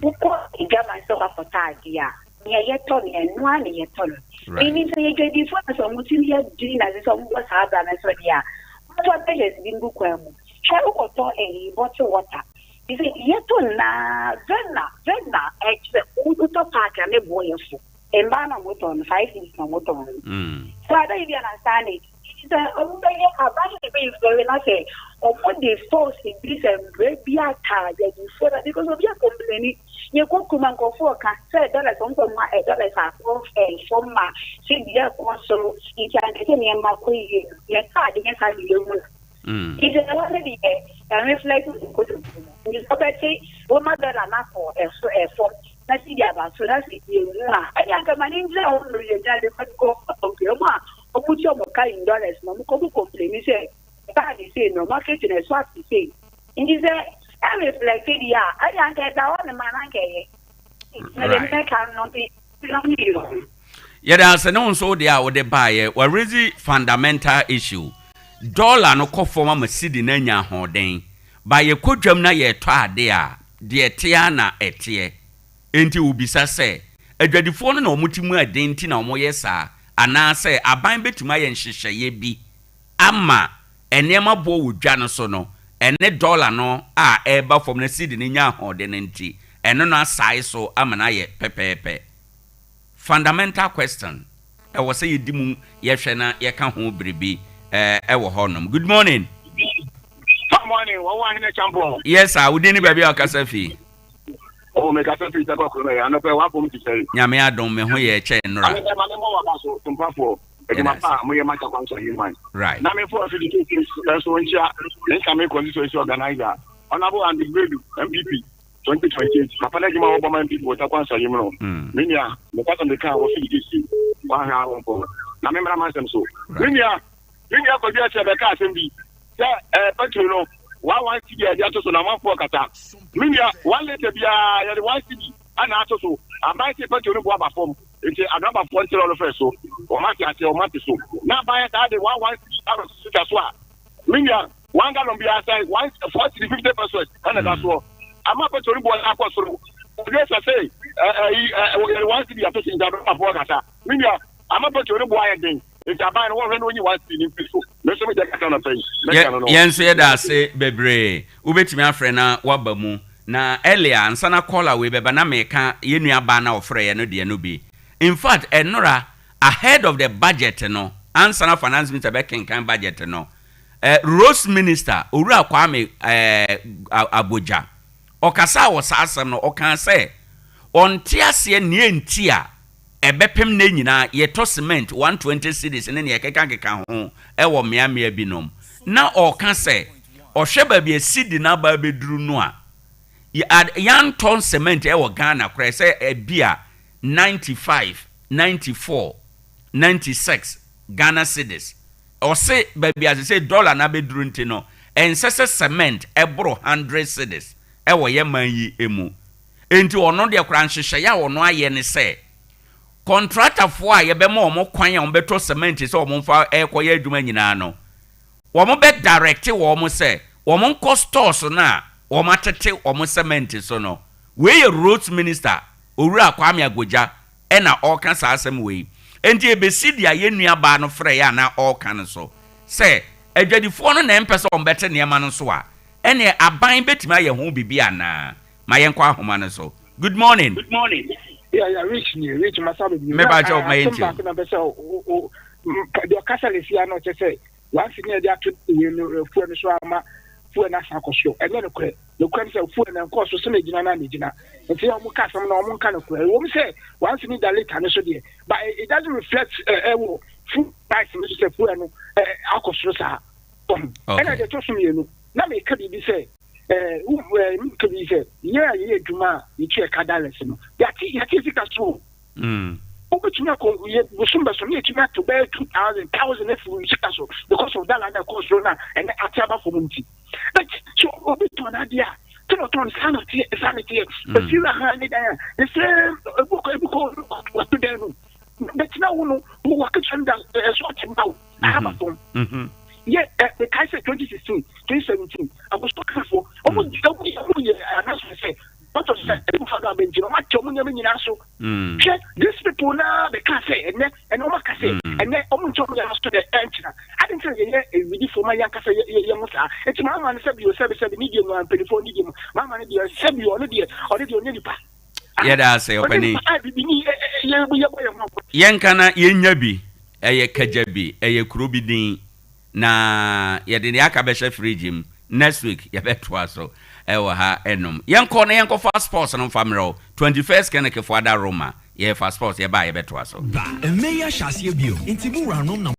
Who got a German sofa for Tagia? Near yet Tony and one yet Tony. Meaning, say, you get the photos of Mutia Jean as some was hard than I said, yeah. What pleasures been book? Shall we go a bottle water? He said, Yetona, Venna, Uto Park and a boy of and Bana Moton, 5 minutes from Moton. So I don't even understand it. It's a very nice. Or what they force in this and great beer tag before that because of your complaining. You go come and go for $10 on my dollars are off and from my senior console. It's an Makoy, your card against how you. It's already a reflection. It's already one mother and not for a form. That's the about so that's it. I got my name down. You go up your ma or put your kind dollars. No, complain. He said, "Daddy say no marketing is what he say." And he said, "I'm reflected. Yeah, I can't get that one. Man, I cannot be. Yeah, there's no so there with the buyer. What really fundamental issue? Dollar no ko forma masidi na nya hoden ba ye kodwam na ye to ade a de tia na etie enti ubisa se adwadifo no na omutimu aden ti na omoye sa ana se aban betuma ye nhyehyeye bi ama enema bo wodwa no so no ene dollar no a eba form na sidi na nya hoden enti eno no asai so ama na ye pepepe fundamental question e wo se yedimu ye hwe na ye ka ho bribi Good morning. Good morning. Owoahene Acheampong. Yes, sir. We didn't baby Akasafi. Oh, me Kasafi taba ko me. Ano pe wa fo mi say. Nyame adom me ho ye che nra. Ame ma mo wa ba so Sompa for. E ma pa mo ye ma cha kwanso human. Right. Na me for fi di so ncha. Nka me constituency organizer. Honorable and the grade MPP 2028. Papa na jima Obama MPP wota kwanso human. Minya, me ka some ka wo fi di wa ha won po. Na me mra ma sem so. Minya Minya ko dia se be ka sem bi. Se petrol no 1 cedi a dia to so na manfo kata. Minya 1 liter bia ya de 1 cedi ana to so. Ambai se petrol no bo aba fom. Enti adaba fo ntiro no fe so. O ma ti ate o ma ti so. Na ba ta de 1 cedi aro so ta so a. Minya 1 gallon bia sai 40 50%. Ana da so. Ama petrol bo na ko so. Yes I say 1 cedi a to so nda ba fo kata. Minya ama petrol bo aye den. Yenso ye da se bebre ubetimi afre na wabamu na earlier ansana call away beba na meka yenua ba na ofre ye no de no bi. In fact enora ahead of the budget no ansana finance minister be kenkan budget no Rose minister Owura Kwame Abuja okasa wo sasam no okan se onte ase ne entia ebepem na nyina ye to cement 120 cedis ne ye keka ho ewo mea binom na oka se ohwe ba bi cedi na ba beduru no a yan ton cement ewo Ghana kra se ebia 95 94 96 Ghana cedis o se ba bi as se dollar na beduru ntino ensese cement ebro 100 cedis ewo ye man yi emu enti ono de kra nhyehyɛ ya ono aye ne se contractor for a yebema omo kwan ya ombeto cement se omo mfa ekoye adwuma nyina no omo be direct wo omo se omo nko stores na omo atete omo cement so no we road minister Owura Kwame Agoja e na oka sa asem we enti ebesidi ayenua ba no frɛ ya na oka no so se adwadifo no na empese ombete ne ma no so a ene aban betimi aye ho bibia na ma yenkwa ahoma no so. Good morning. Good morning. Yeah, rich Masabi. Me ba job my enti. The Casalis ya no say. Once near the actual fuel so ama fuel na sa akosho enye no kure no kure say fuel na nko so na gina na gina nti o mu ka sam na o mu ka no kure wo mu say once need the later no so there but it doesn't reflect food price no say fuel no akosho sa and I just you na me ka bi say ka bi say yeah duma you check dollars no yati fika so Opetunya ko ye busumba so me tima to buy 2,000 if we so because of that and cost na and atiaba for munti but so obeto na dia ton sanity the feel hand there the same ebuko what to do but now no mo wakachanda so timba have phone yeah the kai say 2016 2017 I was talking for almost announcement say what was that? These people now they can't say and no can say and then almost to the entrance. I didn't say really for my young cafe. It's my man said you service medium and 24 medium. My man said you already only pa. Yeah, that's say opening. Yankana yenyabi eye kajabi eye kurubidin na yede ne akabesha free next week yabetwa so ewa ha enum yenko fast sports no famro 21st keneke for ada Roma ye fast sports ye ba ye betwa so ba emeya shasie bio intimu ranom na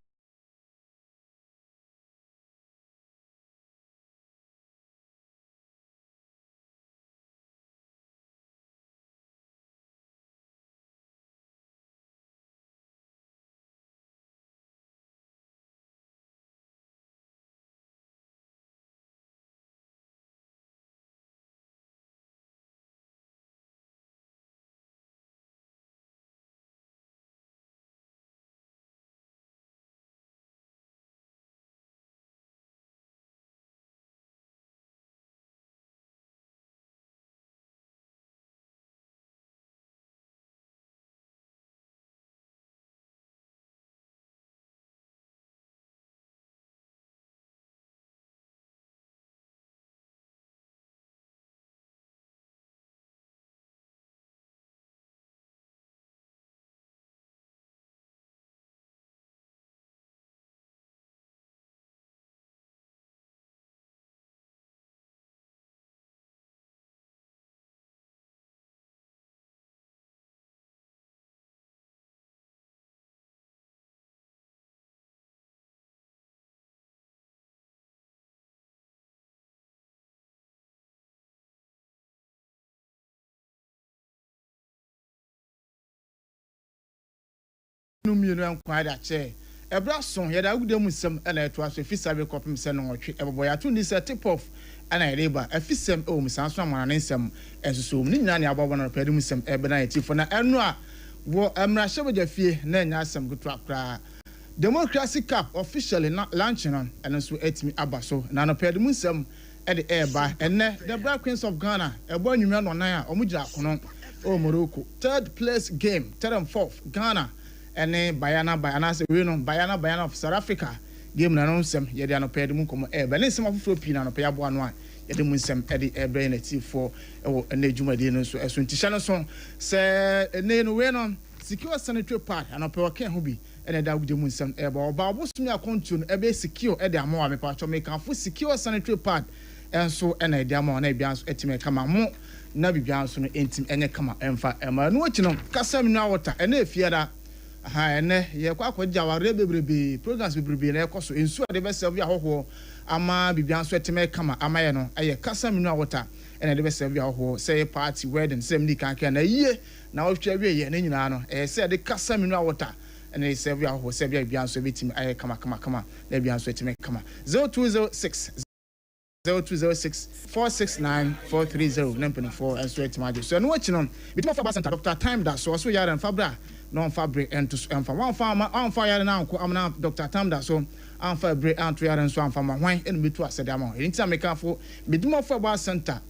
no mienu ankwa da che ebra son ye da gudemu sem na eto aso fisa be kopim se no otwe ebobo ya to ni se tip off ana reba afisem o musan so amana nsem enso ni nyina ne abobo no pedum sem ebe na etifo na enu a wo amra hye fie na nya asem gutu akra democracy cup officially launching on enso etimi abaso na no pedum sem e de eba enne the Black Queens of Ghana ebo anwuma no nan a omugira kono o Morocco third place game third and fourth Ghana ene bayana se we no bayana of South Africa game na no nsem ye de anopede mu komo be ne nsem afoforo pi na anopede abo ano a ye de mu nsem e de ebre na ti for ewo ene dwumade no so eso ntisha no so se ene no we no secure sanitary pad anopede wa kan ho bi ene da gude mu nsem e ba oba obosumi akontu no e be secure e de amo a me pa cho me kan fo secure sanitary pad enso ene de amo na bia so etime kama mo na bibia so no entim enye kama emfa ema no ochi no kasa mi na water ene efiada ene ye kwa jaware bebrebe programs bebrebe na ekoso ensu ade be serve ahoho ama bibia so etime kama ama ye no eye kasa minu awota ene de be serve ahoho say party wedding sem ni kan na yie na ohwa wie ye na nyina no say de kasa minu awota ene serve ahoho say bibia so betime aye kama na bibia so etime kama 0206 0206-469-430 9.4 and straight to so no watching on between for Basanta Dr. Time that so yare and fabra no fabric and to and for one farmer on fire now am now Dr. Time that so on fabric and to yare and so on farmer wine and between us said amount anytime make for between for Basanta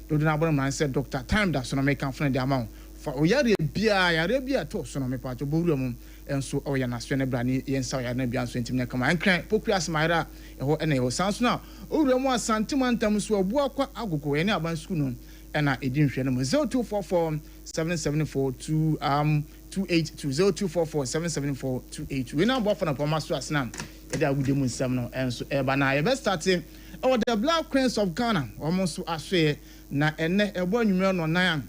do na bro man said Dr. Time that so no make for the amount for yare bia to so no me pa to buru enso o ya na so ne brani yensa ya na bia so ntim ne kama ankran pokuas maira eho ene eho sanso na owura mu asantimantam so obu akwa agogo ene aban school no ena edi nhwe no 0244 774 282 0244 774 282 we na bo for na poma so asnam e da gude mu nsam no enso e ba na ye be starting or the Black Queens of Ghana almost aswe na ene ebo nwumre no nan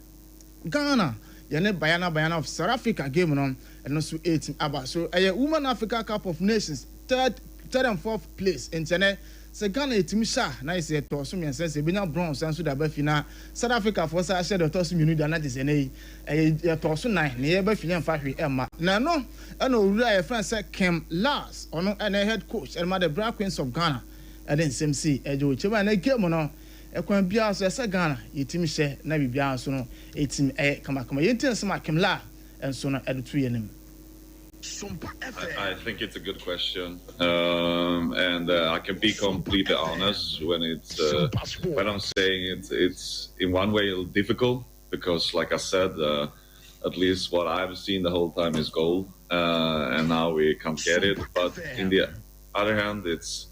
Ghana yene bayana of South Africa game no and so 18 aba so Women Africa Cup of Nations third and fourth place in Chene se Ghana etimi sha na ise to so me sense be na bronze and so da ba fina South Africa for say share the to so minu da na de sene to so 9 na ye ba fina fa hwe ema na no na owura ye friend say Kim Lars ono na head coach and the Black Queens of Ghana and then same see ejo cheba na game no ekwan bia so say Ghana yetimi she na bibia so no etimi kama yentin sama Kim Lars and so na edo tu yenim. I think it's a good question, and I can be completely honest when when I'm saying it's in one way difficult because, like I said, at least what I've seen the whole time is gold, and now we can't get it. But in the other hand, it's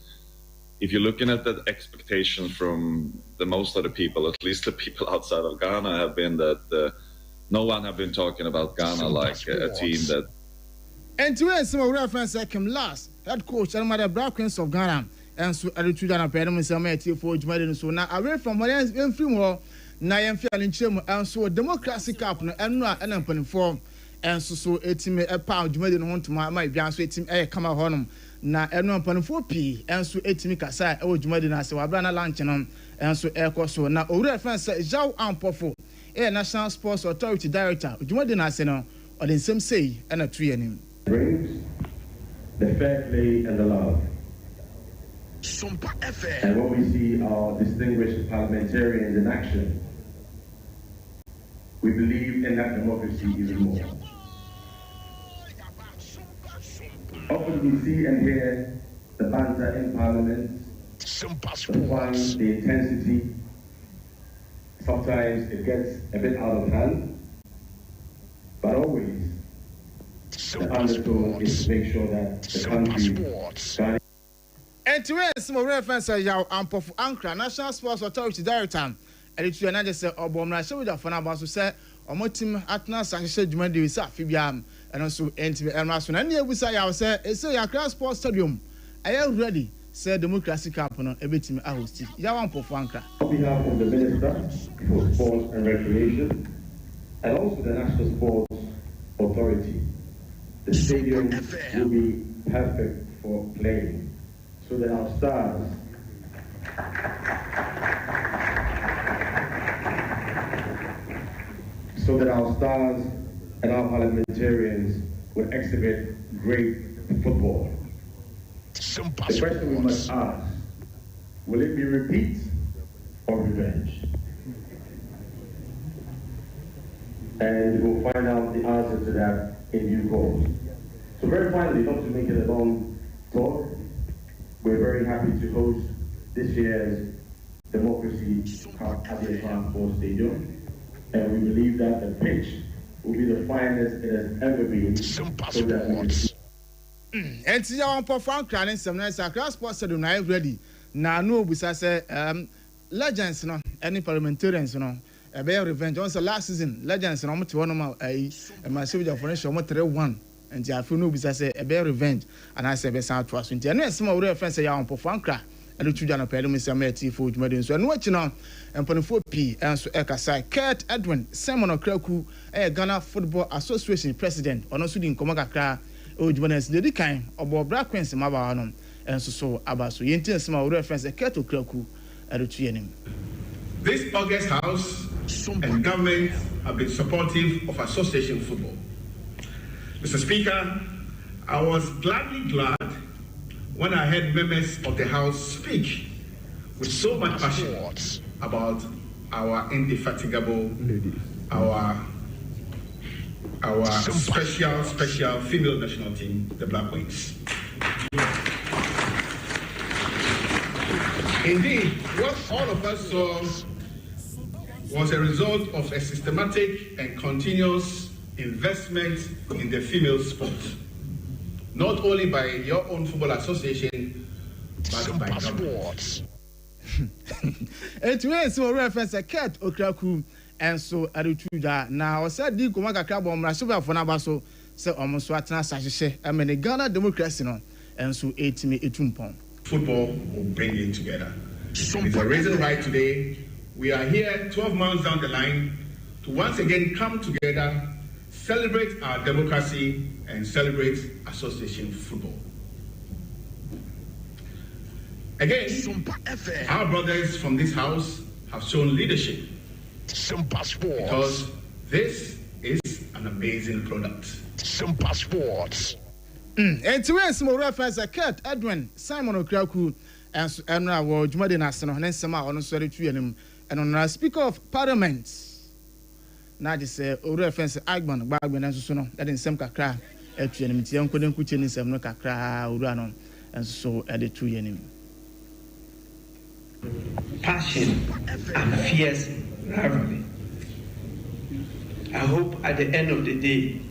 if you're looking at the expectations from the most of the people, at least the people outside of Ghana, have been that no one have been talking about Ghana like a team that. And to us, some reference like Kim Lars, head coach, and the Black Queens of Ghana, and so I do that. I'm for Jumadin. So now away from what ends in free war, now I'm feeling chim, and so democracy cup, and not an open form, and so it's me a pound Jumadin want to my Bianco team, come out home. Now, and one point 4p, and so 8 Mikasa, oh Jumadin, so I brand a lunch and so air course. Now, reference Zhao Ampofo, National Sports Authority Director, Jumadin Aseno, or the same say, and a tree name. Brings the fair play and the love. And when we see our distinguished parliamentarians in action, we believe in that democracy even more. Often we see and hear the banter in Parliament, the fun, the intensity. Sometimes it gets a bit out of hand, but always the undertone is to make sure that the country. And to us, some reference Yao Ampofu Ankra, National Sports Authority Director, and it's another say Obomra show with a fan about to say, or more team at Nasa, he said, Jumandy is up, Fibiam, and also Anti and Rasun. And here we say, I say, it's a Cross Sports Stadium. I am ready, said Democracy Cup on every team I host. Yao Ampofu Ankra. On behalf of the Minister for Sports and Recreation, and also the National Sports Authority, the stadium will be perfect for playing, so that our stars and our parliamentarians will exhibit great football. The question we must ask, will it be repeat or revenge? And we'll find out the answer to that in due course. So very finally, not to make it a long talk, we're very happy to host this year's Democracy Cup at the Acheampong Stadium, and we believe that the pitch will be the finest it has ever been. So that we and see our perform crowning some nice across sports stadium now ready. Now no besides legends no any parliamentarians no a bear revenge. Once last season legends no to one of my civil for nation 3-1 and I feel no besides a bear revenge and I say be sound trust into and some of reference say our perform cra and to jana pele me some tea for Jumadin so and watching on and 4p and so ekasai Kurt Edwin Simon Okraku Ghana Football Association president on also din komakakra o Jumadin dey kan obo Black Queens maba no and so abaso yentin some reference Kurt Okraku and to yenim. This August House and government have been supportive of association football. Mr. Speaker, I was gladly glad when I heard members of the House speak with so much passion about our indefatigable, our special female national team, the Black Queens. Indeed, what all of us saw was a result of a systematic and continuous investment in the female sport, not only by your own football association, but by government. It was a reference a Kurt Okraku and so Arutuda. Now, I said, the Komaka Club on Rasuba for Nabaso, so almost what Nasashe, I mean, a Ghana democracy, and so 8 me 8 pound. Football will bring it together. It's a reason why today we are here 12 months down the line to once again come together, celebrate our democracy, and celebrate association football. Again, our brothers from this house have shown leadership because this is an amazing product. Sompa Sports. And to us, more reference a Kurt Edwin Simon Okraku and our Jumadi National and Sama on Sorry to him and on our Speaker of Parliament. Now just say, reference Agman, Bagman and Suno, that in some Kakra, at Yenimitian couldn't put in some no Kakra, Urano, and so added to Yenim. Passion and fierce rivalry. I hope at the end of the day,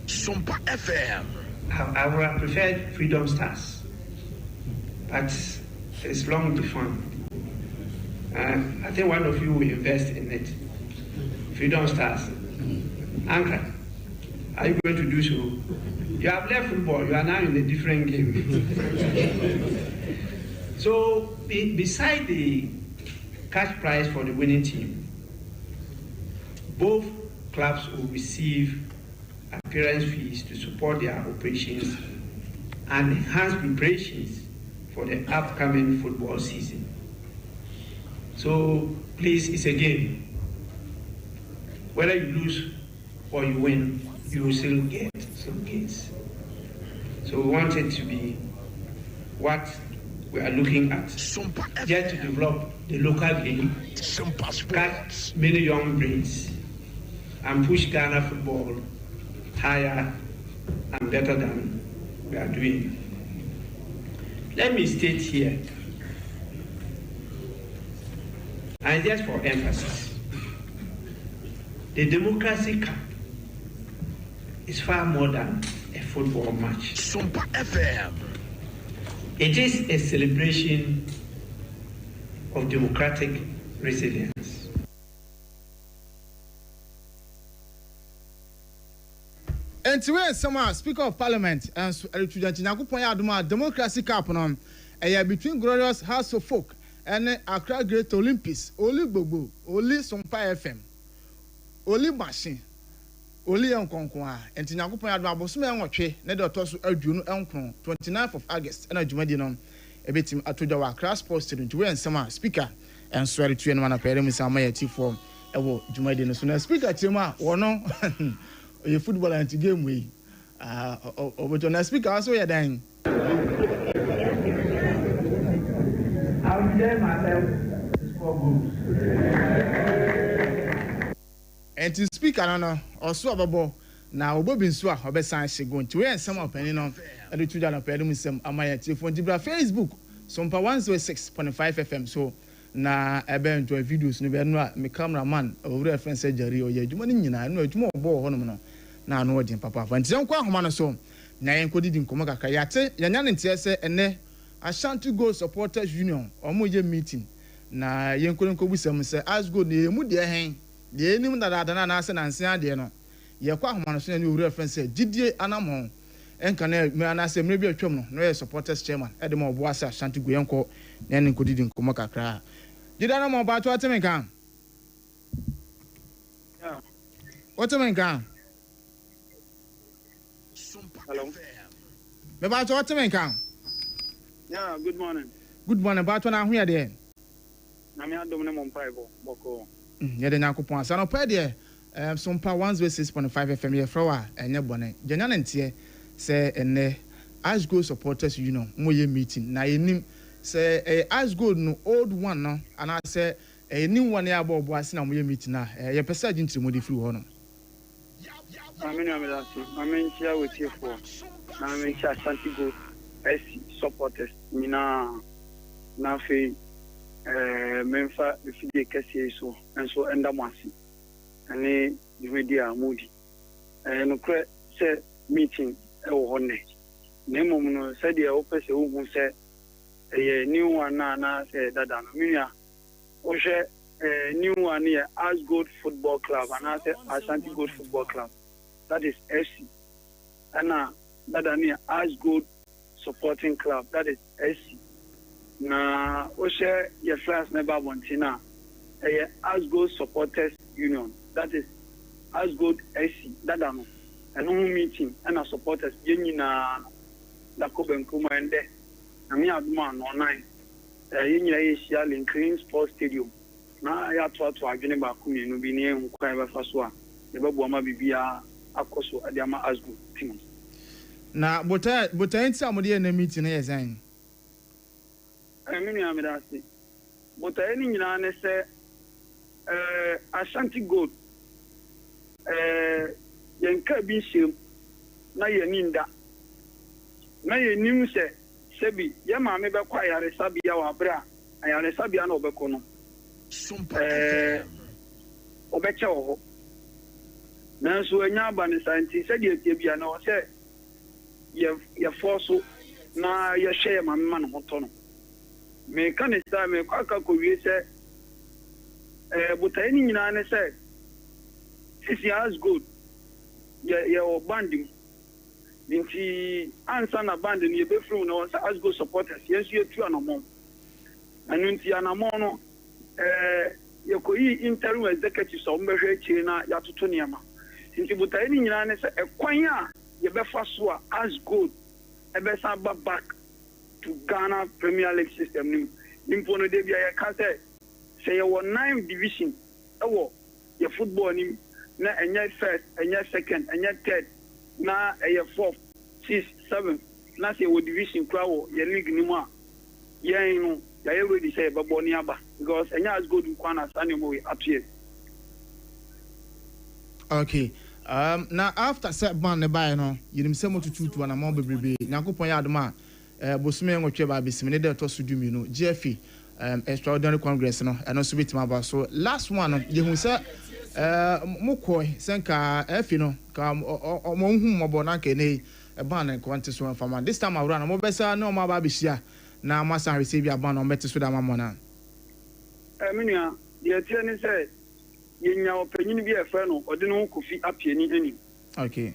Sompa FM. I would have preferred Freedom Stars, but it's long defunct. I think one of you will invest in it. Freedom Stars. Anchor, are you going to do so? You have left football, you are now in a different game. So, beside the cash prize for the winning team, both clubs will receive appearance fees to support their operations and enhance preparations for the upcoming football season. So, please, it's a game. Whether you lose or you win, you will still get some gains. So we want it to be what we are looking at, just to develop the local game, catch many young brains, and push Ghana football higher and better than we are doing. Let me state here, and just for emphasis, the Democracy Cup is far more than a football match. Sompa FM. It is a celebration of democratic resilience. And to where some Speaker of Parliament and Democracy Cup between Glorious House of Folk and Accra Great Olympics, Oli Bobo, Oli Sompa FM. Oli machine Oli Enkonkwa and Tinakupon Adabosme and Watche, Nedo Tosu Erdunu Enkron, 29th of August, and a Jumadinom, a bit at Tudawa Class Posted to where Sama Speaker and swear to one of Peremis Amaya form, a Jumadino sooner Speaker Tima or no, a football anti game way. Over to Speaker, also you're dying. I'll be there myself to score goals. And to speak, I don't know, also about now, Bobby Swa, Obesan, she going to wear some opinion on the two dollar pedomism. Amaya Tifon Dibra Facebook, Sompa 106.5 FM. So now I bear into a videos, no, me cameraman, over reference surgery, or you money, I know it's more ball, now no, Papa. And some Quahumana so, Nayan coded in Komaka Kayate, Yanan and Tiasa, and ne Ashanti Go Supporters Union, or Moja meeting. Na yen couldn't go with some say, as good, the Mudia hang. The enemy that I don't answer and say, Diana. Ye Quahumana, new reference, Didier Anamon, and can I say maybe a chum, no supporters chairman, Edmo Boasa, Shanti Guyanko, then could in Komaka cry. Did I know more about what I mean? What I mean? Hello. About what I mean? Yeah, good morning. Good morning, about when I'm here there. I'm here doing my Bible. Boko. Yeah, the Nakupon, son of Pedia, Sompa 106.5 FM, your flower, and your bonnet. Janan and Tia say, and as go supporters, you know, Moye meeting. Now, you name say, as good no old one, no, and I say, a new one year about was now Moye meeting now, your passage into Moody through honor. I'm here with you for. I'm in Santiago as supporters. Mina Nafi. Memfa bifide kese so enso enda mwasi ane media moody no kre se meeting e wo honne nemo no se dia opese wo se e new one na se dada no minia o she new one here as good football club and I say Ashanti Good Football Club, that is FC, and dada near as good supporting club, that is SC. na o share your first member Bontina Asgo Supporters Union, that is Asgo SC, that ano and no meeting and a supporters yenina da Kobenkuma and there na me aduma online yenina Asia Green Sports Stadium na ya to adwene ba ku mienu bi ne nkwan ba fa so a ne ba bo ama bibia akoso ade ama Asgo team na bota nti amode na meeting na yesan minu amedasi bota eni nyina ne se Ashanti Gold yenka bi shem na yeninda na yenim se sebi ye maame be kwa yare sabia wa bra ayare sabia na obeko no obeche wo na so anya aba ne santi se de tie bia na o se ye force na ye share maame ma no hoto no me kan sta me kwa ka ko wie se but any nyina ne say sisi as good ye o bandim nti ansa na band ni be free no say as good supporters yes you tu anamo anu nti anamo no ye ko yi interim executive so mbehwe chi na ya toto niama nti but any nyina ne say ekwan a ye be fa so a as good e be sa back to Ghana Premier League system ni impono de bia ye ka say say you 9 division your football ni na enye first enye second enye third na enye fourth 6th 7th na say your division kra wo your league ni mu a yen no ya ready say babo ni aba because enye as good kwa na sane mo we atue. Okay. Now after set ban ne buy no yinim se motutu na mo bebrebe nakopon ya adoma bosume ngotwe ba besimene de to so dumi no GFA extraordinary congress no and also bit my boss so last one you hu say mukoi senka efi no ka mo hu mo bona ke nei e ban na kwante so fama this time around mo besa na mo ba bihia na masa receive aban no meti so da mamo na minua ye tie ni say yenya opanyin bi efe no ode no kofi apieni ani okay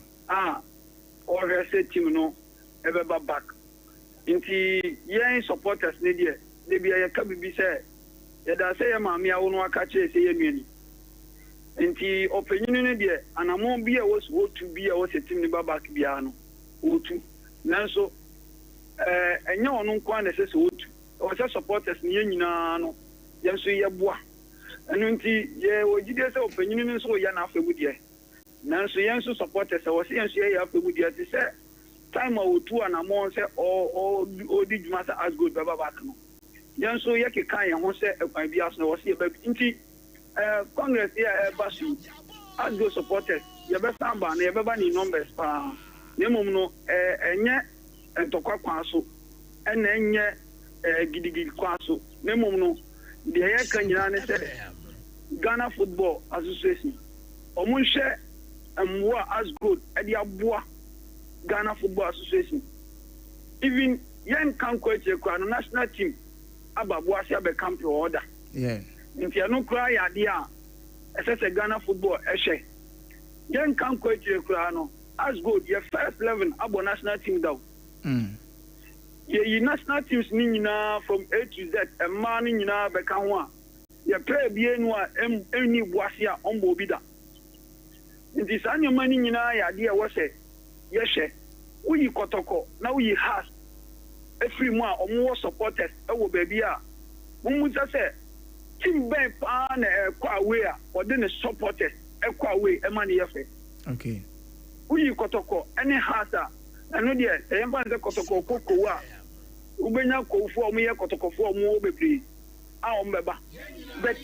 or reset team no ebeba back inti yen supporters ne die de bia ye ka bibi se ye da se ye maami awo no aka che se ye nuani nti opanyin ne de anamo bia wo so tu bia wo se team ne back bia no otu nanso enya ono nko na se se otu o se supporters ne nyina no ye so ye boa enu nti ye ogide se opanyin ne so ya na afebu de nanso ye so supporters wo se ye so ye afebu de ti se time otu anamo se o di juma sa as good baba back no yanso yake kan yan ho se ekwan bi aso na wo se ba nti congress ya basu as go supporters ya be samba na ya be ba ni numbers pa nemum no enye entokwa kwa so ena enye gidigidi kwa so nemum no de ya kan nyina ne se Ghana Football Association omun hye amwa as good e dia boa Ghana Football Association even young can coach a national team ababoa sia be camp order nti anu kra ya dia ese Ghana Football ehye young can coach a no as good your first 11 abo national team down ye national teams ni nyina from A to Z e man ni nyina be kan ho a ye play bi enu a eni boase a ombo bi da nti sa nyama ni nyina ya dia wo se ye hye uyi kotoko na uyi has every mo a omo supporters e wo baby a mumu se team ben pa na kwa away a ode ne supporters e kwa away e ma ne yefe okay uyi kotoko any has a eno de e mba nze kotoko kokko a ubenya kofu omo ye kotoko fo omo bebre a ombeba but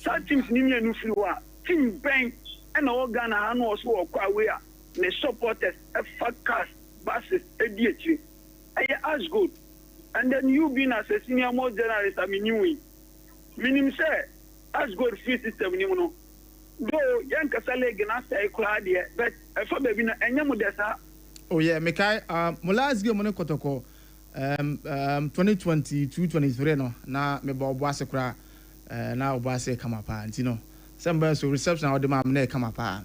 some teams ni nyanu free wa team ben e na Ghana ha no so kwa away a ne supporters e focus basis edietri aye as good and then you being as a senior most journalist I mean you minim say as good free system ni no do yan kasa league na say kura de but for baby na enyam desa oh yeah mekai mo last game no kotoko 2022-23 no na me ba obo ase kura na obo ase kama pa nti no semba so reception of the mam na kama pa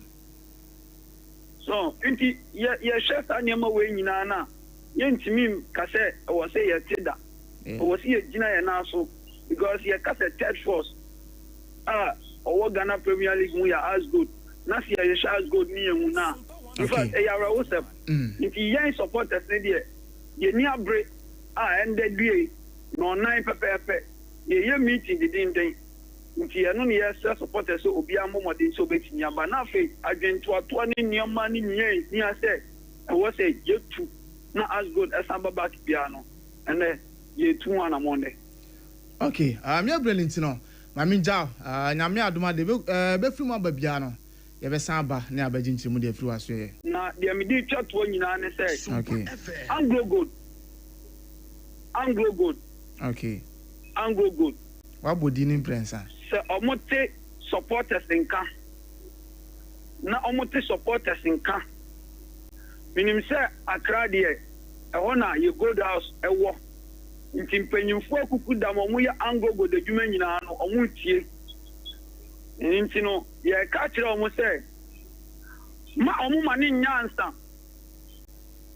so inti ye share anyama we nyina na yentimi ka se wo se ye teda was here Gina and also because he cast a third force. Or Ghana Premier League we are as good. Nasi ya as good ni na. In fact, yara wosem. If you supporters there, you near break ended be no 9 pepe. You meeting the ding. If you no near supporters so obi amomodin so betinya ba na fe agento ato ni nyama ni near say I was say you two not as good as Ababa piano and you 2-1 on Monday. Okay, me brilliant no. Mami Jao, nyame adoma de be free mo babiano. Ye be san ba na abagin mu de free waso ye. Na de me di chat wo nyina ne say. Okay. Anglo good. Okay. Anglo good. Wa bodi ni prensa. Se omote supporters nka. Na omote supporters nka. Minim say Accra de na you go the house ewo. Nti mpanyimfo akuku da mo ya angogo de dwuma nyina no omu tie nti no ye ka kire omu se ma omu mane nyansa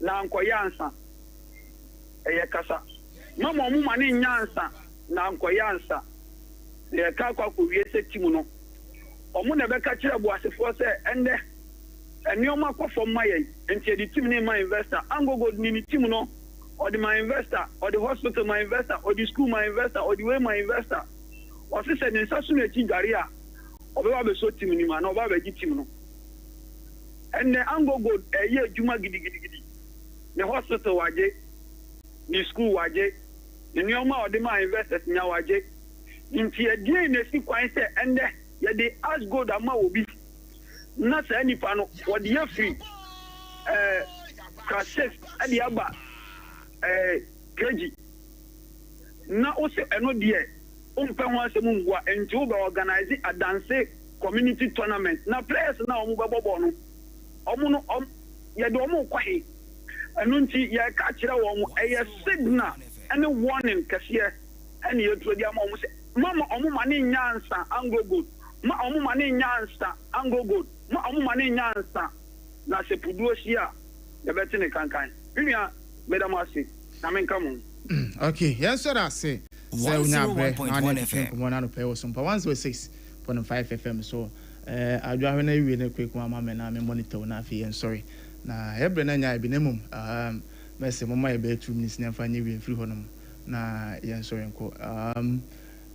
na ankoyansa eye kasa ma omu mane nyansa na ankoyansa ye ka kwa ko wie se timu no omu na be ka kire boasefo se ende enioma kwofo maye nti di timu ne ma investor angogo ni timu no or the my investor, or the hospital my investor, or the school my investor, or the way my investor. Or si said in Sassume Garia, or the so team ni man, or the team. And the Ango good a year Juma giddy. The hospital waje, the school waje, the Nyoma or the my investors now waje. In Tia Jane, the sequence and they ask God Ama will be not any panel, or the year free. Cassettes at the Abba. Keji na ose eno die umpe ho asem ngwa enti wo be organize a dance community tournament na players na omu bebobo no omu no ye de omu kwahe eno nti ye ka kire wo mu eye signal ene warning kase ene ye tro dia ma omu se mama omu mane nyansa anglo good ma omu mane nyansa anglo good ma omu mane nyansa na se puduo sia ye betene kankan nua Madam Asi, I'm coming. Okay, yes, sir. I say 101.1 FM. 106.5 FM. So, I do have a quick one, and I'm monitor na fi and sorry. Na every night I be nemum. Mese mama be 2 minutes na fa ni free honum. Na yeah sorry nko.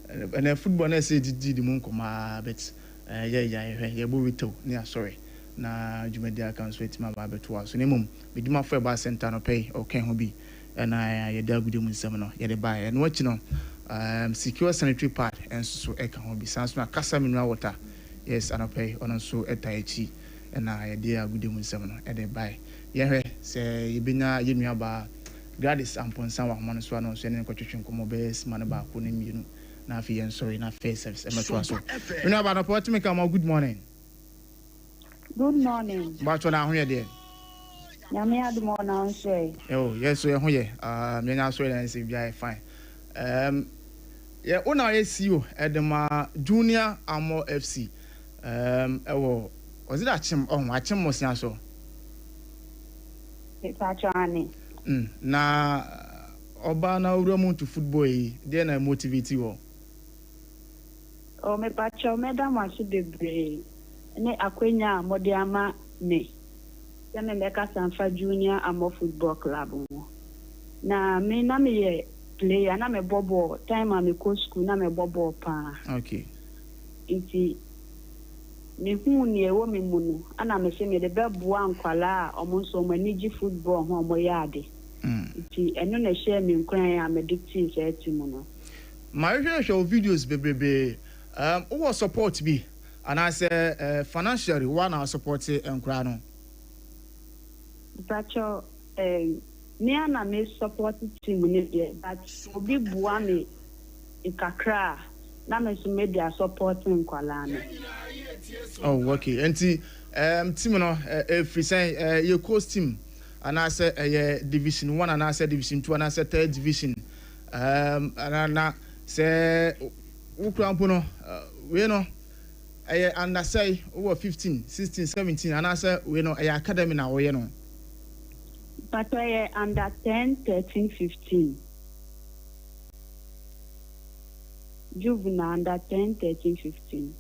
And the football na say di mun koma but yeah bo wito. Na sorry. Na jumedia kan so etima ba beto aso nemum medima fo ba center no pay okay ho bi na ye da gude mu nsem no ye de ba e no wachi no secure sanitary pad enso so e kan ho bi sans na kasa mineral water yes and pay on so etaichi na ye de agude mu nsem no e de ba ye hwe se ye benya ye nua ba Gladys Amponsan wa man so no so ne kwetwetwe nkomo be man ba ko ne mienu na afi yen sorry na face service e meto aso nua ba no port me come good morning. Good morning. Bacho na hoye de. Nyame adumo na nse. Oh, yes so hoye. Me nya so na say bia fine. Yeah, una CEO Edema Junior Amo FC. Ewo was it Achim Achim Mosia so. It's Achani. Na oba na uramu to football yi, dey na motivate you. Oh, me pacho me da ma su bebre. Ne akwenya modiama ne ya me meka Sanfa Junior Amo Football Club na me na me ye player na me bobo time am go school na me bobo pa okay iti me hu ni ewo me mu no ana me se me de beboa nkwala omo so manigi football ho omo yade iti eno na share me nkran ya me dictate se etimu no my show videos bebrebe who support be and I say financially one our support nkra no Pacho me ana me support team ni there but obi bua me ikakra na me so media support nkwala no. Oh okay enti team no free say your coach team and I say division 1 and I say division 2 and I say third division and na say ukrampo no we no and I say over 15 16 17 and I say we no academy na we no but under 10 13 15 juvenile under 10, 13, 15.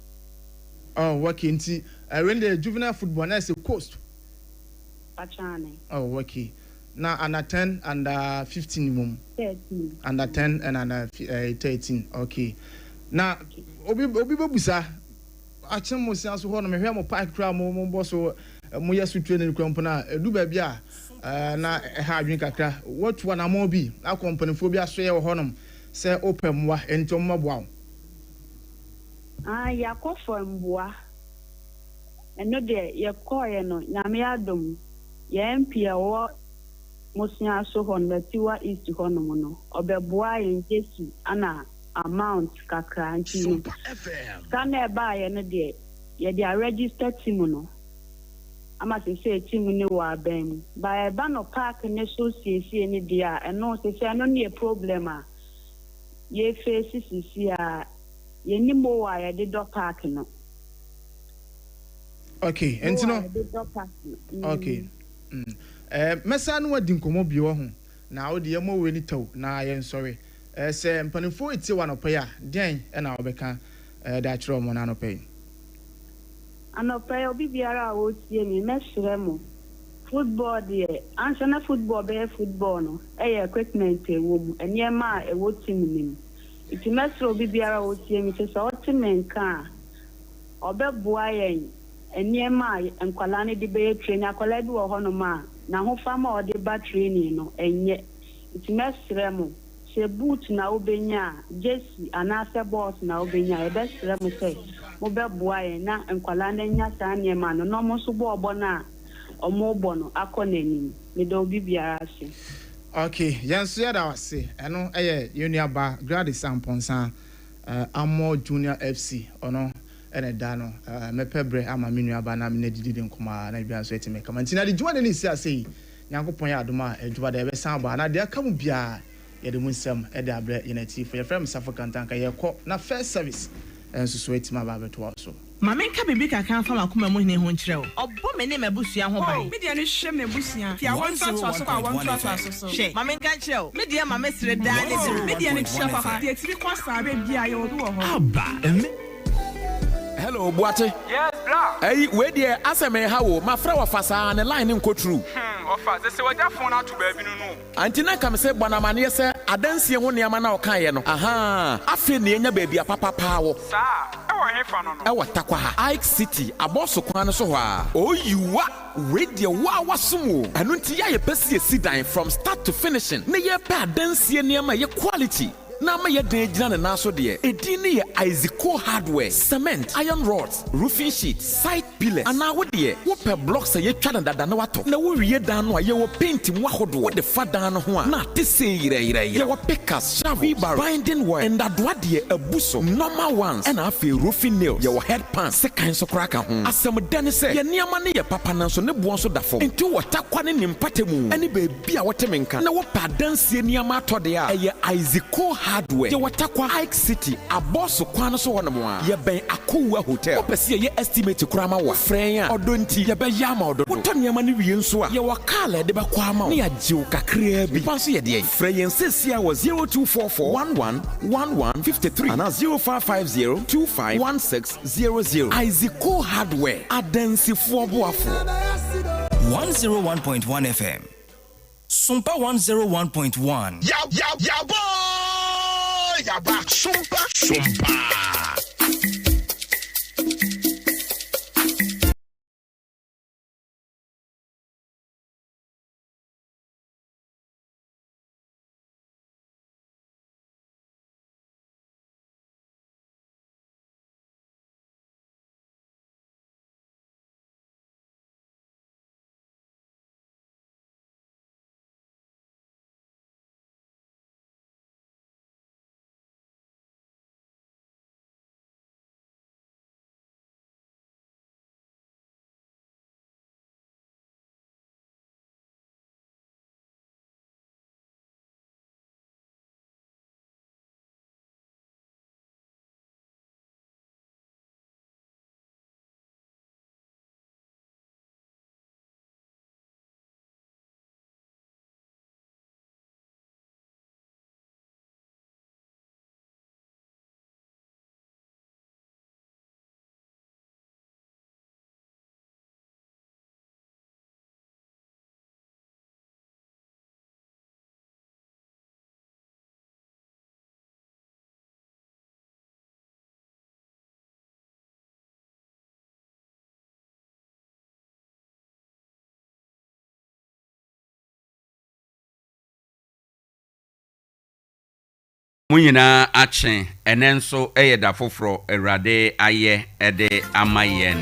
Oh, okay. Nti, when the juvenile football, na say coast. Pachane. Oh, okay. Now under 10 and 15 mum. 13. Under 10 and under 13. Okay. Now, obi busa. Achim mo se aso ho no me hwe mo park kra mo bo so mo yesu training kwampo na edu ba bia na ha adwin kakra what one am bi a company fo bi aso ye ho no se open wa ento mmaboa. Yakofo mboa. Eno de ye koye no nyame adom. Ye mpia wo mosia so ho no tiwa east ho no no. Obeboa ye Jesu ana amount kakra nti kana ba ye no de ye dey register team no ama se team ni wa ben ba ba no park ne so siesie ni dia eno se no ne problem a ye face sisi a ye ni mo wa ye de do park no. Okay, enti no okay. Mesa no wadi nkomo bi wo ho na wo de ye mo we ni taw na ye sorry. Say mpanifo iti wa no pay a den na obeka da kire mo na no pay. Anope obi biara o tie mi mesre mo. Football de answer na football be football no equipment e wo mu eniema e wo team nim. Iti mesre obi biara o tie mi se o team nka obeboa yen eniema enkwala ne de be train akwala bi wo ho no ma na ho fama o de ba training no enye. Iti mesre mo se boot na obenya Jesse anase boss na obenya e besre mo say mo beboa ye na enkwala na nya sa niema no no mo so bo obo na omo bo no akonanim me do obi biara se. Okay, yanso ya da wase eno Junior Ba grade samponsa Amo Junior FC ono ene da no mepebre ama menua ba na me na didi nkoma na bia so etime kama ntina de juwa ne si asei nyankopon ya adoma adjuba da be san ba na de aka mu bia ye de munsem e de abre unity for your friend Safo Kantanka ye ko na first service enso so etima ba beto so Mamen ka bibi ka kan fama kuma mu ne ho nkyerɛ wo ɔbɔ me ne mabusua ho ban me de ne hwɛ me abusua ti awon to so kwa awon to so hwɛ mamen ka nkyerɛ wo me de mama sere da ne so me de ne hwɛ papa de tiri kwa sa be bia ye wo do ho aba hello Boate. Yes, bra. Hey, where there aseme ha wo mafra wa fasa ne line nko true. Ofa, se waja phone atu ba bi no no. Antina kam se bonamane se adansie ho niama na okan ye no. Aha, afi ne nya ba bia papa pa wo. Sa, e wo hefa no no. E watakwa ha. Ike City, aboso kwan so ho a. Oyiwa, radio wa wasomo. Anu nti ya ye pesi sidan from start to finishing. Ne ye pa adansie niama ye quality. Na ma ye den gina ne naso de edi ne ye Isaac hardware cement iron rods roofing sheet side pillars ana wo de wo pe blocks ye twa na dada na wato na wo wie dan no ye wo paint mu ahodo wo de fa dan no ho a na te se yire ye wo pickers shovel binding wire and adwa de abuso normal ones and afi roofing nails ye wo head pan sekan so kraka ho asem dane se ye niama ne ye papa nan so ne bo so dafo enti wo takwa ne nimpatemu ani be bia wo temenka na wo pa dansie niama atode a ye Isaac hardware ye watakwa Ike City aboso kwan so wono mo a ye ben Akowa hotel opese ye estimate kurama wo frɛn a odonti ye be yama ododo wotɔ niama ne wie nso a ye wakala de ba kwa ma ne ya jiw kakra bi panso ye de frɛ yen sesia wo 0244111153 ana 0550251600 Isaac hardware adansi boafo 101.1 FM Sompa 101.1 Ya boy ya ba Sompa Munyina ache enenso da foforo Awurade aye ede amayen.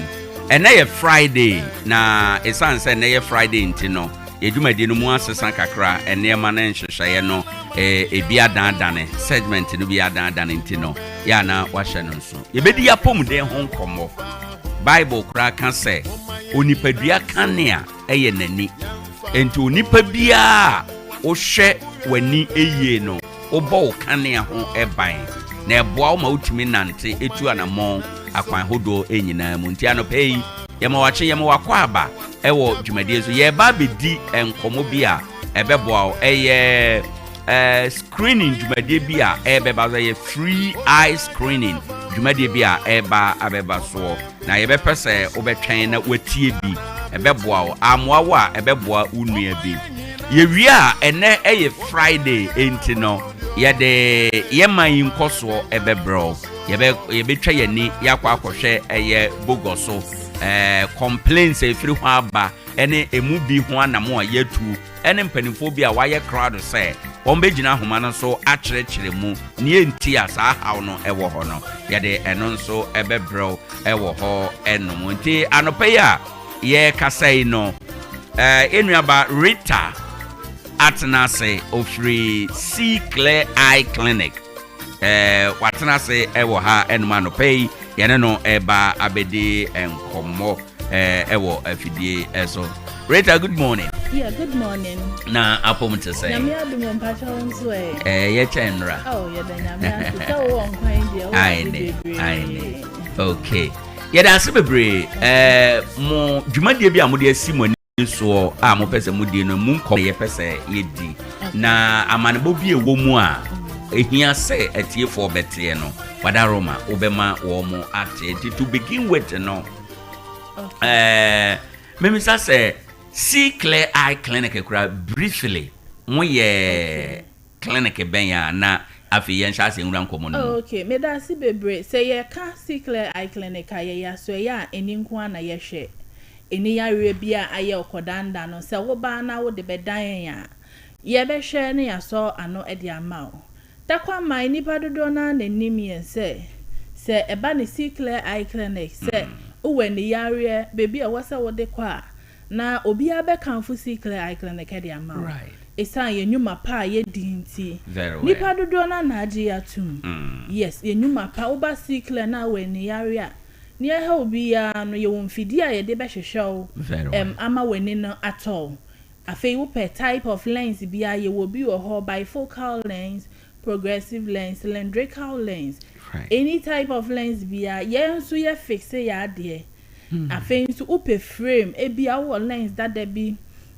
Ene Friday na esanse na Friday ntino edumadi no mu asesa kakra enema na nhwehweye no ebi adan segment no bi adan ntino ya na wahye no nso yebedi apomden ho nkomo Bible kura kan se onipadua kanea nani enti onipa bia wo hwe wani eye no obo kanea ho eban na eboa wo ma utimi nante etu anamon akwan hodo enyina mu nti anopei yema wache yema wakwa aba ewo dwumadie so ye ba bedi enkomo bia ebeboa screening dwumadie bia ebeba so ye free eye screening dwumadie bia eba abeba so na ye bepese obetwen na watie bi ebeboa amwa wa ebeboa unua bi ye wi a ene Friday enti no yede yema yinkoso ebebro ye betwa yani yakwa akohwe bogoso complaints efiri ho aba ene emu bi ho anamo a yatu ene mpanimfo bi a waye crowd say won begina homa no so akyerɛkyerɛ mu ne enti asa haw no ɛwɔ hɔ no yɛde ɛno nso ɛbɛbrɛw ɛwɔ hɔ ɛnom nti anɔpɛ a yɛ kasai no enuaba Rita Atenase ofri C Clear Eye Clinic watenase ɛwɔ ha ɛnom anɔpɛ yɛne no ɛba abedi enkomo ɛwɔ afidie ɛso. Rita, good morning. Yeah, good morning. Na apom to say. Nyame adum mpacha wonso ye chenra. Oh, yeah, the nyame asa wo onkwan dia wo. Aine. Okay. Ye da se bebre mo dwumadie bi amode asi mo ani so a mo pese mo die no mu nkom ye pese ye di. Na amanebo bi ewo mu a ehia se atiefo bete no. Wada Roma obema wo mo ate to begin with no. Memisa say C Clear Eye Clinic kura briefly mo ye clinic benya na afi yen sha se nwura nkomo no. Okay, me da si bebre say ye ka C Clear Eye Clinic aye ya so ya eni nko ana ye hwe eni ya we bia aye okodanda no se wo ba na wo de bedan ya ye be hwe ne ya so ano e de ama o takwa mai nipa dodo na nanim ye se eba ne C Clear Eye Clinic se uwe ni yare baby a wasa wo de kwa na obi abe kanfu C Clear Eye Clinic e de ama right esan ye nyuma pa ye dinti nipa dodo na naji atum yes ye nyuma pa oba C Clear na we ni yare a ni e ha obi ya no ye won fidi a ye de be hwehwew ama weni no atol afei wo per type of lens bia ye wo bi wo ho bifocal lens, progressive lens, cylindrical lens. Right. Any type of lens bia ye nso ye fixe ya de afei nso upe frame e bia wo lens that there be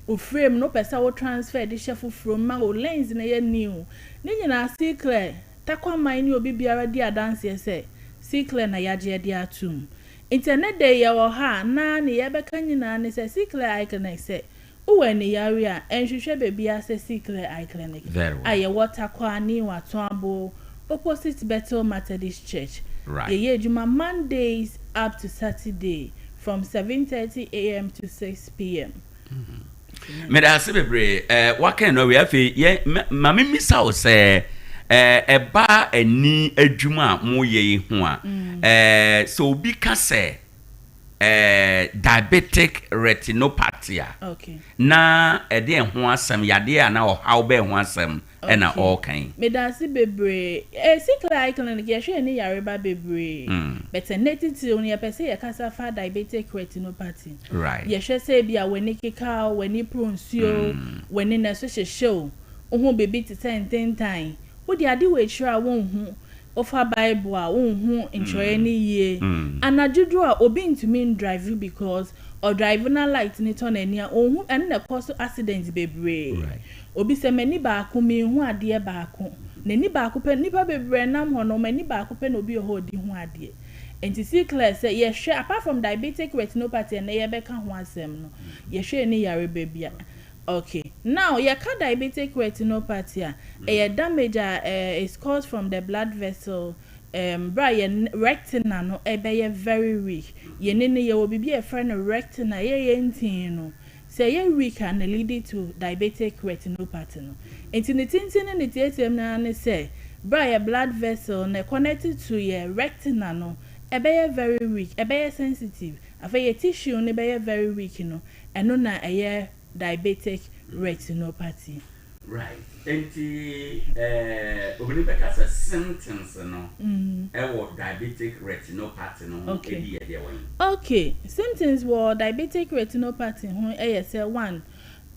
o frame no pesa wo transfer de chef from ma o lens na ye new ni nyina C Clear takwa man ni obi biara di adanse se C Clear na yaje de atum internet day ye wo ha na ne ye beka nyina ne se C Clear Eye Clinic se uwe ni yari a enhwehwe baby ase C Clear Eye Clinic aye water kwa ni watombo opposite Bethel Methodist Church. Right. Ye juma Mondays up to Saturday from 7:30 a.m. to 6 p.m. Me da se bebre waka no we afi ye mama misa o se eba ani adwuma mo ye ho a so obi ka se diabetic retinopathy. Okay. Na ede ho asem yade a na o how be ho asem e na all kan. Me da si bebre C Clear Eye Clinic ye hwe ni yareba bebre. But native till ni pese ye kasa fa diabetic retinopathy. Right. Ye hwe se bia weni kika weni pronsio weni na so hwehwe o baby ti 10 time. Wo di ade we hwira wo hu ofa Bible a wonhu nchoye ni ye anajudu a obi ntumi drive because or drive na light ni ton ani a ohun ene na cause accident bebre obi se mani ba ko mi hu ade ba ko nani ba ko pe nipa bebre nam ho no mani ba ko pe no bi ho di hu ade enti C Clear say ye hwe apart from diabetic retinopathy na ye beka ho asem no ye hwe ni yare bebia. Okay. Now, your diabetic retinopathy, a damage is caused from the blood vessel. Brian retina no be very weak. Ye nene ye will be a friend of retina ye no. Say ye weak and lead to diabetic retinopathy no. Enti ne tintin ne tietem na ne say bra blood vessel na connected to your retina no ebe very weak ebe sensitive afa your tissue no be very weak no eno na diabetic retinopathy. Right. Obìnrin bẹ́ẹ̀ kásẹ̀ symptoms no. Diabetic retinopathy no. Okay. Okay. Symptoms were diabetic retinopathy. Say one.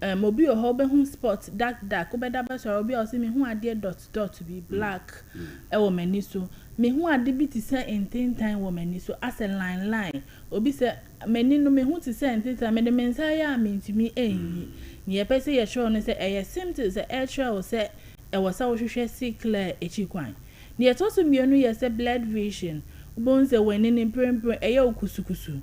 Obi oho be hu spot dark. Obe daba so obi o se me hu ade dot be black. Ewo mani so. Me hu ade bi ti say in time wo mani so as a line. Obi say mani no me hu ti say in time me de mensa ya me ntimi enyi. Ye pese ye show no say symptoms extra say e was wo hwehwe see clear echikwan. Ne to so mienu ye say blood vision. Bon say wani ni prempre eye okusukusu.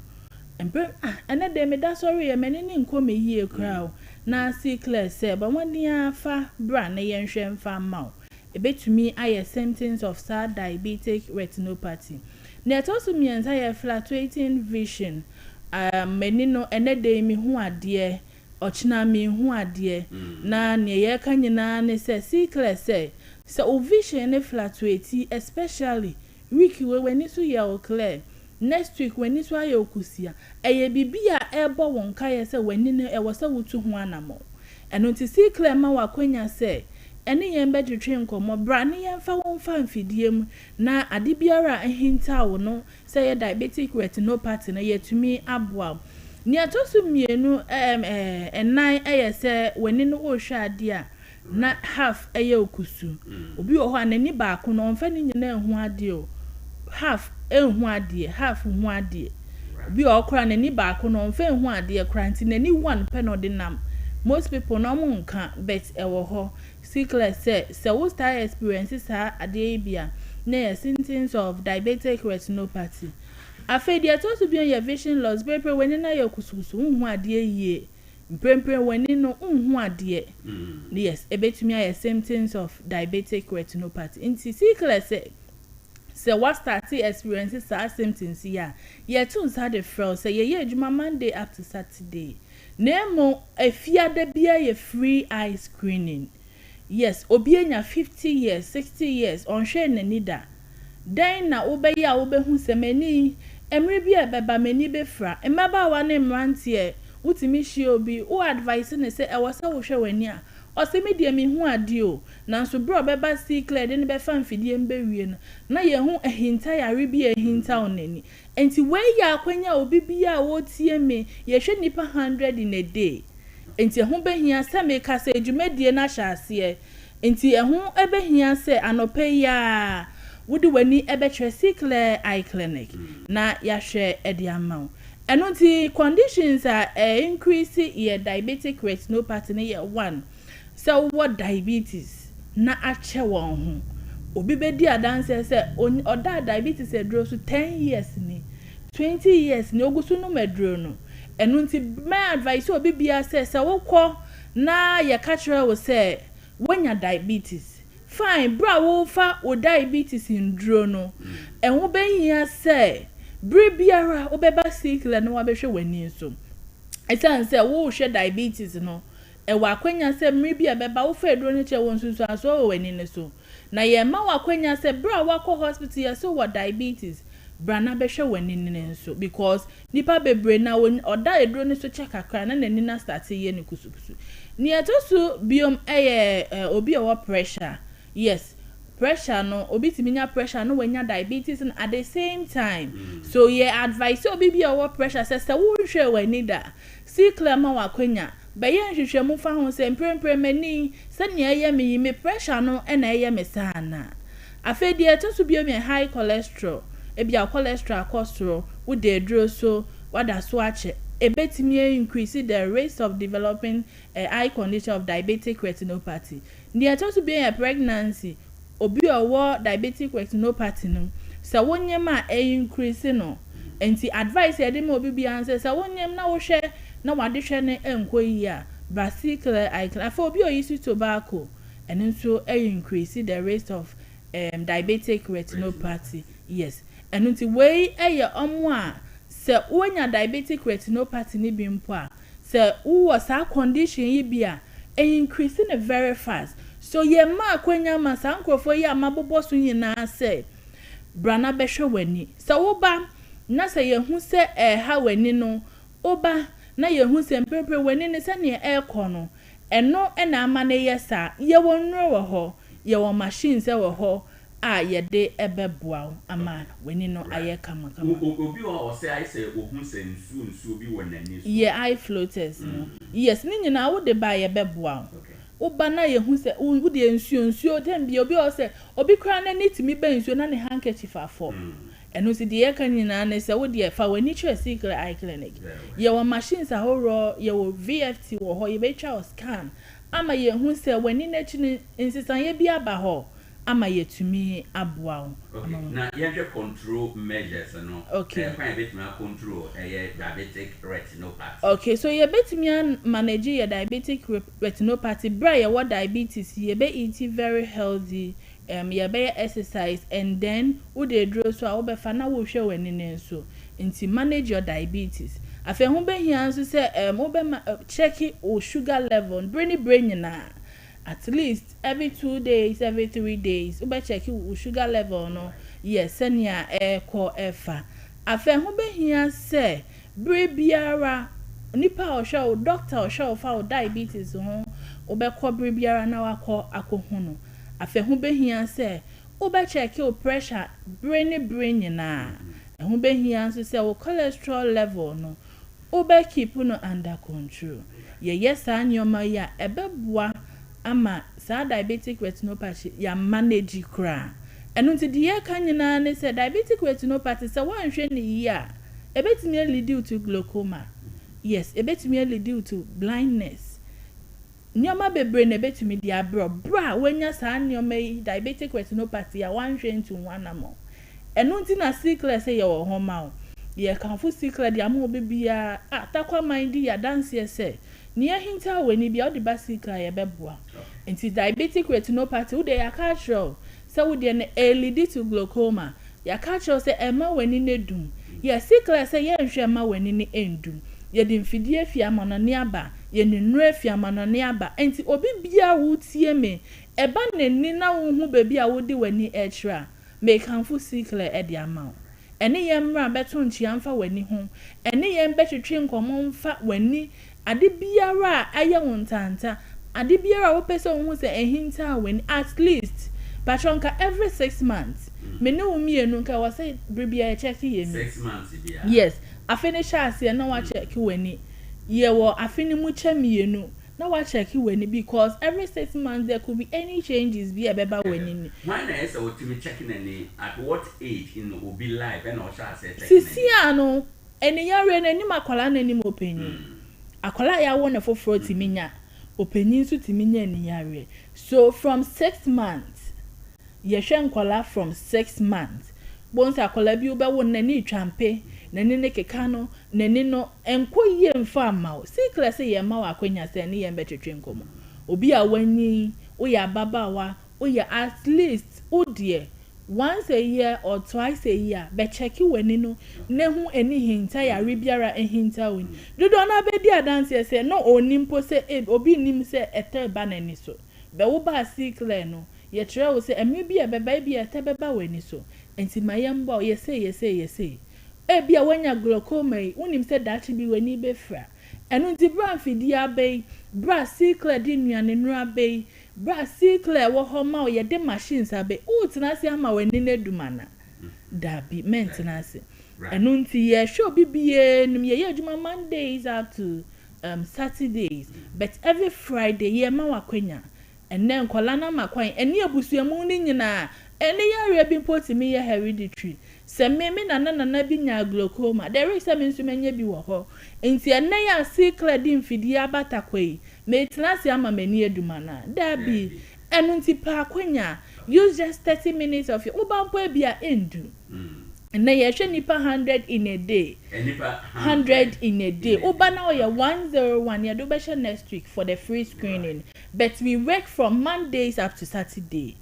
Empe ene de me da sorry ye mani ni nko me yie kra na see clear say ba wani afa bra na ye nhwe mfa ma. Ebetumi aye symptoms of sad diabetic retinopathy. Ne to so miensa ye fluctuating vision. Mani no ene de mi hu ade ochina mi hu ade na ne ye ka nyina ne say see clear say o vision ne fluctuate especially week we when so ye o clear next week when so aye okusia eye bibia ebo won ka ye say when ne e was wutu hu anamo eno ti see clear ma wakwanya say ene ye mbe twetwe nkomo bra ne ye mfa won fa mfidiem na ade biara ahinta wo no say ye diabetic retinopathy na yetumi aboa ni atosu mienu enan say when no wo hwa ade a na half eye okusu obi wo ho anani ba ko no mfa ni nyina ehu ade o half ehu ade half hu ade obi okra anani ba ko no mfa ehu ade kra nti nani one pe no de nam most people no mo nka bet ewo ho sickle say we start experiences ade bia na symptoms of diabetic retinopathy afedia to so be your vision loss pepe when na your kususu hu ade yie Prempre when no unhu ade. Yes, ebetumi aye symptoms of diabetic retinopathy. Inti sickle say what started experiences are symptoms here. Ye tun sa de fro say ye adwuma Monday up to Saturday. Nemo efia de bia ye free eye screening. Yes, obi enya 50 years, 60 years on hwe nani da. Den na obeya obehu semani emre bia beba mani befra. Emaba wa ne mrantie utimi shi obi o advice ne say e wasa wo hwe wani a o se me de mi hu ade o nanso bro beba see clear de ne be fa mfidie mbe wie no na ye hu ehinta yare bi ehinta onani enti we ya akwanya obi bia wo tie me ye hwe nipa 100 in a day enti hu behia se me ka se adwumadie na hyase enti hu ebehia se anope ya wodi wani ebe twa see clear eye clinic na ya hwe ede amaw. And the conditions are increase your diabetic retinopathy na one. So what diabetes na ache won ho. Obi be di adanse say oda diabetes e dro so 10 years ni 20 years ni ogusu no medro no. Enu nti my advice obi bia say wokọ na ye ka kire wo say wanya diabetes. Fine, bra wo fa o diabetes ndro no. Enwo be hia say Bribiara obeba sickle na wabehwe wani so. Esan say wo hwe diabetes no. E wakwanya say mribia beba wo fa edro ne che won susu aso wani ne so. Na ye ma wakwanya say bra wakọ hospital ya so what diabetes. Bra na behwe wani ne so because nipa bebre na oda edro ne so check akra na nani na start ye ne kusukusu. Ni atosu biom obi owo pressure. Yes. Pressure no obi timinya pressure no wenya diabetes and at the same time so ye advice obi bi owo pressure say wo hwe wani da see clear ma wakwenya be ye hwehwe mu fa ho say prempre mani se ne ye me pressure no e na ye me sana afedi eto so bi o me high cholesterol e bia cholesterol wo de dro so wada so ache ebetimi increase the risk of developing eye condition of diabetic retinopathy. Ne eto so bi a pregnancy obi owo diabetic retinopathy no se wonyema increase no enti advice e dem obi bia answer se wonyem na wo hwe na wade hwe ne enkoyi a basically I can for obi oyisi tobacco and nso increase the risk of diabetic retinopathy. Yes, and nti we eye omo a se wonya diabetic retinopathy ni bi mpo a se wo sa condition yi bia increasing very fast. so ye ma kwanya ma sankrofo ye amabobo so nyina se brana behwe wani so wo ba na se ye hu se ha wani no oba na ye hu se mpepre wani ne se ne no eno na ama ne yesa ye wonro wo ho ye wo machine se wo ho a ye de ebeboa ama wani no aye kama obi o say I say ohun se nsu obi wonani so ye eye floaters no yes ni nyina wo de ba ye beboa oba na ye hu se wo de nsuo dem bi obi o say obi kra na nitimi ba nsuo na ne handkerchief afọ eno si de ye kan nyina na se wo de fa wani chere secret eye clinic ye wo machines ahoro ye wo VFT wo ho ye be twa scan ama ye hu se wani na chi insisan ye bi aba ho ama ye tumi aboa na ye control measures no okay can bit me control diabetic retinopathy okay so ye betimi manage your diabetic retinopathy bra ye what diabetes ye be eat very healthy ye be exercise and then wo dey draw so a wo be fa na wo hwe wani ne so nti manage your diabetes afa hu be hia so say wo be check o sugar level brain na at least every 2 days every 3 days we check your sugar level no yes senia ko efa afa hu be hia say bre biara nipa o show doctor o show for diabetes ho we be ko bre biara na wakọ akohu no afa hu be hia say we be check your pressure brain na hu be hia so say your cholesterol level no we be keep no under control yes anyoma ya ebeboa ama sa diabetic retinopathy ya manage kra enu nti de ye kan nyina ne se diabetic retinopathy se wan hwe ne yi a ebetimi lead to glaucoma yes ebetimi lead to blindness nyoma bebre ne betimi dia bra wanya sa nyoma yi diabetic retinopathy ya wan hwe ntu wanamo enu nti na sickle se ye wo homa o ye kan fu sickle dia mo bebia Tarkwa mind ya dance se niye hinta weni bia odi basika ya beboa nti diabetic retinopathy ude ya catch se ude ne lead to glaucoma ya catch se ema weni ne dum ya sickle se ye nhwe ema weni ne endum ye di mfidie fia manone aba ye ne nru afia manone aba nti obi bia wo tie me eba ne ni na wo hu bebi a wo di weni extra me kanfu sickle e di ama ene ye mra beto nchi amfa weni ho ene ye mbetwetwe nkomo mfa weni ade biara aye wontanta ade biara wo pese wo se ehinta when at least patronka every 6 months me ne wo mienu nka wo say bibia check ye me 6 months bia yes afini chance na wa check weni ye wo afini mu che mienu na wa check weni because every 6 months there could be any changes be ebeba weni ni when na say otimi checking any at what age in obi life and o sha say checking sisi ano eni yare na ni makwala na ni mo penyi akola ya wo na foforo timinya openyin su timinya ni yare so from 6 months ye hwe nkola from 6 months bonsa akola bi ube wo na ni twampe na ni ne keka no na ni no enko ye mfa ma o sickle se ye ma wa akwanya se ni ye mbetwetwe nkomo obi a wanyi o ya babawa o ya at least o dear once a year or twice a year be check weni no ne hu eni hinta ya rebiara ehinta wen dodo na be di adanse se no onimpo se obi nim se ete ba na ni so be wo ba sickle no ye tire wo se emi bi e beba bi ete beba weni so enti mayembo ye say bia wanya glaucoma unim se dachi bi weni be fra enu nti bra mfidi abai bra sickle di nuane nu abai bra sickle wo ho ma ye de machines abai utina se ama weni ne dumana dabi maintenance enu nti ye show bibie num ye adwuma Mondays up to Saturdays but every Friday ye ma wakwanya enne nkola na makwan ene abusuamu ni nyina ene yare bi potimi ye hereditary se me na bi nya glaucoma there is some insumenye bi wo ho enti ene ya sickle di mfidi abatakwai me tinase ama mani edumana dabi enu nti pa kwanya use just 30 minutes of your ubampo bia endu ene ye hwe nipa 100 in a day 100 in a day uba na ye 101 ye do be next week for the free screening but we work from Mondays up to Saturday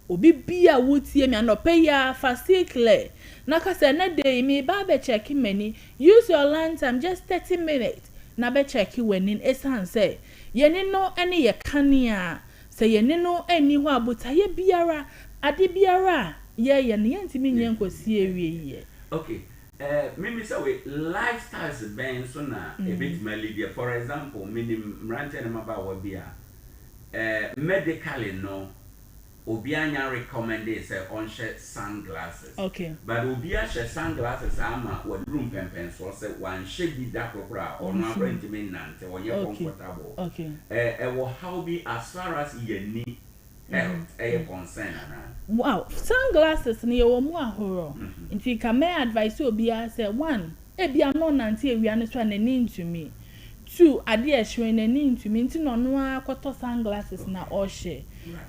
obi bia wotie me anope ya fascicle na ka se na day me ba be check many use your lunch time just 30 minutes na be check wenin esan say ye ni no ene ye kanea Say ye no any ho abuta ye biara ade biara ye ne yentimi nyen kwasi ewie ye. Okay. Maybe so we lifestyles ben so na a bit malibia. For example, minim rant and about bia medically no obianya recommended say on share sunglasses. Okay. But obia share sunglasses ama what room pen so say one shade be that or no appointment nante or you're comfortable. Okay. How be as far as ye need health concern. Wow, sunglasses ni wo mu ahoro. Nti ka me advice obia say one, ebia no nante ewia ne so anani ntumi. Two, ade ehwe nani ntumi nti no no akoto sunglasses na all share.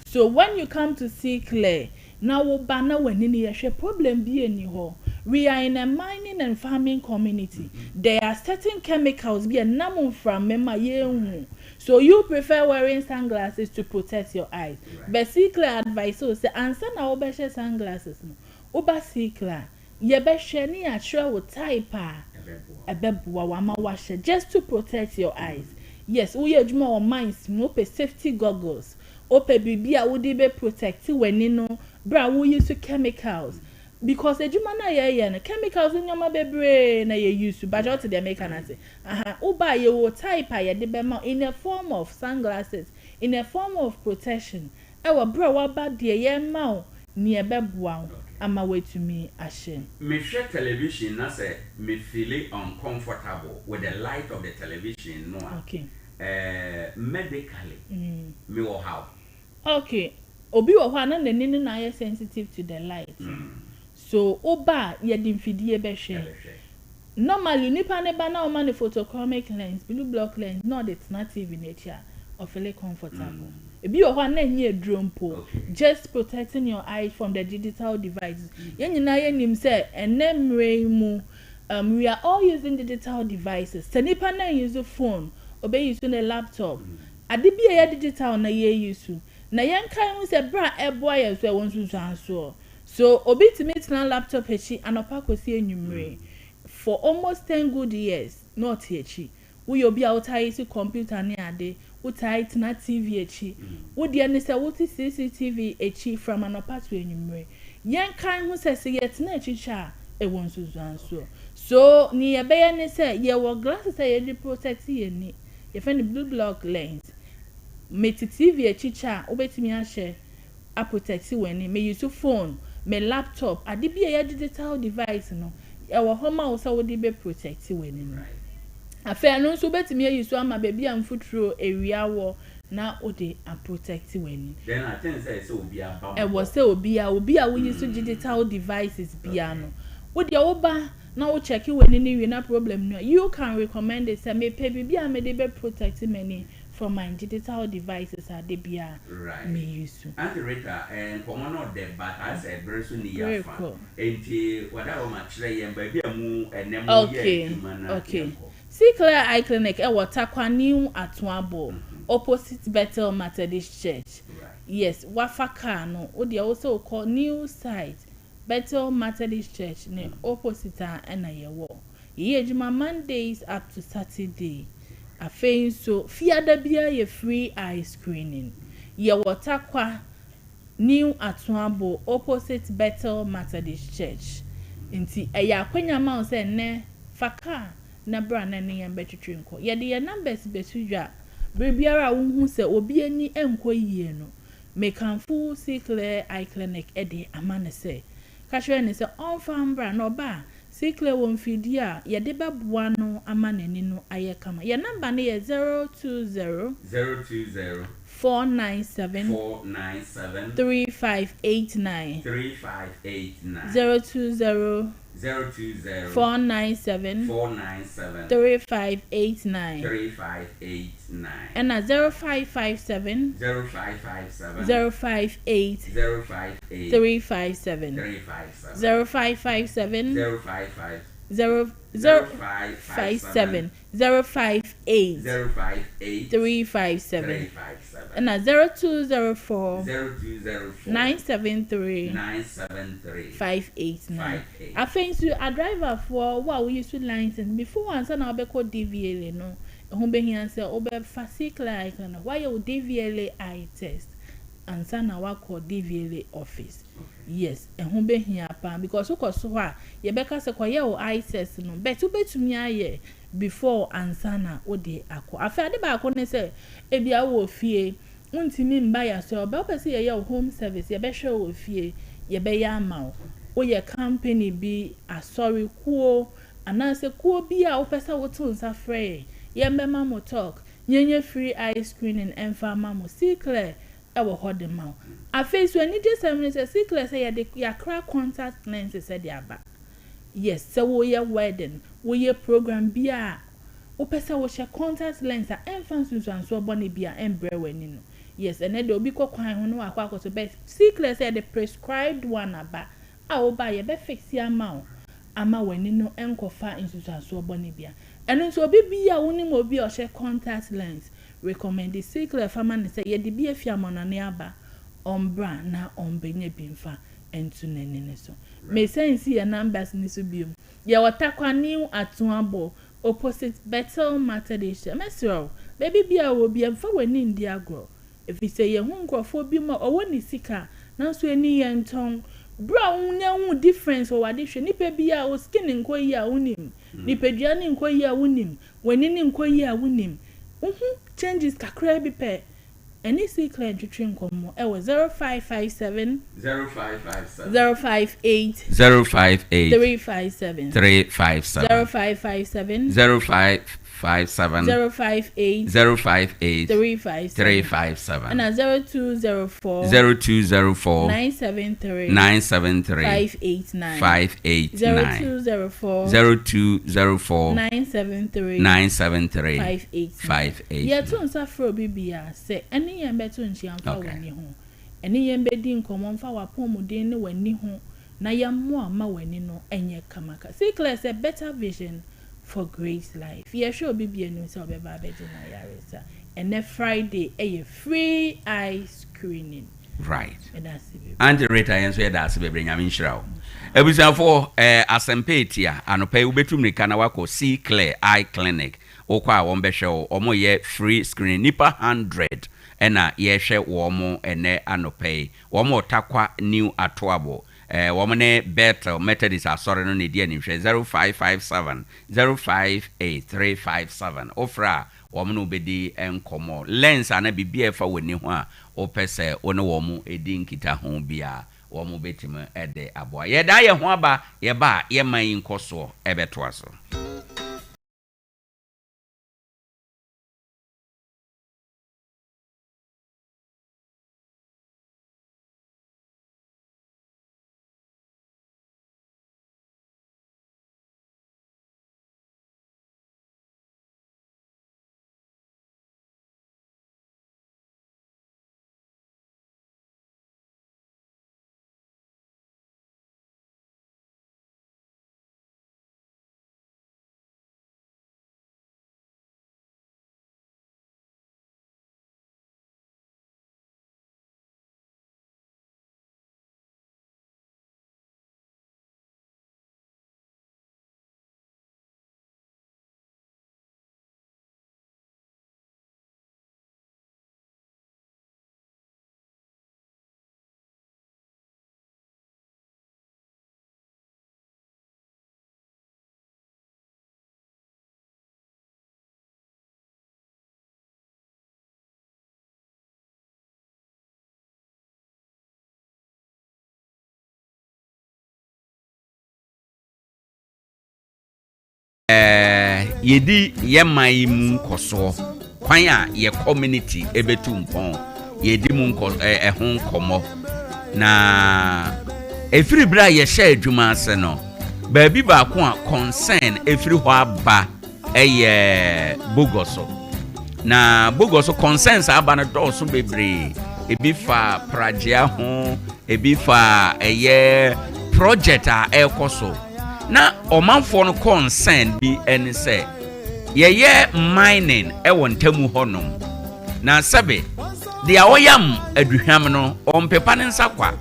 So when you come to see clear, now wo ba na wani ni yehwe problem bi eni ho. We are in a mining and farming community. There are certain chemicals be enamon from mema yehu. So you prefer wearing sunglasses to protect your eyes. Right. But see clear advice so say answer na oba share sunglasses no. Oba see clear. Ye be share ni atwa wo type ebebuwa wa ma wa share just to protect your eyes. Yes, we adwuma o minds no pe safety goggles. Ope bibia wo dey be protect weni no bra wo use chemicals. Because ejuma na ye na chemicals nyoma bebre na ye use but what they make na say uba ye wo type ye de be ma in a form of sunglasses, in a form of protection e wo bra wa ba de ye ma ni e be boa ama wetumi ahye. Me share television na say me feel uncomfortable with the light of the television no. Okay. Medically me wo how. Okay. Obi wo ho na nani na ye sensitive to the light. So oba ye di mfidie be hwe. Normally nipa ne ba na o man photochromic lens, blue block lens, not it's not even nature or feel comfortable. Ebi o ho na nye drone po, just protecting your eyes from the digital devices. Ye nyina ye nim say enemre mu we are all using digital devices. Se nipa na use a phone, obe use a laptop. Ade bi ye digital na ye use. Na yen kan hu say bra eboa ye so won so. So obi timit na laptop hechi anopa kosi enwumre for almost 10 good years not hechi. We obi outai si computer ne ade, utai na TV hechi. Wo de ne say wo ti CCTV hechi from anopa to enwumre. Yen kan hu say yet na hechi cha e won so. So ni ebe ye ne say ye wo glasses say ye protect ye ni. Ye find blue block lens. Me TV hechi cha obetimi ahye a protect when me use phone, me laptop, ade bi a digital device no. E wo homa wo so wo dey be protect when right. Afa no so betimi use ama baby am futuro ewia wo na o dey a protect when. Then I think say obi aba. E wo say obi a wo use digital devices bia no. Wo dey wo ba na wo check when ni wi na problem no. You can recommend it say me pay baby am dey be protect many from my digital devices are they be right. Me use. And the Rita and for one of them, but I said very soon near cool. Until whatever much they and baby a move and okay. See clear eye clinic e Tarkwa new Atuabo opposite Bethel Methodist Church. Right. Yes, Wafaka no. O they also call new site Bethel Methodist Church ne opposite and a wo. Ye juma Mondays up to Saturday. Afei so fiada bia ye free eye screening. Ye Tarkwa new Atuabo opposite Bethel Methodist Church. Inti eya kwenya ma o se ne faka na bra na ne yam betwetwe nko. Ye de ye numbers betudwa. Bebiara wo hu se obi ani enko yie no. Mekanfu see clear eye clinic e de amane se. Ka hwe ne se onfa bra no ba Sikle won fidi a ye de beboa no ama nani no aye kama. Ye number ne ye 020 497 3589 020 497 3589 and 0557 058 357 0557 057 058 357 and 0204 973 589. I think you a driver for what we used to license before once and I'll be called DVLA no. Who be here and say, "Oh, be fascicle icon. Why you DVLA eye test?" ansa na wako DVLA office. Yes, ehun be hia pa because ukoso ho a ye beka se koye o ISS no bet ubetumi aye before ansa na ode akọ. Afa ade ba akọ ne se ebia wo fie untimi mba ya so oba pese ye home service ye be hwe wo fie ye be ya ama o ye company bi asori kuo anase kuo bi a wo pese wo to nsa frɛ ye mbema mo talk nyenye free eye screening emfa ma mo see clear ewo ho de ma afa so ani je sem ne se see clear say ye de yakra contact lenses se de aba. Yes, so wo ye wedding wo ye program bi a wo pese wo she contact lens a emfa sunso boni bi a embre wani no. Yes, and then obi ko kwan ho no akwa so bet see clear say the prescribed one aba a wo ba ye be fix ya ma wani no enkofa insusu boni bia eno so obi bia woni mo obi o she contact lens recommend the see clear farmer ne say ye de bia fia monane aba ombra na ombenye bimfa entu nenene so me sense ye numbers ni so biom ye Tarkwa new atuabo opposite Bethel Methodist mesro baby bia wo bia mfa wani ndi agro. If you say ye hunkrofo bi ma owo ni sika na so eni ye nton bra hu difference o wade hwe nipa bi a o skin nko yi a unim nipa duane nko yi a unim wani ni nko yi a unim changes kakra bi pe any secret twetwe nkomo e wo 0557 058 357 0557 058 357 and 0204 973 589 0204 973 589 yeah to nsa fro bibia say any yen beto nchiamfa wani ho any yen bedi nkomo mfa wapomuden ne wani ho na yammo ama wani no enye kamaka see class a better vision for great life. Yeah, sure be no so be ba be na yaresa. And then Friday a free eye screening. Right. And that's it. And the rate I answer that's be bring am inshira. Ebusan for asempetia anope ubetum ni kana wako see clear eye clinic. Okwa won be hwe omo ye free screening nipa 100 ena ye hwe wo ene anope. Wo Tarkwa new atuabo. Womane Bethel Methodist asore no ne die ni hwe 0557 058357 ofra womo no bedi enkomo lens ana bibia fa woni ho a opese one womo edi nkita ho bia womo betima ede aboa ye da ye ho aba ye ba ye man nkoso ebeto aso. Yedi yemai mu koso kwan a ye community ebetu mpon yedi mu ehun komo na efiri bra ye share adwuma ase no baabi ba ko a concern efiri ho aba bogoso na bogoso concerns aba na do bebre ebi fa prajia ho ebi fa project a ekoso na omanfo no concern bi ene say ye mining ntamu honom na sabe de awoyam aduhwam no ompepa ne nsakwa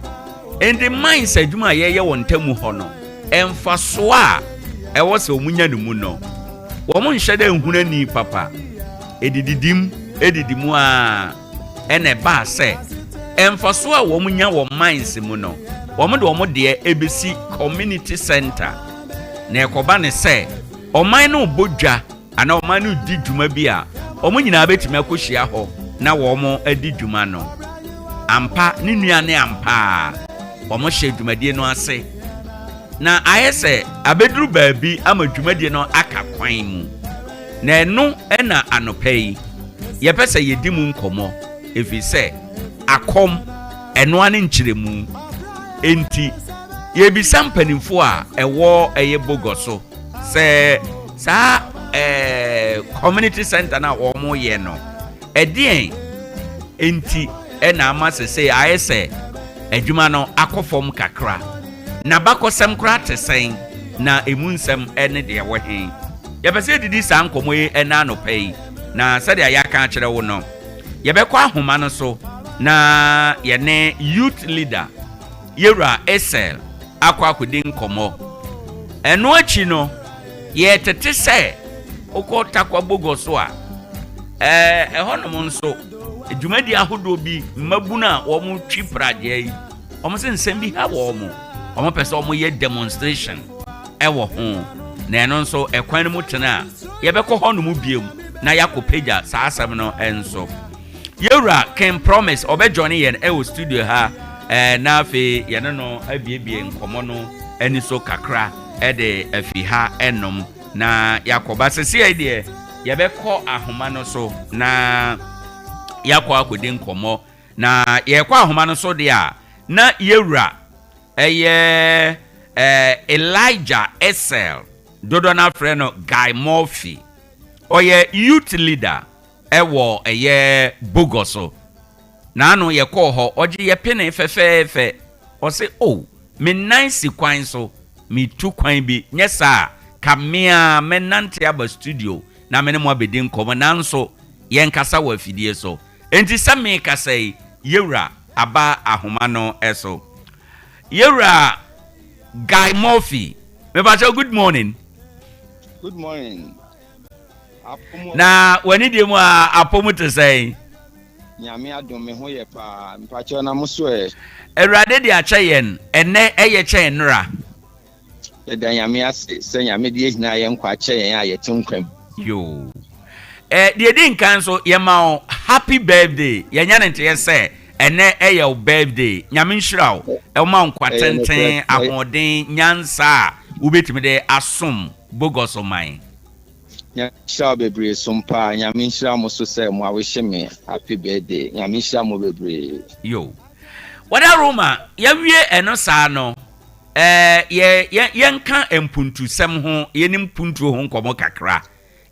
ende mines adwuma ye ntamu hono emfaso a ewo se omunya ne mu no wo mo nhede nhunani papa edidimu a ene ba se emfaso a wo munya wo minds mu no wo mo de wo de ebesi community center na ekoba ne se oman no bodwa ana oman no di dwuma bi a omo nyina betimi akohia ho na wo mo adi dwuma no ampa ne nuane ampa omo hye dwumadie no ase na ayese abeduru baabi ama dwumadie no aka kwan mu na eno na anopai ye pese yedi mu nkomo efi se akom eno ane nkyeremu enti ye bisa mpanimfo a ewo eye bogoso se sa community center na wo mo ye no edien enti na amasese ayese adwuma no akofom kakra na bakosem kra tesen na emunsem ene de wo hen ye pese didi sa nkomo yi na anopai na sade ya ka kire wo no ye bekọ ahoma no so na ye ne youth leader yera SL akwa kudin komo eno achi no ye tete se okọ takwa bogoso a ehonom nso edwumadi ahodo bi mabuna wo mu twi praje yi omo se nsem bi ha wo omo pese omo ye demonstration ewo ho na eno nso ekwan mu tena ye bekọ honom biem na yakopeja sa asem no enso yewra can promise obejoin yen ewo studio ha na afi yen no abiebie nkomo no eni so kakra de afi ha enom na yakoba sese ide yebekọ ahoma no so na yakọ akodi nkomo na yekọ ahoma no so de a na yewra Elijah SL dodo na frɛ no Guy Murphy oye youth leader ewo bogoso na anu yekọ ho oje ye pene fefefe o se me nice kwan so me tu kwan bi nyesa kamea menante aba studio na mene mo abedin komo nanso yen kasa wa fidie so enti same kasai yewra aba ahoma no eso yewra Guy Murphy me ba good morning. Good morning. Na wani di mu apomu to say nyame adom me ho ye pa mpacho na muso Erade di acheyen ene eye chen nra e da nyame ase se nyame di ehina ye nkwa acheyen a ye tinkwam yo di din kan so ye ma happy birthday ye nya nte ye se ene eye birthday nyame nhira e ma nkwa tenten ahoden nyansa ubetimi de asom bogoso man Nyamisha bebre Sompa nyamisha muso se mo awishe me happy birthday nyamisha mo bebre yo wada Roma ya wie eno sa no ye nka empuntu sem ho ye nim puntu ho nkomo kakra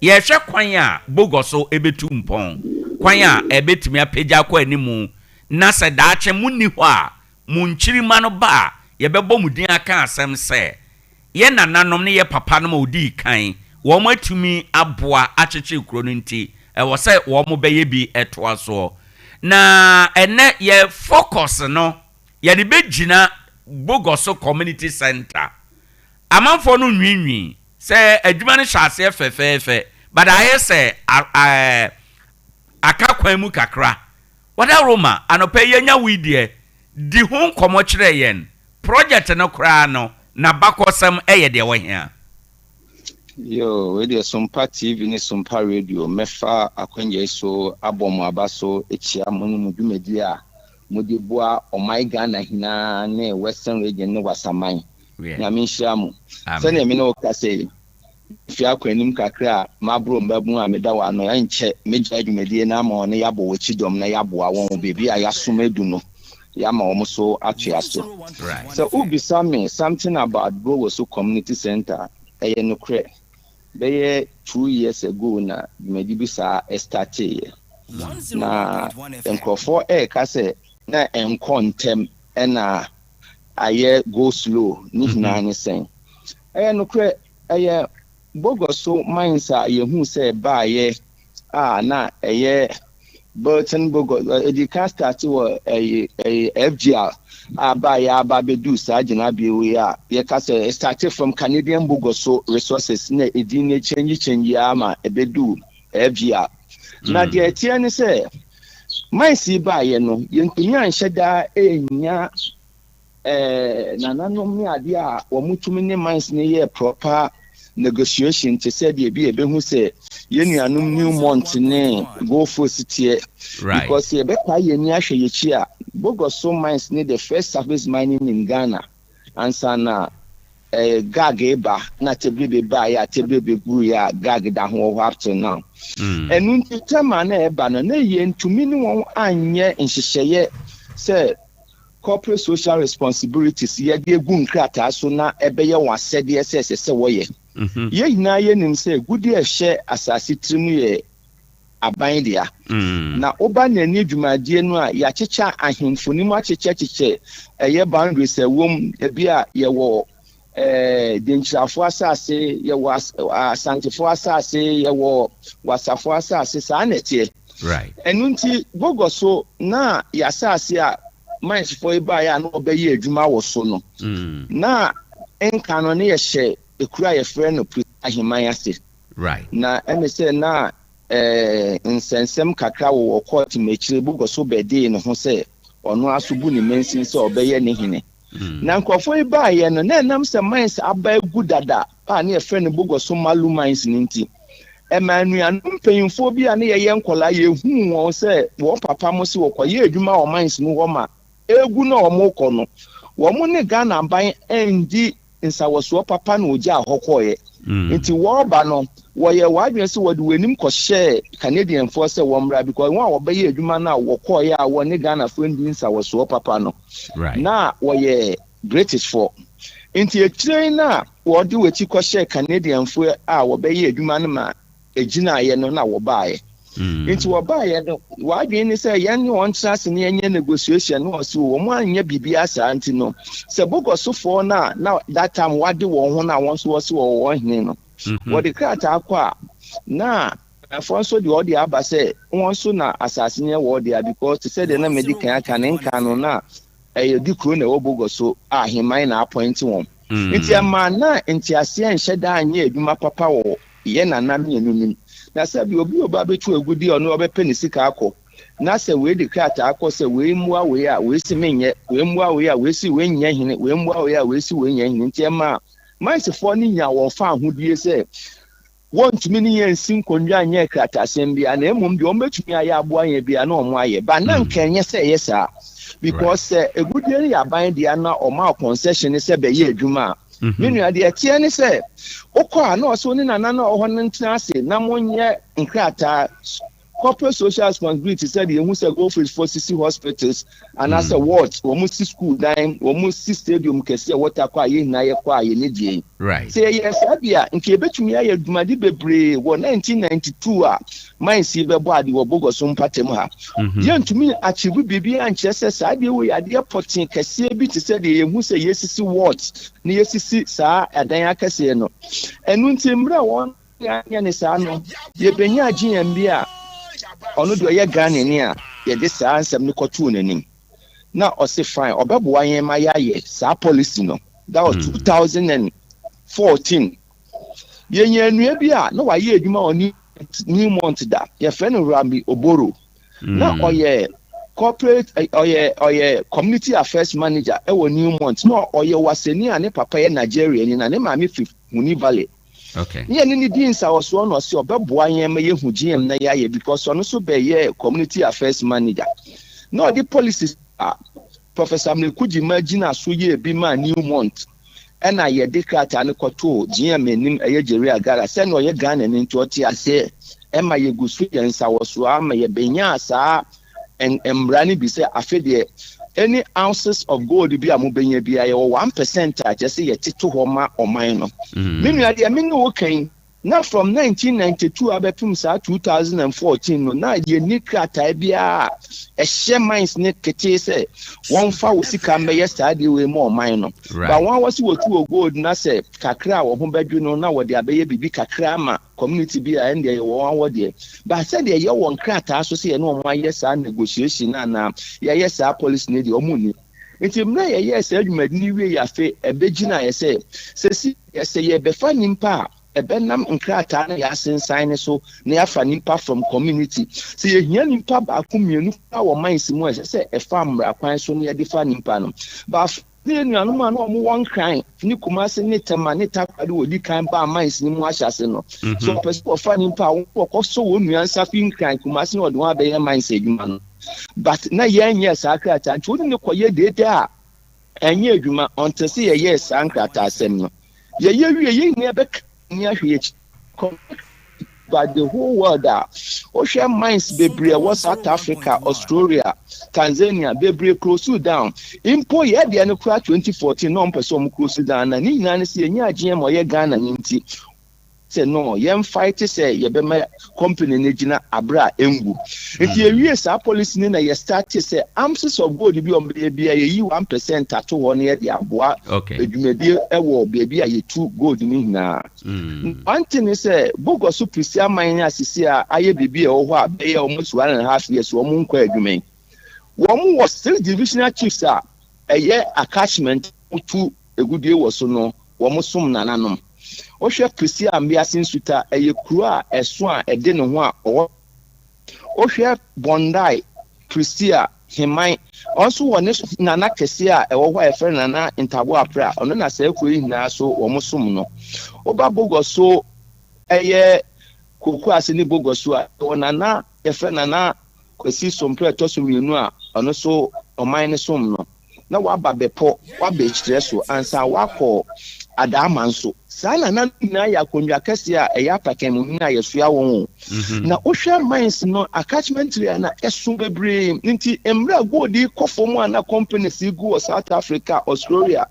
ye hwe kwan a bogoso ebetu mpon kwan a ebetimi apagya kwa animu na se daache munni ho a munchiri ma no ba ye bebo mudin aka asem se ye nananom ne ye papa no ma odi kan wo matumi aboa acheche kuro no nti wo se wo mo beye bi etoa so na ene ye focus no ye de begina bogoso community center amanfo no nwinwi se adwuma no hyase fefefe but I say aka kwan mu kakra wada Roma anopa yenya widie di ho komo kire yen project no kra no na bakosam eye de wo hia yo we dey Sompa TV ni Sompa radio mefa akwanye so abomo abaso echia munu dwumadi a mudi boa omaiga na hina ne western region ne wasaman nyame nhyiamu se ne me no kase fi akwanim kakra mabro mbabu a meda wa no yanche meja adwumadi na ma one yabo wachidom na yabo awon bebi a yasom edu no yama omo so atuaso so ubisa me something about Bogoso community center no kre beye 2 years ago na medi bisa estate na enkofo kase na enkontem na aye go slow ni hina ni sen no kre Bogoso mindsa yehu se ba ye na Burton Bogoso edika start wo FGR aba bedu sajina biwe a ye kase started from Canadian Bogoso resources na edine change ama ebedu FGR na de tie ni se Mines ba ye no yentumi anhye da enya nananom ne ade a omutumi ne mines ne ye proper negotiation to say the be ebehu say yenuanum new month ne go for city because ye be kwa ye ni ahwe ye chi a Bogoso mines ne the first surface mining in Ghana and sana gag eba na tebebe ba ya tebebe guru ya gag da ho up to now enu ntema na eba no na ye ntumi ne won anye nhyehyeye say corporate social responsibilities ye de egu nkrata so na ebeye wasede se woye ye hina ye nim say gudi ehye asase trimu ye aban dia na oba na ni dwumadie no a ya checha ahemfo ni mu acheche eye boundaries ewom ebi a ye wo denchafo asase ye wo asantefo asase ye wo wasafo asase sa na tie enu nti Bogoso na ya asase a mines for iba ya no obeye adwuma wo so no na enka no ne ye hye ekura ye frɛ no aheman ase na eme say na nsensem kakra wo court mechire Bogoso bede no ho say ono asubu ni mensin say obeye ne hene na nkofo iba ye no na nam say mines aba egu dada pa na ye frɛ no Bogoso malu mines ninti emanuan mpanyimfo bi a na ye nkola ye hu won say wo papa mo se wo koye adwuma wo mines no wo ma egu na omo kono wo mo ne Ghana ban endi nsawoso papa na oja ahokoye nti wo ba no wo ye wadwen se wo de wanim ko share Canadian force wo mra because won obeye adwuma na wo koye a wo ne Ghana fo endi nsawoso papa no na wo ye British for nti ekire na wo de wechi ko share Canadian fo a wo beye adwuma na ma ejina ye no na wo baaye nti wo baaye no wadwen ni say yan won trust ne enye negotiation no so wo mo anya bibia sa anti no se Bogoso fo na that time wade wo ho na won so wo se wo hene no wo de krata akwa na afọ so de odi aba say won so na asase ne wo de because to say the na medical aka ne nka no na di kro na wo Bogoso aheman na appoint won nti ama na nti ase enhye da anya adwuma papa wo ye na na me enum na se bi obi oba betu agudi ono obepe ni sika akọ na se we de krata akọ se we mua we a we si menye we mua we a we si we nya hene we mua we a we si we nya hene nti ma maisefo ni nya wo fa ahodie se won tumi ni yen sin konwa anya krata asem bia na emum bi o metumi aya abo anya bia na omo aye ba na nkenye se yesa because egudie ya ban dia na o ma concession se be ye adwuma menu ade atie ni se okọ na so ni nana na oho ntina ase na monye nkrata corporate social responsibility said the who say go for CC hospitals and as a ward almost school dime almost stadium kese water kwa ye na ye kwa ye ne say yes abia nke betumi aye dumadi bebre wo 1992 a mine si be bo ade wo Bogoso mpatem ha ye ntumi achieve bibi anche se sa ade wo ade potin kese bi te say the who say yesisi ward ne yesisi sa adan akese no enu ntimra won ya ne sa no ye benya agyen bia ono do ye Ghana ni a ye de sa ansem ni kotu nanim na o se fine obebo wan ma ye sa policy no that was 2014 ye nyanua bi a na wa ye adwuma oni new month da ye friend Rambi Oboro na oye corporate oye community affairs manager e wo new month na oye waseni a ne papa ye Nigeria ni na ne ma me fi Muni Valley. Okay. Yeah, any deans I was one or see about boy may who GM na ya because on so be ye community affairs manager. No, the policies are Professor Mekuji imagine as we ye be my new month. And I ye declare and koto GM nim a yeria gara send or ye gun and into what I say. Emma ye good sweet and sour swam ye benya sa and Brani be say I fed any ounces of gold be a mubenya be a 1% I just say a titu homa or minor. Meanwhile, I mean, okay, now from 1992 abepum sa 2014 no na ye nikrata bia a share mines net kete say one fa wo sika me yesterday we more minor. But one was wo tu gold na say kakra wo ho badwu no na wo de abeye bibi kakra ma community bi a end ye wo wo de. But said ye won krata so say no mo aye sa negotiation na ye sa police ne de omuni. Nti mna ye say adwumadi ni wie ya fe ebegina ye say si ye say ye befa nimpa ebenam nkrata na yasensan so na yafa nimpa from community se yehia nimpa ba akumienu na wo mines mu se efa mra kwan so na yede fa nimpa no ba ne nuanu ma no mo won kran ni kumase ne tema ne takwade wodi kan ba mines ni mu ahyase no so person of fa nimpa wo so wo nuansa fi kran kumase no do abeye mines edwuma no but na yenye sakrata nti ne koye dede a enye edwuma until se ye sankrata asem no ye wie ne be but the whole world ocean mines bebre was South Africa, Australia, Tanzania bebre close down impo ye de no kra 2014 no person close down na ni nyina se nya agye mo ye Ghana nti say no yem fight say ye be my company negina abra engu enti ewie sa police ni na ye start say ounces of gold bi on bia ye 1% ato ho na ye de aboa edwumadi ewo bia ye 2 gold ni na one thing is say bogo so prisia man asisi a aye bibia ho ho a be almost 1.5 years wo mu nkwa edwumen wo mu was still divisional chiefs a eye attachment to egudie wo so no wo mu som nananom ohwe prisia ambiasin suta eye kru a eso a ede ne ho a ohwe bondai prisia himan also won nana kese a ewo ho efe nana intabo apra ono na se kru hina so wo musom no oba bogoso eye koku ase ni bogoso a nana efe nana kwesi Sompa toso mienu a ono so oman ne som no na waba bepo waba ekire so ansa wakọ adama nso sana na ya konwa kase a eya pakem mu na yesua won na ohwa mines no attachment area na eso bebre nti emra godi kofo mu ana companies go South Africa, Australia,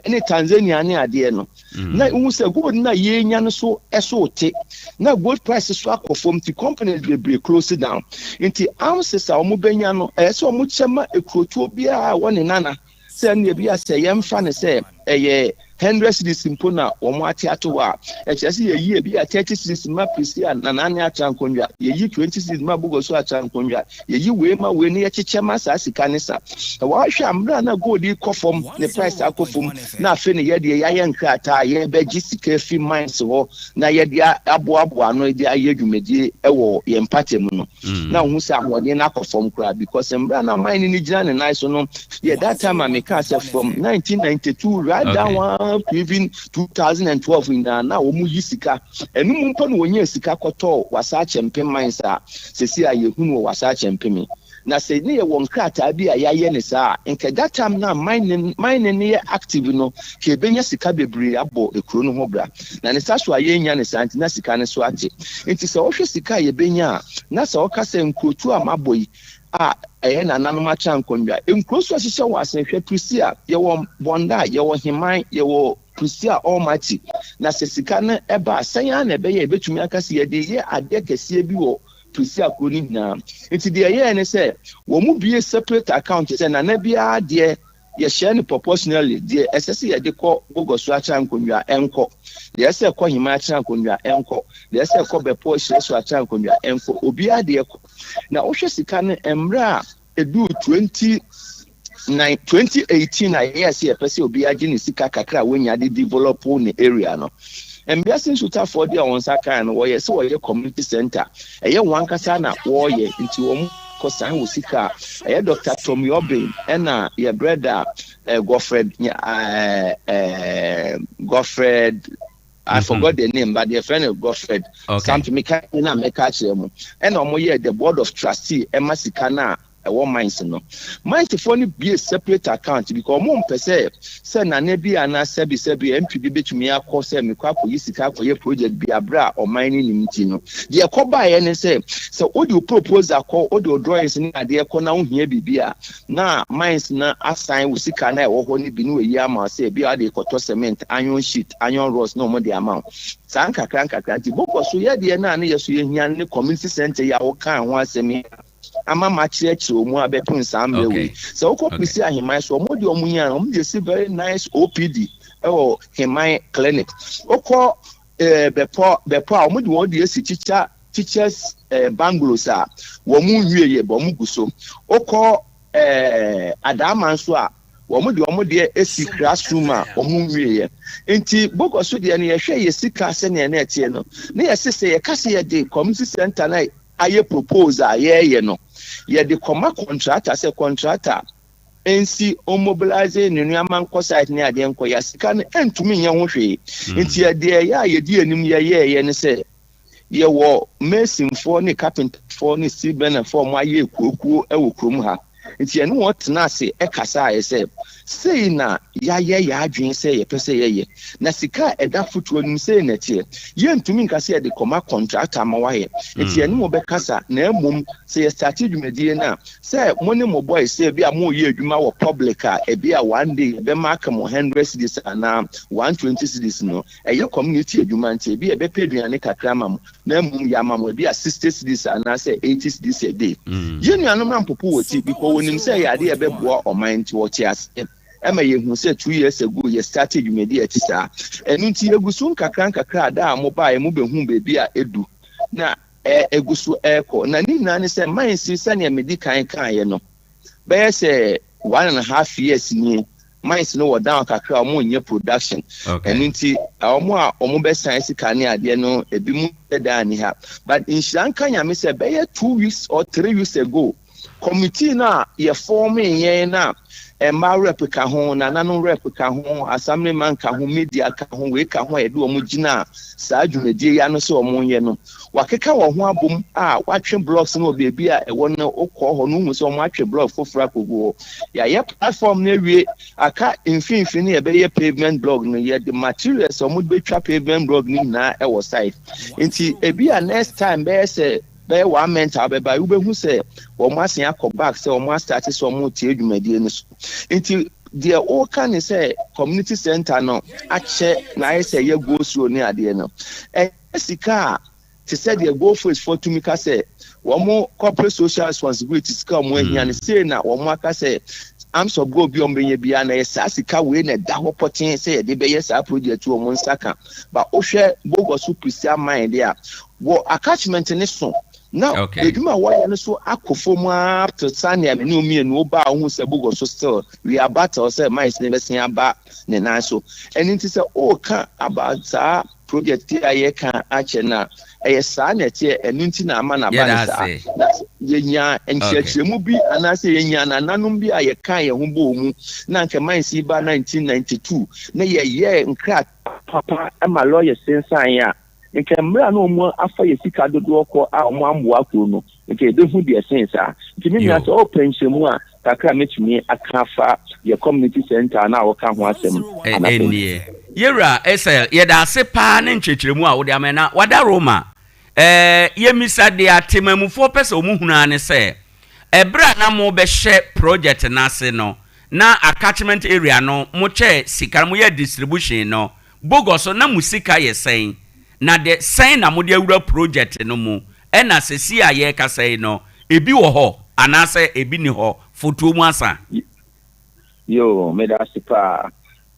any Tanzania ne ade no na hu se gold na yenya no so eso te na gold prices so akofom ti companies bebre close down nti ounces a omo benya no eso omo chema ekroto bia woni nana se na bia se yemfa ne se eye 100 cities impona omo atiato wa echesi ye bi a 30 cities ma prisia na nane achankonwa ye 20 cities ma bugoso achankonwa ye we ma we ne yechechema sa sikanisa wa hwa amra na gold kofom ne price akofom na afi ne ye de yaye nkrata ye be gisika fi mines ho na ye de aboabo ano de aye dwumedi ewo ye mpatem no na hu sa ahode na akofom kra because amra na mine ni gina ne nice no ye that time I make us from 1992 right down even 2012 in na omu yisika enu mu mpo no wonye sika koto wasa Acheampong mines a sesi a yehunu wasa Acheampong na se ne ye won krata bi a yaye ne sa nke that time na mine ne active no ke benya sika bebre abo ekuro no ho bra na ne sa so ayenya ne santi na sika ne so ate nti se wo hwe sika ye benya na se wo ka se nkotu amaboyi a eye na nanom Acheampong nkroso ahihye wo asenhwe prisia ye wo bonda ye wo himan ye wo prisia almighty na sesika na eba asan na ebe ye betumi akase ye de ye ade kese bi wo prisia kroni na nti de ye ne se wo mu bie separate account se na na bia de ye share proportionally de esese ye de ko bogoso Acheampong enko de ese ko himan Acheampong enko de ese ko bepo hire so Acheampong enko obi ade ko na ohwe sika ne emra edu 2018 na yes ye pese obi agi ne sika kakra wenya de develop on area no embiasin suta for dia won saka no wo ye se wo ye community center eye wan kasa na wo ye nti wo kosan wo sika eye Dr. Tommy Obin na ye brother Godfred I forgot the name, but the friend of Godfred. Something make catch them. And omo the board of trustee Emma Sikana one mines no. Mines for ni be a separate account because mo mpese say na ne bi ana sebi MPB betumi akọ me kwa ko yisika ko ye project bi abra o mining ni nti no. De ekoba ye ne say so odi proposal ko odi drawings ni ade ekọ na ohia bibia na mines na assign wo sika na e wo ho ni bi no yi ama say bi ade ekoto cement iron sheet iron rods no mo de amount. Sanka kranka kranti boko so ye de na ye so ye hia ne community center ya wo kan ho asemi ama machirechi omu abepun sambe we so okopisi ahiman so omo de omu yan omo de see very nice OPD oh himan clinic okọ bepo omo de won de esi teachers bungalows wo mu nwie ye bo mu guso okọ adama nso a wɔn de esi classroom a wɔn wie yɛ nti bogo so deɛ no yɛhwɛ yɛ sika sɛ nea na ɛteɛ no na yɛsɛ sɛ yɛkasa yɛ de community center na ayɛ propose a yɛyɛ no yɛde kɔma contractor sɛ contractor NC mobilize nuaman ko site ne ade nko ya sika no entumi nya ho hwe nti yɛde ya yɛdi anim yɛyɛ ne sɛ yɛwɔ mason for ne carpenter for ne cement for mo ayɛ kuokuo ɛwɔ krom ha nti ɛno wɔtena ase ɛkasa ayɛ sɛ sei na yɛayɛ adwen sɛ yɛpɛ sɛ yɛyɛ na sika ɛda fotuo nim sei na tie yɛntumi nka sɛ yɛde kɔma contractor ma wayɛ nti ɛno mo bɛkasa na mmom sɛ yɛ start dwumadie na sɛ mo ne mo boy sɛ bi a mo yɛ adwuma wɔ public a ebi a one day bɛma aka mo 100 cedis ana 120 cedis no ɛyɛ community adwuma nti ebi ɛbɛpɛ aduane kakra ma mo na mmom yɛ ama mo ebi a 60 cedis ana sɛ 80 cedis a day yɛnuanom na mpopo wɔ ti because wonim sɛ yɛ ade ɛbɛboa ɔman nti wɔte ase Emma yehu say 2 years ago ye started dwumadi ati saa enu nti egusu nkakra da mo ba ye mo behu bebi a edu na egusu eko na ni na ne say man si sane medi kan ye no be ye say 1.5 years ni mines no down kakra mo nye production enu nti omo a omo be science kan ne ade no ebi mu da ni ha but in Shanka nyame say be ye 2 weeks or 3 weeks ago committee na ye forming ye na Emma replica home, Nano replica home, assemblyman ka home, media ka home, we ka home, do mujina, Saju, the Diano so Monyano. Wakeka or boom, watching blocks no baby, a one or call no so much a block for Fraco. Ya platform near we, a cat infinity, a bay pavement blog, no yet the materials or would be trap pavement blog na our site. Inti, a be a next time, bear say. Be one mental be by ube who say or must back say or must start so more tea into the all can say community center no ache na say ye go through near the no and sika to say the go for is for to me ka say one more corporate social responsibilities come when he and say na one more ka say I'm so go be on be bia na sika we na da ho poten say de be yes project to mon saka but o hwe bogo so prisia mind there wo attachment ne so now eduma why no so akofo up to Sunday me no me no ba hu se bogo so still we are battle say my se be sen aba ne na so and it is o ka about project here kan ache na sa na tie enu nti na ama na ba sa yenya enchechemu bi anase yenya na nanom bi aye kan ye ho bo mu na nke man si ba 1992 na ye nkra papa ama lawyer sensan ya nke mra no mu afa ye sika dodo ko a mo ambo akro no nke de hu de sensa kimi na so penchemu a kakra metumi akafa ye community center na wo ka ho asem enie yera esel ye da se pa ne nchechiremu a wo de amena wada Roma ye misa de atemamufo pese omuhuna ne se ebra na mo be hye project na se no na attachment area no mo che sika mo ye distribution no bogoso na musika ye sen na de sen na mo de awura project no mu na sesi a ye ka sen no ebi wo ho anase ebi ni ho foto mu asa yo me da sipa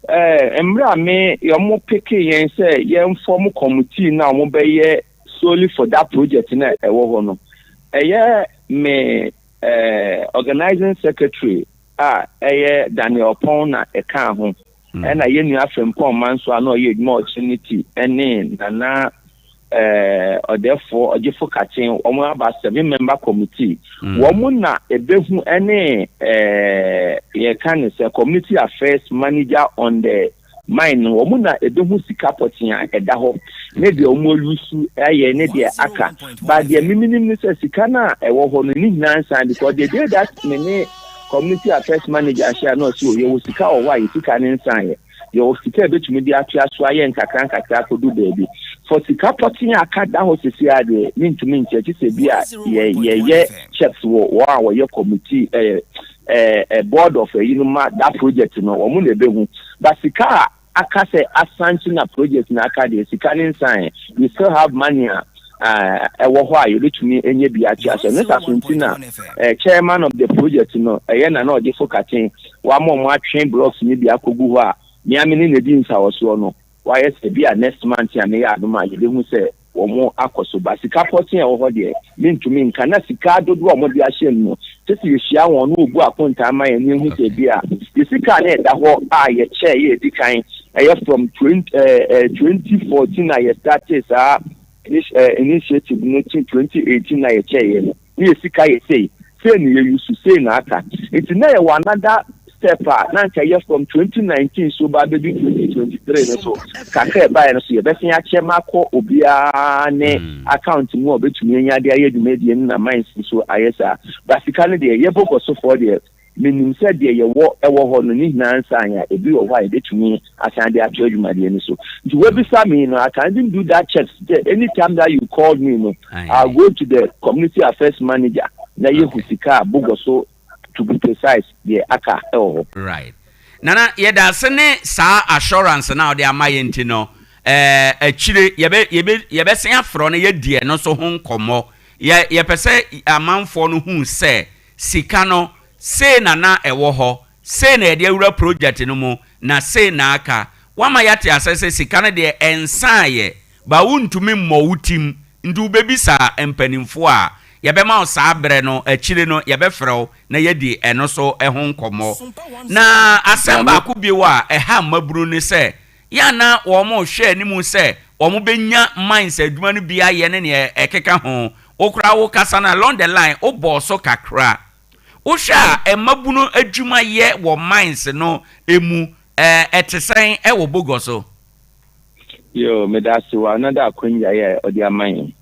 emra me yo mo peke yen se ye form committee na mo be ye solely for that project na ewo ho no me organizing secretary Daniel Pong na eka ho na ye nu Acheampong man so na ye more opportunity ene na therefore ojefo kachen omo about 7 member committee wo na ebehu ene ye kan say community affairs manager on the mine wo na ebehu sika potia eda ho ne de omo lusu aye ne de aka but the minimum say sika na ewo ho no ni nansan because they did that many community affairs manager share no so ye wo sika o why sika ne nsan ye yo sika betumi di atua so aye nkakra ko do baby for sika potia aka da ho sisi ade mintumi nche se bia ye checks wo ye committee board of that project no wo mu na ebehu but sika aka say asanchi na project na aka de sika ne nsan we still have money ewo ho ayo betumi enye bia atua so nesa suntina chairman of the project no na na ode fokatin wa mo atwen blocks ni bia kogu ho a miamini ne di nsa wo so no wa yes bia next month ya me ya adoma ye de hu say wo mo akoso ba sika potin ewo ho de mintumi nka na sika dodo wo mo de ahye no tesi ye hia won no obu akonta ama ye ni hu say bia sika na da ho a ye che ye di kan from 2014 na ye started initiative no 2018 na ye che ye no ye sika ye say ni ye use say na aka it na ye another step na nka ye from 2019 so ba be 2023 so kakra ba no so ye be sen a che mako obia ne account mu obetumi anya de aye dumedie na mines so ayesa basically de ye boko so for the meaning said de ye wo ho no ni na ansa anya ebi wo wa ebetumi asan de atwa dumedie ni so you we be me no I can't do that check anytime that you call me no I'll go to the community affairs manager na ye husika bogo so to be precise the aka right nana yeda sene sa assurance na ode amaye ntino achire yebe sen afro na yedie no so ho nkomo ye pese amanfo no hu se sika no se na ewo ho se na yede awura project no mu na se na aka wama yate asese sika no de ensaye ba wuntumi mmowutim ndu bebisa empanimfo a yabema osabre no achire no yabefrew na yedi eno so ehon nkomo na asemba akubiewa eha maburu ni se ya na wo mo hwe animu se wo mo benya minds aduma no bia ye ne ne ekeka ho okura wo kasa na along the line o boso kakra o sha emabuno aduma ye wo minds no emu etesen wo bogoso yo medasi wa another akwanya ye odi aman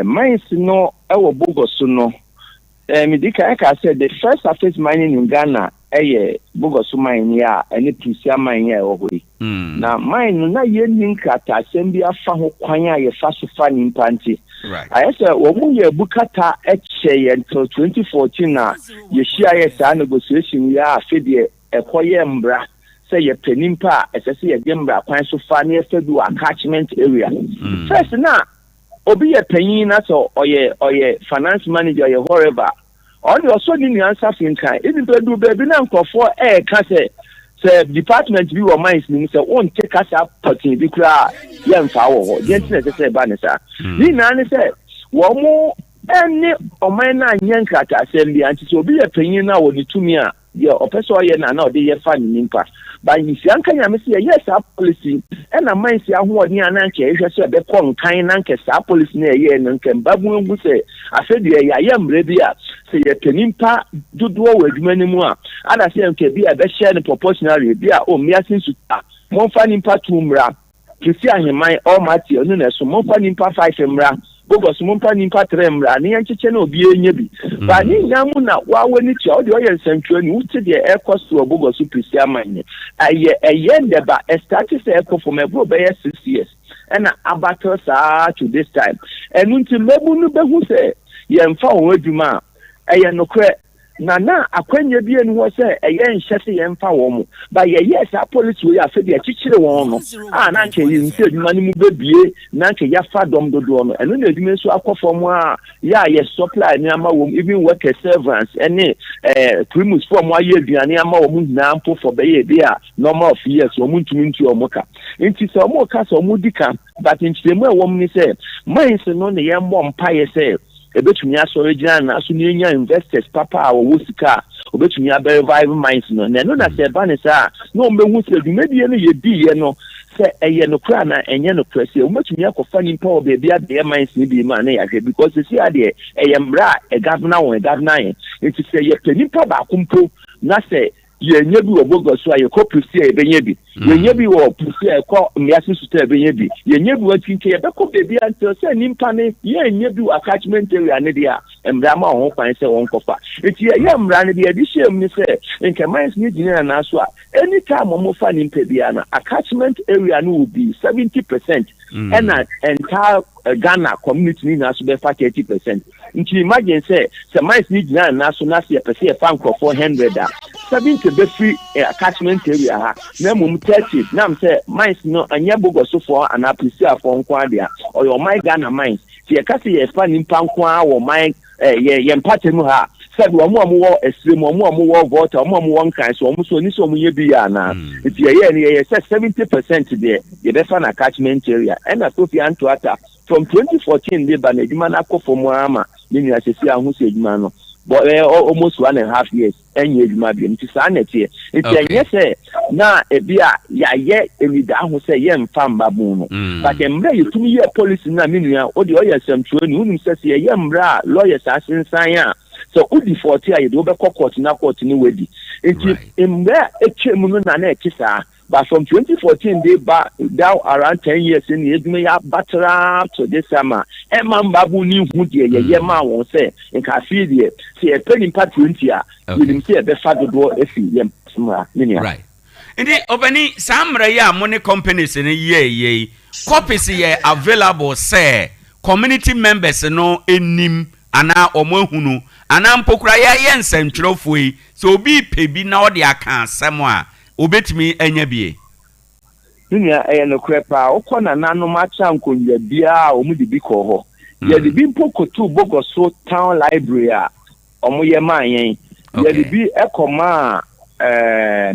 mines no ewo bogoso no medika eka said the first surface mining in Ghana bogoso mine ya any prisia mine ya ohori na mine na ye ninkata asem bi afa ho kwan a ye fa so fa nimpanti right I say wo mu ye bukata eche until 2014 na ye share ye sa negotiation ya afede ekoye mbra say ye penimpa esese ye gembra kwan so fa na efedu catchment area first na obi ye panyin na so oye finance manager ye whatever all the also ni answer fin kan even do baby na nkofo ka say department bi wo mines ni say won take us up party bi kura ye mfa wo ho ye ntina say ba ne sa ni na ne say wo mo ene o man na nyankata assembly anti so obi ye panyin na wo ni tumi a ye opeso ye na ode ye fa ni nimpa ba yisi anka nyame se yes a policy ena man se ahoɔden ananke ehwɛ sɛ be kon kan nanke sa policy na ye no nke babu ngu se afedi ya yamre bi a se ye penimpa dodo wɔ adwuma ni mu a ada se nke bi a be share proportionally bi a o miasin su a monfa nimpa tumra kisi aheman all mati onu na so monfa nimpa 5 mra bogos monfa nimpa 3 mra ne yankyekye na obi enye bi ba ni nyamu na wa wani tia o de oye nsantwe ni wuti de aircost to bogos prisia man eye ndeba started say airco for me bro be 6 years and abattle sa to this time enu nti mebu nu behu se ye mfa wo adwuma eye nokre na akwanya bi enu ho se eye nhye se ye mfa wo mu ba ye yes a police we afedi achichire won no na nke yi nse adwuma ni mu bebie na nke ya fa dom dodo no enu na adwuma so akofo mu a ya ye supply ni ama wo even work servants ene primus form wa ye aduane ama wo mu na mpo for be ye bi a normal of years wo mu ntumi nti o muka nti so mo ka so mo dika but nchiremu e wo mu ni se mines no ne ye mbɔ mpa ye se ebetumi aso original na aso ni nya investors papa a wo sika obetumi abe revive mines no na no na se ba ne sa no mbehu se dumedie no ye di ye no se eye no kra na enye no press ye obetumi akofa ni mpa obe bia de mines ni bi ma na ya hwe because se ade eye mbra governor won governor yen it se ye penipa ba kumpo na se ye nya bi obogo so aye ko presi e benye bi ye nya bi wo presi e ko miasi su te benye bi ye nya bi watinke ye be ko bebi anto se nimpa ne ye nya bi attachment area ne dia embra ma ho kwan se won kofa eti ye mra ne dia di shem ni se nke mines ni gina na so a anytime mo fa nimpa bia na attachment area no will be 70% and entire Ghana community ni na so be 30%. Nti imagine say mines ni gina na so na se pese e fa nko 400 70 be free attachment area ha na mum 30 na am say mines no anya bogoso for an appreciate for nko ade or your my Ghana mines ti e ka se ye fa nimpa nko a wo mine ye mpate mu ha said wo wo extreme wo wo vote wo wo nkan so wo so ni so mo ye bi ya na ti ye ni ye say 70% there ye be fa na catchment area and na so fi antoata from 2014 de ba na eduma na akofo mu ama ni ni asesi ahu se eduma no but almost 1.5 years and you might be into sanity. It's a yes, na ebia ya ye emida ho say ye mfa mbabu no but emra you to me policy na menua o de oyɛ samtuo ni unu say ye mra lawyers asensan a so o di 40 a ye do be court na court ni wedi enti emra etwem no na ekisa but from 2014 they back down around 10 years in the me ya battle to this summer e man babu ni hu de ye ma won say in ka feel de say e penny part 20 a you say e be fa do e fi yem sumra menia right indi obani samra ya money companies ni ye copies ye available say community members no enim ana omohunu ana mpokura ye nsentwerofo yi so obi pebi na odi aka asem a obetimi anya bie dunia no krepa okona nanom acha nkonwa bia omudi bi ko ho ye de bi mpokotu bogoso town library a omoye manyen ye de bi ekoma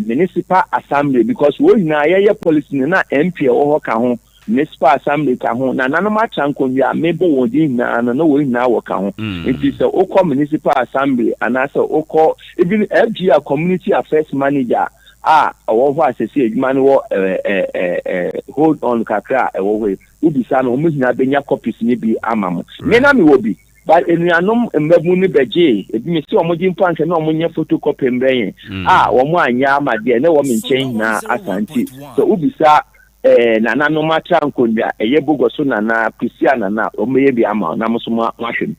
municipal assembly because we na ye policy na MP wo ho ka ho municipal assembly ka ho na nanom acha nkonwa mebo wodi na no we na wo ka ho it is okọ municipal assembly and also okọ even FGA community affairs manager owo ho asese adwuma no wo hold on kakra ewo we ubisa no omhina benya copies ni bi amamo me na me wo bi but enuanom mbabu ni beje ebi me se omoji mpanke na omonye photocopy mbenye wo mo anya amade na wo menchen na asanti so ubisa na nanom matra nkondwa eye bogoso na prisia na omeye bi ama na muso mo ahwem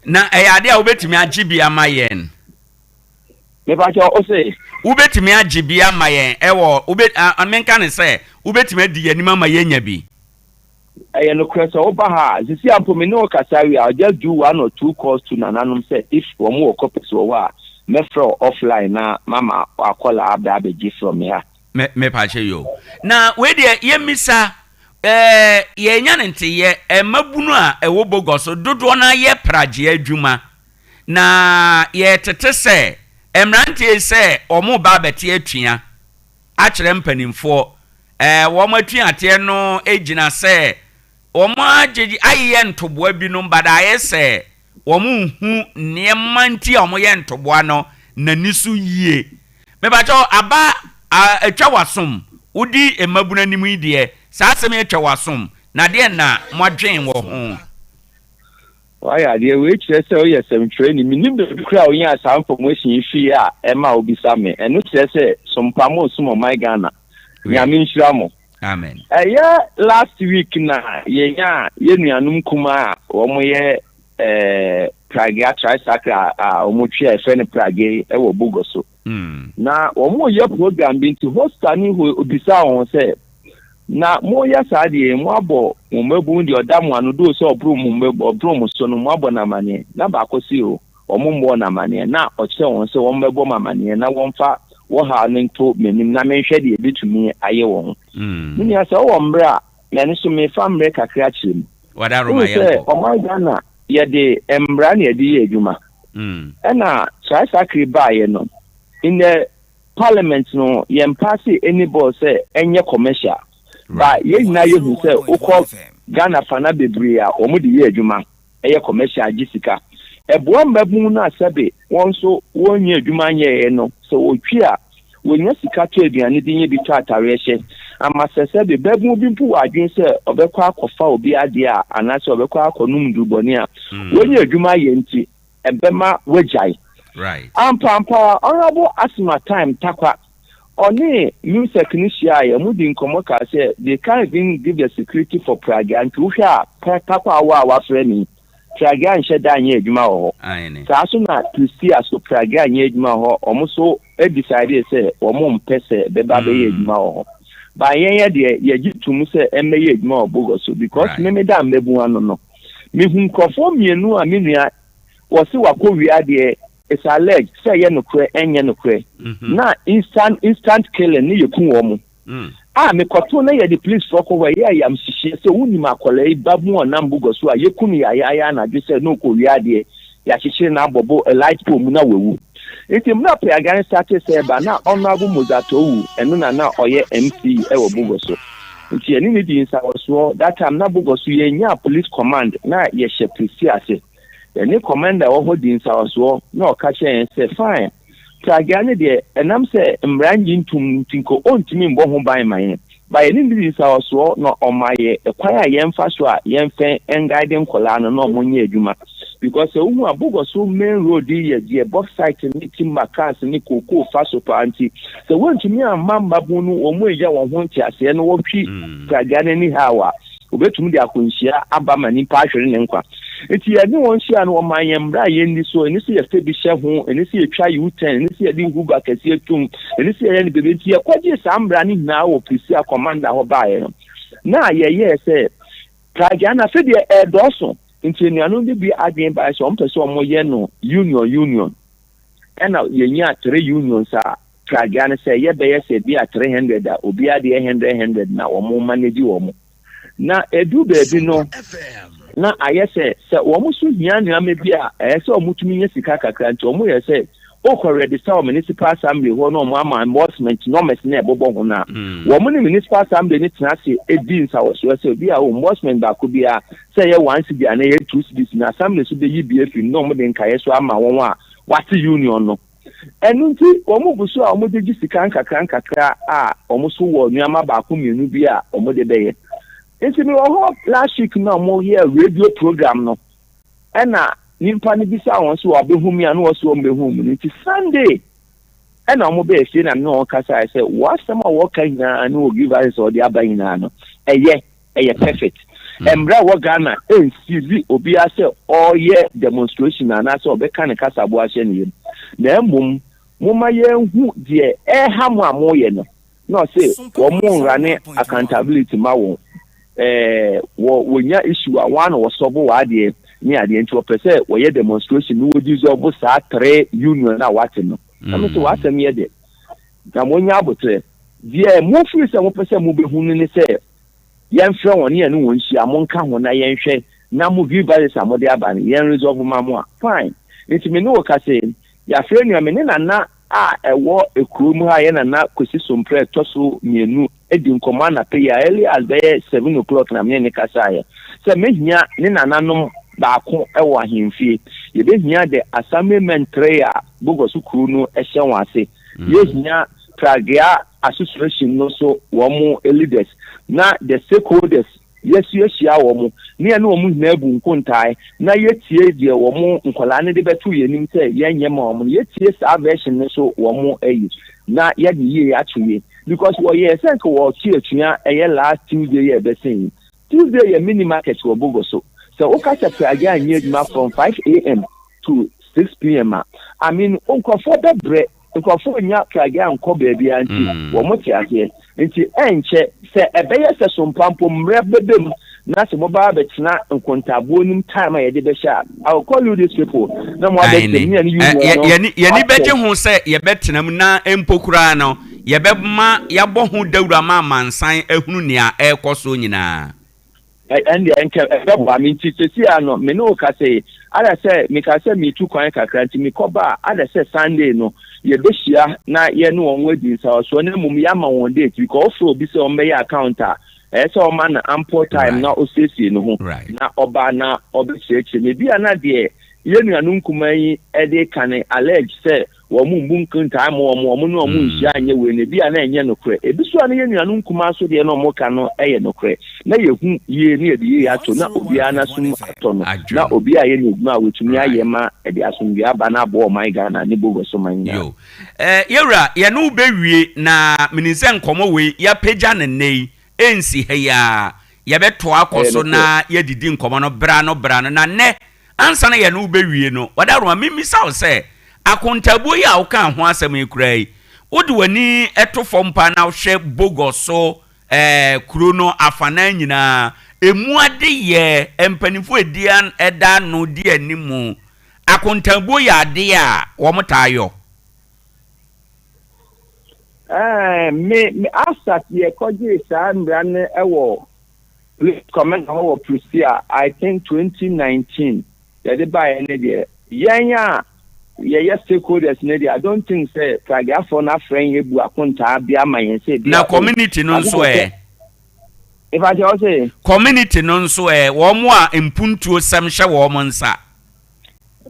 na ade a obetimi agibi amayen me ba cho o say ubetimi agibi amayen ewo amenka ne say ubetimi adi yanima amayen nya bi no kwesa oba ha sisi ampo me no kasawi I'll just do 1 or 2 calls to nananum say if one more copies or wa me from offline na mama akola abeji from here me pa che yo na we de ye misa ye nya nte ye mabunu a ewo bogoso dodo na ye praje adwuma na ye tete se emrante se omo ba beti atua a kire mpanimfo wo matua ate no ejina se omo ajeji aye ntoboa bi no bada ye se omo hu niema nti omo ye ntoboa no na nisu yie me ba cho aba atwa wasom udi emabuna nimu ide saa asem atwa wasom na de na modwen wo ho why dey we kire say o some training minim be kura o yan some promotion fi a e ma obi same eno kire say Sompa mo sumo my Ghana nyame nhyira mo amen last week na ye nuanum kuma wo mo ye Prague tricycle o mo twa e fe ne Prague e wo bogoso na wo mo ye program bi nti hostani ho obisa won say na mo ya saade mo abo mo mabu ndi odam anu do so obro mo so no mo abo na mane na ba kosi o mo mbo na mane na o kire won se won mebo mane na won fa wo ha nto menim na menhwe de ebetumi aye won ni ya so wo mbra na ni so me fa mbre kakra chirem wada roma ye o my Ghana ye de mbra na ye de ye adwuma na try sakri ba ye no in the parliament no ye pass any bill say enye commercial ba ye na ye hu say ukọ Ghana fana bebre a omudi ye adwuma eye commercial gisika ebo mbabu na asabe won so wonye adwuma nye no so otwi a wonya sika to aduane de nye bi to atare hye amasese be babu bi mpu wadwen say obekọ akọfa obi ade a anase obekọ akọnum duboni a wonye adwuma ye nti ebema wejai right ampa honorable asma time takwa Oni new technician ya mudi nkomo ka say they can't even give the security for Prague and to hia takwa wa frame Prague and sheda anye adwuma ho sa so na to see as Prague anye adwuma ho omo so e decide say omo mpese beba be adwuma ho ba yen de ye gitum say emeye adwuma obogo so because me da mbebu ano no me hu nkofo mienu a menua wo se wakowia de it's alleged say ye no kre enye no kre na instant killing ni yekun wo mu me koto na ye the police for cover ye am sihye say wuni makola babu onam bugoso a yekun ya na dwe say no ko wi ade ya hihye na abobo a light pole mu na wewu iti mu na pe agan start say ba na honorable Mozato wu enu na oye MC e wo bugoso nti eni ni di insa so that time na bugoso ye nya police command na ye she police ase any commander or holding South War, no catch and say, fine. Tragane de, and I'm say, Mranjin to Tinko on to me, Bohom by my by any in South War, no on my acquire yen faswa, yen fan and guiding colana, no money juma. Because the Bogo so main road, the box site and meeting my cars and Nico Faso Panti. So when to me a mamba bunu or Moja or Hontia, say no Tragane anyhow. Ubetumi de akunshia aba mani passion nkwa enti ya ni won hia no man yembra ye ndi so eni se ye fe bi hye ho eni se ye twa U10 eni se ye di huba kase etum eni se ye ni bebe ti ye kwaje sambra ni na wo pisi a commander ho bae no na ye se traja na fe de doso enti ni anu bi adwen ba so mpese omo ye no union ena ye nya 3 unions a traja na se ye be ye se bi a 300 a obi ade 100 na omo manage omo na edu bebi no na ayese se wo so hia nua mebi a ayese o mutumi nya sika kakra nti o mo yese o ko register municipal assembly ho no mo ama enforcement no mes na ebobo ho na wo mo ni municipal assembly ni tena se edi nsa wo so se bi a enforcement ba ko bia se ye 1 cedi na ye 2 cedi na assembly so be yi bi efi no mo de nkaye so ama won a wati union no enu nti wo mo buso a mo de gi sika kakra a o mo so wo nua ma ba ko mienu bi a o mo de beye. It's in our last week no more here radio program no. And nimpa ni bisa won so obehumi anu so obehum it is Sunday. And I'm be say na no kasa I say what some work na anu give us or the abayin na no. Eye perfect. Embra wo Ghana NCV obi ase all year demonstration na so obeka ne kasa bo ahye ne. Na embum moma ye hu de ha mo amoye no. No say wo mo rane accountability ma won. Wonya issue a one was sobo wade ni ade nti opese wo ye demonstration no wodi zo bo sa 3 union na wate no am so wate me de na monya abotre die mo free se mo pese mo behunu ni se yen hwe won ne no won hia mo nka ho na yen hwe na mo give us amode aba ne yen resolve ma mo a fine nti me no ka se ya free ni me na ewo ekuru mu ha ye na kosi sompre toso mienu edi nkoma na pe ya early as by 7 o'clock na me ne kasa ya se mehia ne nananom ba ko ewo ahemfie ye behia de assemblyment prayer bogo su kuru no ehye wase ye hia pragia association no so wo mu leaders na the stakeholders yes hia wo mu ne na wo mu na ebu nkontai na yetie de wo mu nkola ne de betu yenim se yenye ma wo mu yetie sa version ne so wo mu ayi na ye de ye atuye because we yes think we tie atua last Tuesday ye be saying Tuesday ye mini market wo bogo so o ka cha pragia nye ma from 5 a.m. to 6 p.m. I mean unkofo bebre unkofo nya pragia nko baby anti wo mo tie ase nti enche se ebeye se sompampo mre bebem na se mo ba betina nkontabo nim time ye de be sha I will call you these people na mo abet me ni ye ni beje hu se ye betenam na empokura no ye bema ya bo hu dawura ma mansan ehunu nia ekoso nyina and enke ebe mi titesi ano me no ka say ada say me ka say me tu kwan kakra nti me koba ada say Sunday no ye behia na ye no won wadi so na mum ya ma won date because so bi say on be account so o man ample time na o sesi no ho na oba na obi cheche me bia na de ye nuanu nkuman e de kan allege say wo mu mbunkan time wo no mu nhia anye we ne bia na enye no kre e bi so na ye nuanu nkuman so de no mo ka no eye no kre na ye hu ye ne de ye ato na obi ana sum ato no na obi aye ne duma wetumi aye ma e de asumbi aba na bo my Ghana ne bogo so manya yo yewra ye no bewie na minise nkomo we ya pagya ne nei ensi heya ye beto akoso na ye didi nkomo no bra no na ne ansa na ye no bewie no wadaroma mimisa wo se akontabo ya wo kan ho asem ekurai wodi wani etofo mpa na hwe bogoso kuro no afana nyina emu ade ye empanifo edian eda no di animu akontabo ya ade a wo mtayo me asat ye koje sa mbran ewo please comment how Prussia I think 2019 the buy any there yanya ye stakeholders ne I don't think say praga for na friend ebu akonta bia man say na community no nso if I say community no nso wo mo a impuntuo sam hye wo mo nsa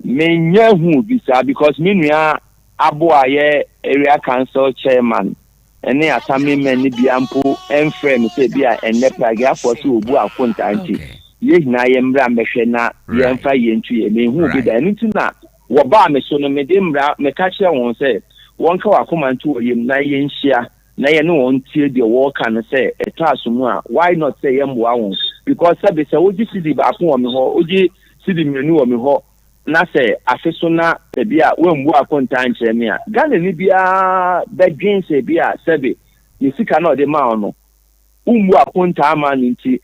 menya hu bisa because me nua abo aye area council chairman ene asami men ni biampo enfrɛ me sɛ bia enne plage afɔ so obu akonta nti ye hina ye mbra mehwɛ na ye mfa ye ntu ye me hu bi da enu na wo ba me so no me de mbra me ka kyerɛ wɔn sɛ wɔn ka wakoma ntu wo yem na ye nhia na ye no wɔn tie de wo ka no sɛ eto asomu a why not say ye mboa wɔn because sabe sɛ wogi sidi ba ko wɔ me hɔ ogi sidi menu wɔ me hɔ na sɛ afe so na bia wembu akonta nkyerɛ me a Ghana ni bia bedwen sɛ bia sɛbe ye sika na ɔde ma ɔno umbu akonta ama no nti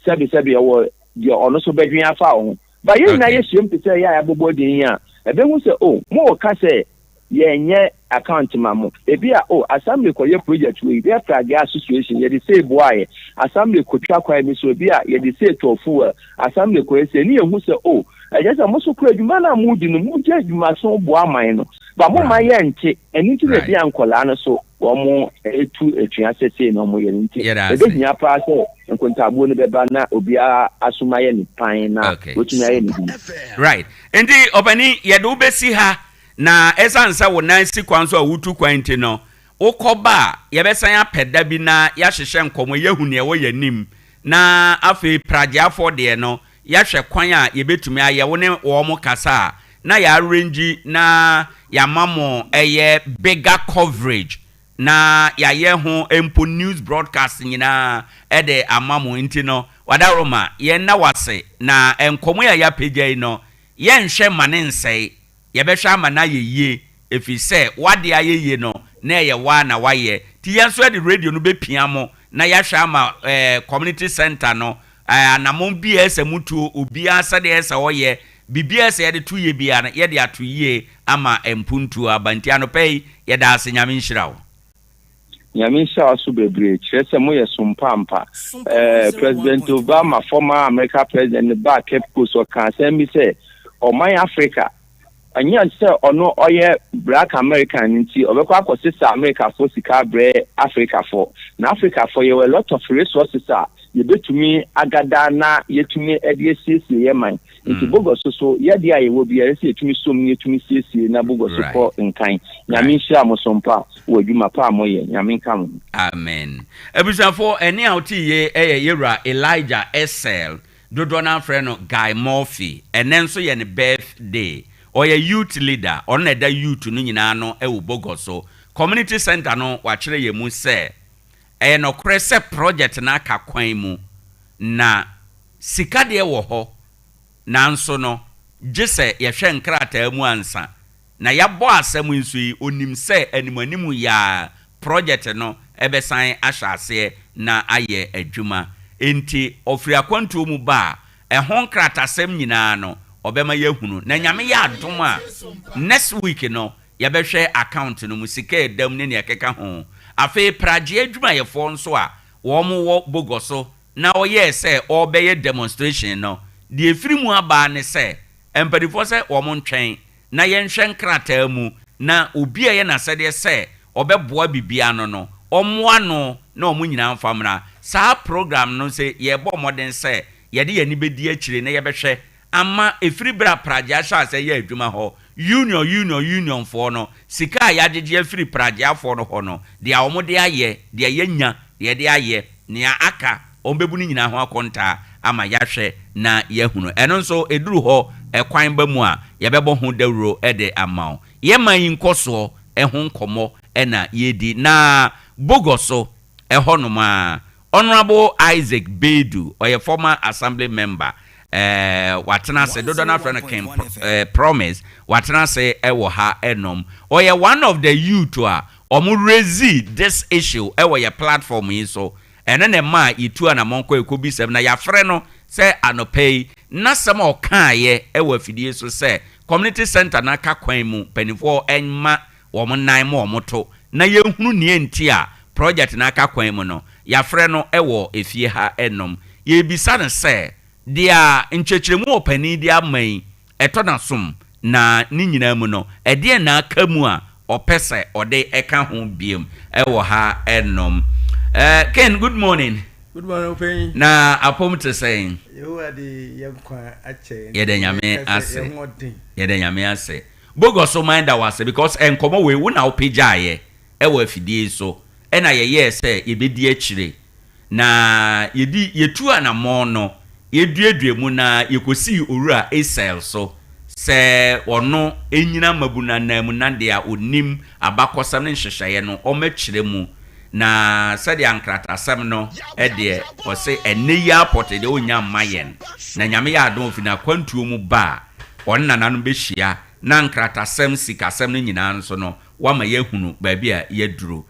sɛbe ɛwɔ de ɔno so bedwen afa ɔho ba ye na ye hyem pe sɛ ya abobɔ din a ebehu sɛ mo ka sɛ ye nye account ma mo ebia assembly ko ye project we be frage association ye de say boy assembly ko twa kwa mi so bia ye de say to fuel assembly ko say ni ehu sɛ ɛyɛ sɛ mo so kura adwuma na mo di no mo gye adwuma so bo aman no ba mo ma yɛ nte ɛni ti bia nkɔla no so wɔn etu etua sɛsɛ na mo yɛ nti ebe nya pa sɛ nkontabuo no bɛba na obi asoma yɛ ne pan na wotumi ayɛ ne right enti obani yɛ de wobɛsi ha na esansa wo nan si kwan so a wutu kwan nti no wokɔba yɛbɛsan apɛda bi na yɛahyehyɛ nkɔmɔ yɛhu ne ɛwɔ yɛnim na afei pragiafo de no yahwɛ kwan a yebetumi ayɛ wo ne wo mo kasa na ya arrange na ya mamo ɛyɛ bigger coverage na ya yɛ ho empo news broadcast nyina ɛde amamo nti no wadaroma yɛ na wase na enkomo ya pagya no yɛ nhwɛ mane nsɛe yɛbɛhwɛ ama na yɛyie efi sɛ wade ayɛyie no na yɛ wa na wayɛ ti yɛn so de radio no bepia mo na yɛhwɛ ama community center no anamon bi ese mutu obi asa de ese oye bibia ese yede tu ye bia na yede atu ye ama empuntu abanti anopei yede ase nyame nhirawo nyame nhirawo so bebre kire se mo ye sompampa president Obama former America president back Cape Coast o kan se mi se oman Africa anya se ono oye black American nti obekwa akosisa America for sika bre Africa for na Africa for you a lot of resources yebetumi agada na yetumi ediesie yeman nti bogos so yede ayewo bia ese yetumi som yetumi siesie na bogos ko nkan nyame hia mo sompa wo adwuma pa moye nyame nka amen ebusafo ene awtiye yewra Elijah SL dodo na frɛ no Guy Murphy ene nso ye ne birthday oye youth leader on na da youth no nyina no ewo bogos so community center no wa kyerɛ ye mu sɛ no krese project na aka kwan mu na sika de wo ho na nso no gise ye hwe nkrata mu ansa na yabɔ asɛm nso yi onim sɛ animanimu ya project no ebesan ahyase na aye adwuma enti ofiri akwantu mu ba ɛho nkrata asɛm nyina no obema yehunu na nyame ya adom a next week no yɛbɛhwɛ account no mu sika edam ne ne ekeka ho afi praje adwuma ye fo nso a wo mo wo bogoso na oyɛ sɛ obɛyɛ demonstration no de efiri mu aba ne sɛ empadifo sɛ wo mo ntwɛn na yɛnhwɛ nkrata mu na obi a yɛ na sɛ de sɛ obɛboa bibia no ɔmoa no na ɔmo nyina mfamra saa program no sɛ yɛbɔ modern sɛ yɛde yɛni bedi akyire na yɛbɛhwɛ ama efiri bra praje ahya sɛ yɛ adwuma hɔ union for no sika ya agege free pragia for no ho no de a omode aye de yenya de aye ne aka ombebu ni nyina ho akonta ama yahwe na yahunu eno nso eduru ho ekwan ba mu a yebebo ho dawuro ede amaw yeman nkoso ehon komo ena yedi na bogoso ehonoma Honorable Isaac Bedu oye former assembly member watena se dodo na friend can promise watena se ewo ha enom oye one of the youth a omu raise this issue ewo your platform yi so ene ne ma itu na monko ekobi sem na ya frɛ no se anopei na sem o kan ye ewo afidie so se community center na ka kwan mu penifo enma wo mo nan mo omoto na ye hunu ne enti a project na ka kwan mu no ya frɛ no ewo efie ha enom ye bisa ne se dia nchechiremu opani dia man etona som na ni nyina mu no ede na aka mu a opese ode eka ho biem ewo ha enom Ken, good morning. Good morning, Penny. Na apom te saying. You are the young choir at Chain. Yede nyame ase. Yede nyame ase. Bogo so mind that was because enkomo we wona opija ye e wa fidie so e na ye say ye bedi akire na yedi yetu anamo no yeduedue mu na yekosi owura Esel so se ono enyina mabuna na mu na de a onim abakosam ne nhyehyeye no o makire mu na sede ankrata asem no e de o se ene ya apote de onya mayen na nyame ya adon fi na kwantuo mu ba on nananu be hia na nkrata sem sika sem no nyina nso no wama yehunu ba bia yeduro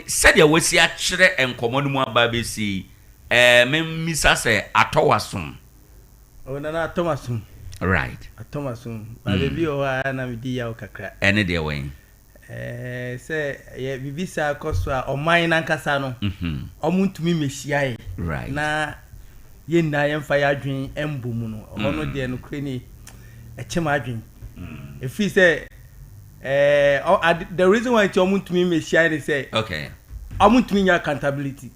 sede wasi a kire enkomo no mu aba be si memisa se atowasom nana atomasum right atomasum ba be o na medi ya okakra ene de wen say ye bibisa koso a oman na nkasa no omuntumi mehia ye right na ye na ye mfa ya adwen embomu no ono de no kreni echema adwen if he say the reason why omuntumi mehia ye say okay omuntumi nya accountability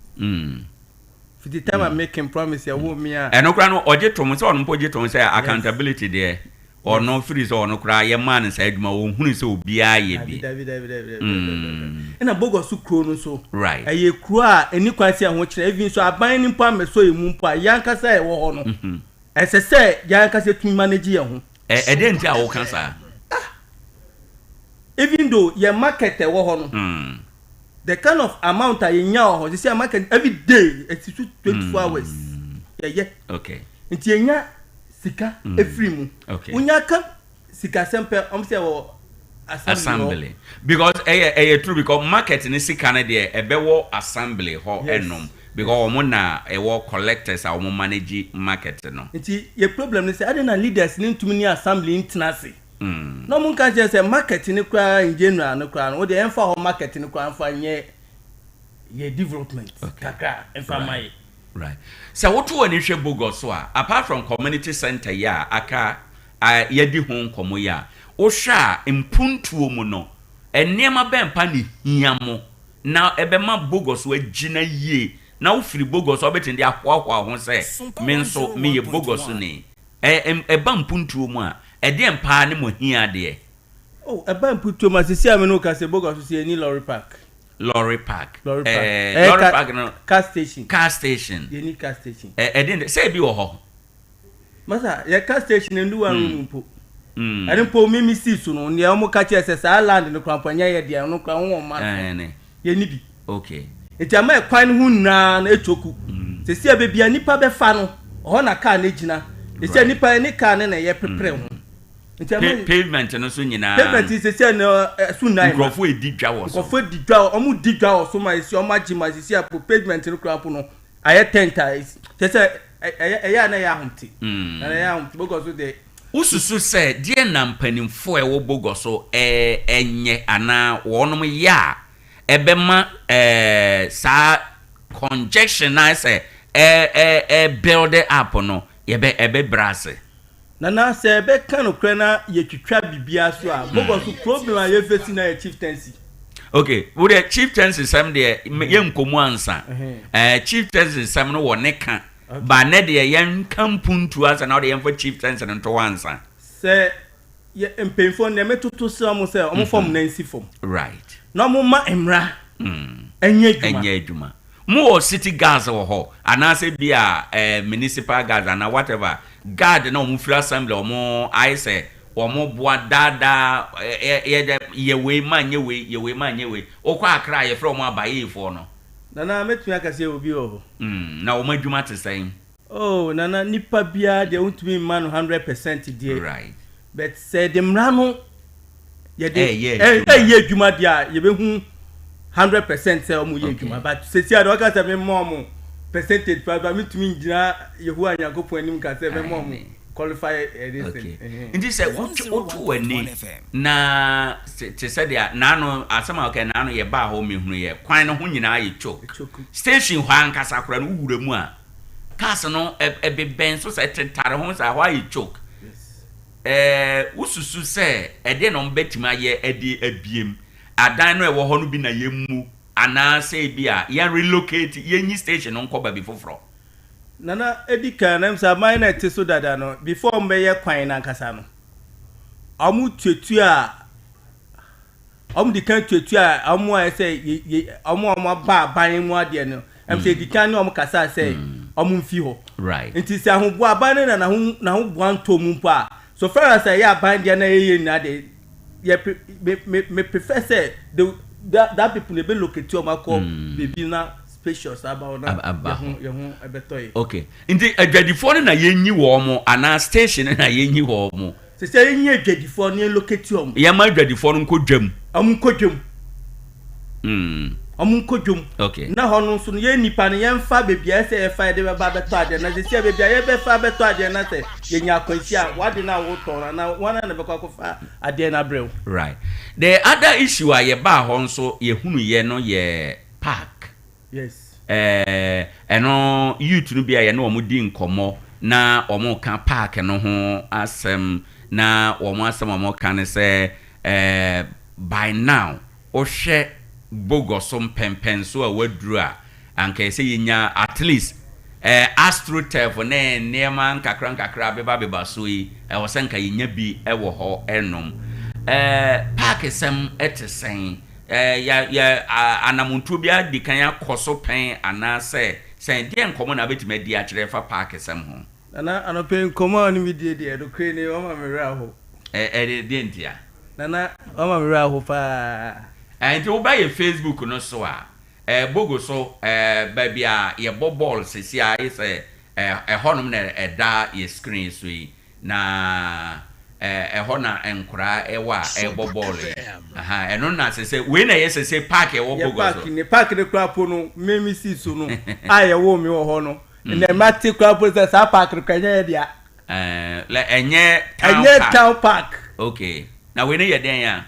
for the time I'm making promise ya wo me a enokra no oje tom say ono poje tom say accountability there or no free so no cry ye man say aduma wo hunu say obia ye bi na bogo su kro no so right aye kro a eni kwase ho kire even so aban ni mpa meso emu mpa yanka say wo ho no ese say yanka say tumi manage ye ho dey nti a wo kan sa even though your market wo ho no the kind of amount I nya ho this market every day it's 24 hours yeah okay nti enya sika efri mu unya ka sika sempe say wo assembly because true because market ni sika na de ebewo assembly ho enom because omo na ewo collectors a omo manage market no nti ye problem ni say adena leaders ni ntumi ni assembly internase no mun ka say market ni kwa in general no kwa no de emfa ho market ni kwa emfa nye ye development kaka emfa mai right so what one hwe bogo so apart from community center ya aka yedi ho nkomo ya o hwa impuntuo mu no enema bempa ni hiamo na ebema bogo so agina yie na wo firi bogo so obetindi ahwahwa ho se menso me ye bogo so ni eba impuntuo mu a ede empa ne mo hia de eba impuntuo ma sisi ameno ka se bogo so se ni lorry park Lorry Park no car station you need car station didn't say be ho masa ya car station ndu wan mpo ade mpo mimi si so no ne omo ka che se land no kwampanya ye de no kwa won ma ye ni bi okay eti ama e kwan hu na etoku se si abebia nipa be fa no ho na car na gina se si nipa ni car na ye prepare ho pavement no so nyina pavement is say no so nine grofo edidwa wo so grofo edidwa omu didwa wo so ma isi o magima sisi a pavement no krampo no aye 10 times say eya na ya humti na ya humti bogoso de ususu say die na mpanimfo e wo bogoso enye ana wonom ya ebema sa conjunction na say build up no ebe brase na se be kan kra na ye twitwa bibia so a bogo so problem a ye face na chieftaincy okay wo the chieftaincy sam de ye nkomu ansa chieftaincy sam no wo ne kan ba ne de ye nkampuntu ansa na wo de ye for chieftaincy no to ansa se ye empemfo ne metoto se omo se omo form nancy form right no mo ma emra enye adwuma mo city gas wo ho anase bia municipal gas and whatever guard na omo free assembly omo I say omo boa dada ye we manye okwa akra ye from abaye fo no nana metumi akase obi o na omo adwuma te sen nana nipa bia de untumi man 100% die right but say dem rano ye de adwuma dia ye be hu 100% say omo ye adwuma but se si ado ka say me mom percentage but me tumi ngina yehu anyankopon anim ka say me mom qualify anything ndi say otu wani na te say dia na no asema okay na no ye ba ho me hunu ye kwan no ho nyina ye choke station ho ankasa kora no wura mu a cars no ebe ben so say tentare ho say ho ye choke ususu say ede no mbetima ye ede abiem adan no ewo ho no bi na ye mu ana say bia ya relocate yenyi station on ko ba bi foforo nana edika na msa mine te so dada no before mbeye kwan na nkasa no amu twetu a amu dikan twetu a amu a say amu ba ban mu ade no msa dikan no amu kasa say amu mfi ho right nti se ahobo aban na ho boanto mu pa so far as ya ban de na ye na de me prefer say that people they be locate you call baby na spacious about na yehun ebetoy okay ndi adwadifo na yenyi wo mo ana station na yenyi wo mo se se yenyi adwadifo na locate you ya ma adwadifo no kodwam amkodwam amkodwam okay na hono so ye nipa ne yemfa baby ese e fa de ba beto ade na se se baby ye be fa beto ade na se yenya akwansi a wade na wo ton na wana na be kwa fa ade na brew right the other issue a ye ba ho nso ye hunu ye no ye park yes eno youth no bia ye na omudi nkomo na omo kan park no ho asem na omo asem omo kan se by now o hwe bogosom pempen so a wadru a anka se yinya at least astroturf na niema nkakra beba so yi wo senka yinya bi wo ho enom park sem etesen ya anamuntu bia dikan ya koso pen ana se de nkomo na betime di a kire fa park sem ho nana anopen nkomo ni mi die do kre ni o ma mera ho de ntia nana o ma mera ho fa and you buy a Facebook no so bogo so baby ye ball sisi a is honum na da ye screen so na hona enkura ewa ball aha eno na se we na ye se park e wo bogo so park ne kra po no memi si so no aye wo mi wo ho no na mati kra po se sa park no kanya dia le enye town park okay na we na ye den ya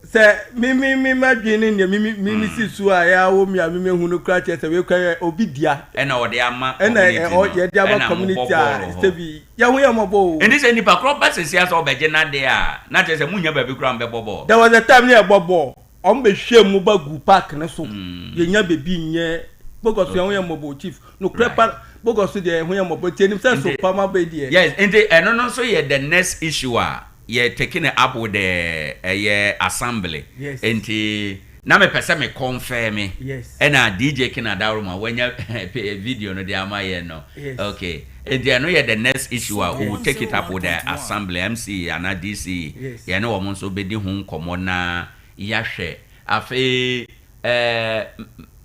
se mi madwene ne mi si su a ya wo mi a mi hunu kra che se we kwa obidia na ode ama ye dia ba community a stebi ya hu ya mobo and this any pa crop ba se sia so beje na de a na che se munya ba bi kra mbe bobo there was a time near bobo on be hwe mu ba gu park ne so ye nya bebi nye bogoso ya hu ya mobo chief no prepare bogoso de hu ya mobo tenim se so pa ma be de yes and no so ye the next issue ye taking it up with the assembly yes. And na me pese me confirm yes. And DJ Kinadaruma when you video no dia ma ye no yes. Okay and they know the next issue we will take it up with the assembly MC and DC yes. Ye no omo so be di hu komo na ya hwe afi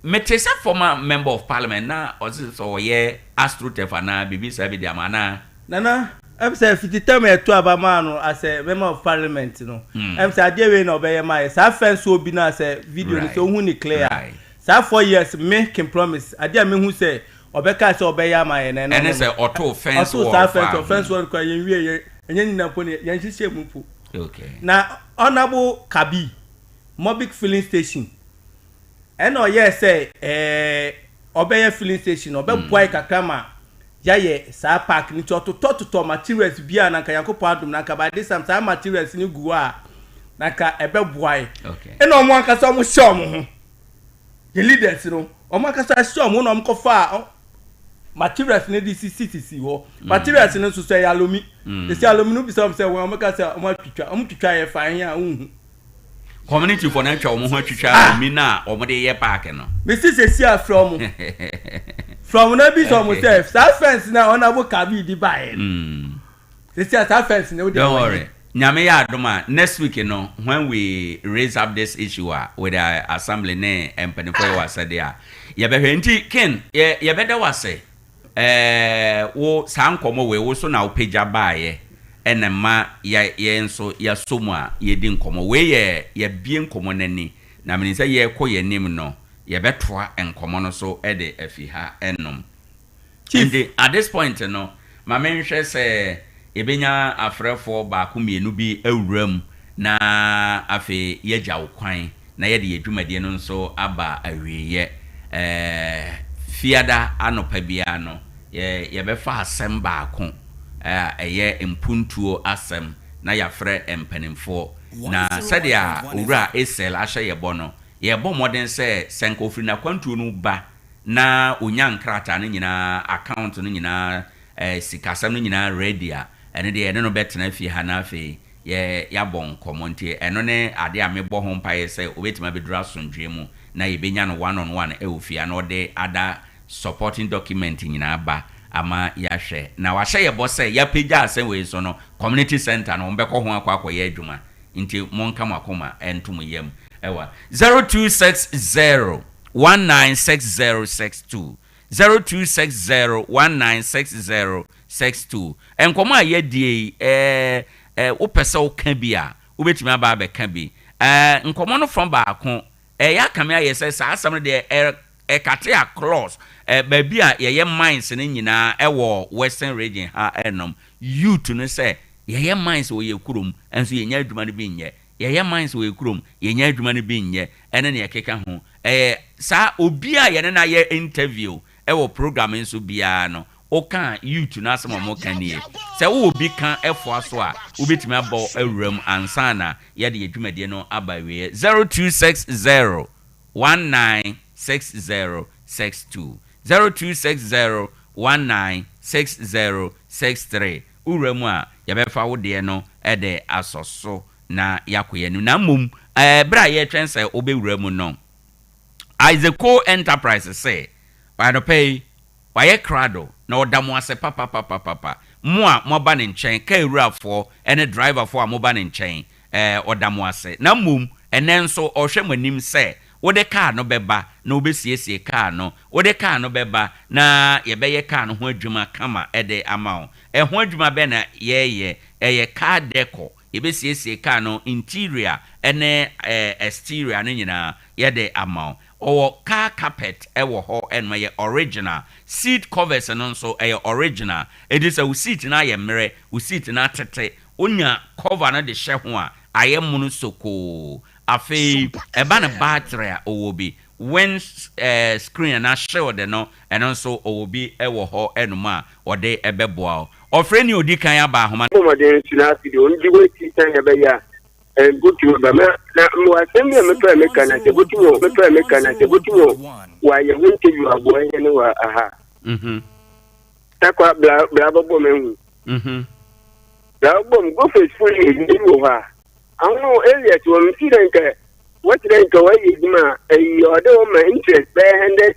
metesa former member of parliament na so ye astrotef na bibi sabi dia mana nana I'm say 50 time to abamano as a member of parliament no I'm say ade we na obeye mai sa fence obi na say video ni so hu ni clear sa 4 years making promise ade me hu say obeka say obeye mai na na and say auto fence or fence one kwa yen wie enye ni na po ni yen hihye mu po okay na honorable Kabi Mobic filling station and o yes say obeye filling station obeboy kakama ya ye sa park ni to materials bia na kan yakopɔ adom na ka by this time sa materials ni gu a na ka ebe boy okay eno omo akasa omo show mo ho the leaders no omo akasa show mo na omo kofa materials ni di CCTC ho materials ni so say alomi the say alomi no bi say omo akasa omo twitwa ye fa hin a unhu community for na twa omo ho twitwa alomi na omo de ye park no me see from na be some self that fence na honorable Kabi di buy they say that fence no don't worry nyame ya adoma next week no when we raise up this issue with the assembly ne empanifo wa sade a ye be hwenti ken ye be da wase wo sankomo we wo so na opagya baaye enema ye nso ya somu a ye di nkomo we ye bie nkomo nani na me say ye kɔ ye nim no ye betoa enkomo no so de afi ha enom and at this point no ma menhwe se ebenya afrefo ba ko mienu bi awuram na afi ye gyawo kwan na ye de adwumade no nso aba awieye fiada anopa bia no ye befa asem ba ko eye mpuntuo asem na yafre empanimfo na sadia owura esel ahye ye bono ye bo modern say senko free na kwantu no ba na onya nkrata no nyina account no nyina sikasam no nyina ready a ene de ene no betena fi ha na afi ye ya bon komontie eno ne ade a mebɔ ho mpae sɛ obetima bedura sondwe mu na yebenya no one on one ofia na ode ada supporting document nyina ba ama yahwe na wahye ye bo sɛ ya pagya asɛn we so no community center no mbɛkɔ ho akɔyɛ adwuma nti monka makoma entum yam ewa 0260 196062 0260196062 enkomo ayedie wopese wo ka bi a wobetimi aba be ka bi nkomo no from baako ya kame ayese sa asam de kate a clause ba bi a ye mines ne nyina ewo western region ha enom youth no say ye mines wo ye kurom enso ye nya adwuma no bi nye ye mines wo ye kurom ye nya adwuma no bi nye ene ne keka ho sa obi a ye na ye interview ewo program nso bia no oka youth na asem mo kan nie se wo obi kan efo aso a obetimi abo awuram ansana ye de adwumade no abawe 0260 196062 0260 196063 uremu a yebefa wo de no ede asoso na yakoye no na mum bra ye twense obewuramu no Isaac Enterprise say by the pay waye krado na odamo ase papa mo a moba ne nchen ka ewurafo ene driver for a moba ne nchen odamo ase na mum enenso ohwe manim say wode car no beba na obesiesie car no wode car no beba na yebeye car no ho adwuma kama ede amao ho adwuma be na ye car deco yebesiesie car no interior ene exterior no nyina yede amao or car carpet ewo ho enma ye original seat covers and so original it is a seat na ye mere u seat na tete onya cover na de hye ho a ayemunu soko afi eba na battery a owobi when screen na show de no and also owobi ewo ho enuma ode ebeboa ofre ni odi kan aba ahoma mo de sinasi de onji we ti tan ebe ya good to ba na mo asemi me to me kana se good to me to me kana se good to wa ye wonte yu abo he ne wa aha takwa bla bobo me hu bla bobo go faithfully ni wo ha awon area to me ti denke what denke wa yi ma odo ma interest be 100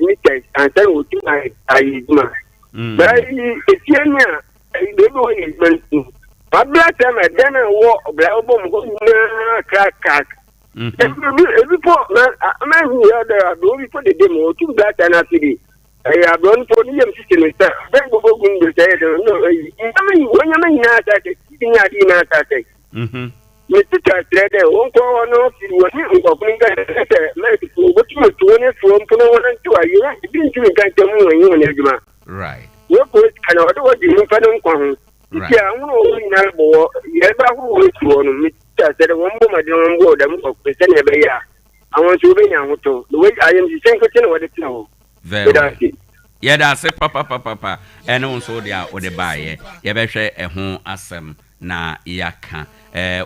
meters and then we do I ma ba yi etianya be no yi man Abla time then wo obo mo na crack. Every po man who other do we put the demo to that and after I have done for the system is that then go go say no when you mean na that thing I did not that Mr. Trader won't go no you want opening that like what you want from no one to you didn't you can tell me when you right what can I do what you find yeah, I want to yeba who is one me said one woman don't go them of present every year. I want to be young to the way I am the same question what it's now. Very yeah, that's it, papa, and also there or the buyer. Yebeshe a home asem na yaka.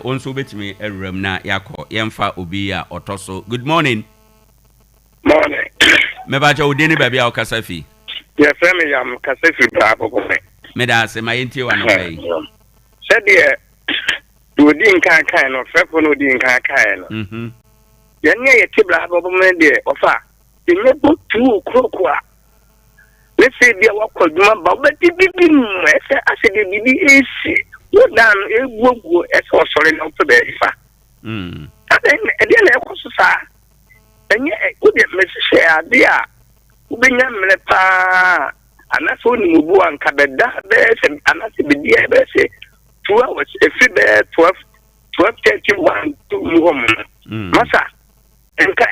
Also bet me a room na yako, yemfa ubia or toso. Good morning. Morning. Mebaja udini baby au kasafi. Yes, family, I'm Kasafi Bravo. Meda se mayenti wa no bay. Said ye do din kan no fefo no din kan no. Ye ne ye tibla bobo men de ofa. Ye ne bo tu krokwa. Let's say dia wa koduma ba ba ti bibi mu ese ase de bibi esi. Wo dan egwogo ese osore no to be ifa. Aden e de na ekoso sa. Enye wo de meshe ade a wo benya mle pa anaso ni mubu anka beda be se anase bedi e be se 2 hours e fi be 12:31 to muhom masa enka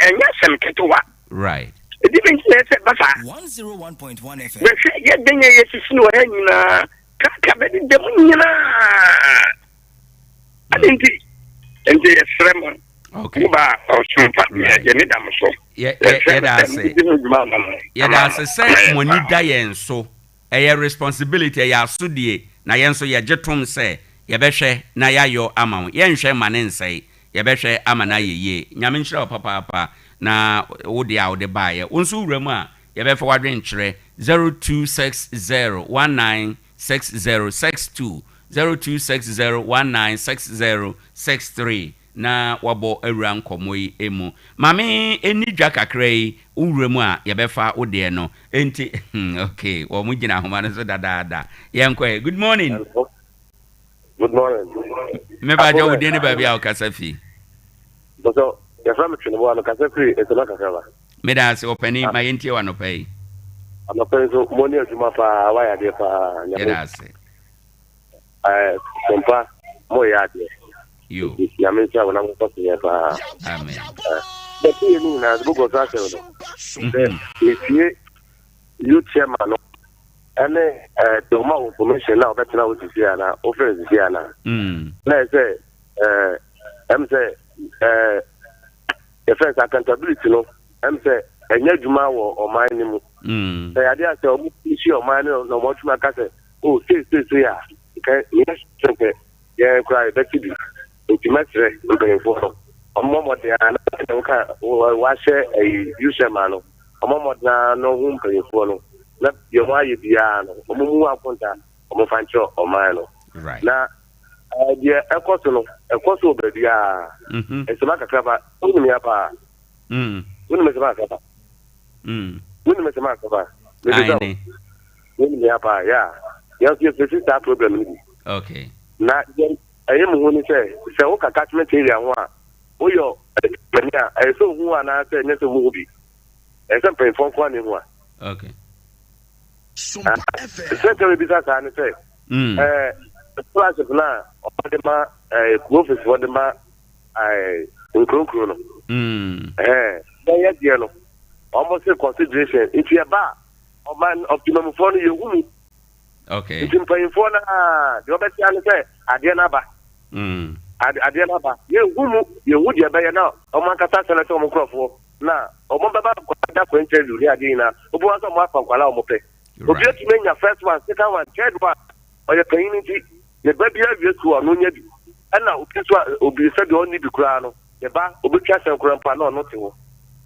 enya sem ketwa right e di bin se basa 101.1 FM be se ye denye ye sisi no ha nyina ka be de mu nyina adenti ente esremo okay ba Sompa ye ni dam so yɛda se moni da yɛn so ɛyɛ responsibility ɛyɛ asodie na yɛn so yɛgye tom sɛ yɛbɛhwɛ na yɛayɔ ama wo yɛnhwɛ ma ne nsɛe yɛbɛhwɛ ama na yeye nyame nhyira papa na wo de a wo de bae unsu wura mu a yɛbɛfa wadwen kyerɛ 0260196062 0260196063 na wabo awura nkɔmmɔ yi emu mame eni dwa kakra yi wura mu a yɛbɛfa wo de no enti okay wo mu gina homa no so dadaada yɛnkɔ good morning. Good morning. Me ba jo de ne ba bia o kasafi. So, ya fam twene bo ano kasafi e to na kakaba. Me da se opani ma yentie wa no pai. Ano pai so moni aduma pa wa ya de pa nya. Me da se. Sompa mo ya de. Yo. Ya me cha wona mo pa se pa. Amen. But you know na go go sa se no. If you chairman no ene the amount of information now better now to see na offer to see na na say em say the first accountability no em say enya djuma wo o man ni mu say ade ase o mu isi o man no mo tuma ka say oh say ya okay yes think yeah cry better be ultimately we for o mo de ana ka wa share a user man no o mo na no hu mpe for no na yoma ye bia no omumu akonta omufancho omano na dia ekoso no ekoso be bia esema kakaba unimi apa unimi sema kakaba unimi sema kakaba unimi apa ya you face that problem okay na ayem hu ni se wo catchment area ho a oyo mania eso hu ana se nyese hu bi ese pen fon kwa ni ho a okay Sompa FM. Bisa sa ni say. Class na odema office odema nkronkro no. Ya dia no. Almost a consideration if you ba o man optimum for you hunu. Okay. If you pay for na the obeti an say ade na ba. Ade na ba. Ye hunu ye hu dia ba ya na o man kata sele to mo krofo na o mo ba ko da ko interview ri ade na obo wa so mo afa kwala o mo pe. Obi atu menya first one, second one, third one. Oya community, the baby have to no nya bi. Ana obi so obi se de oni bi kura no. The ba obi twa sen kura mpa na ono te wo.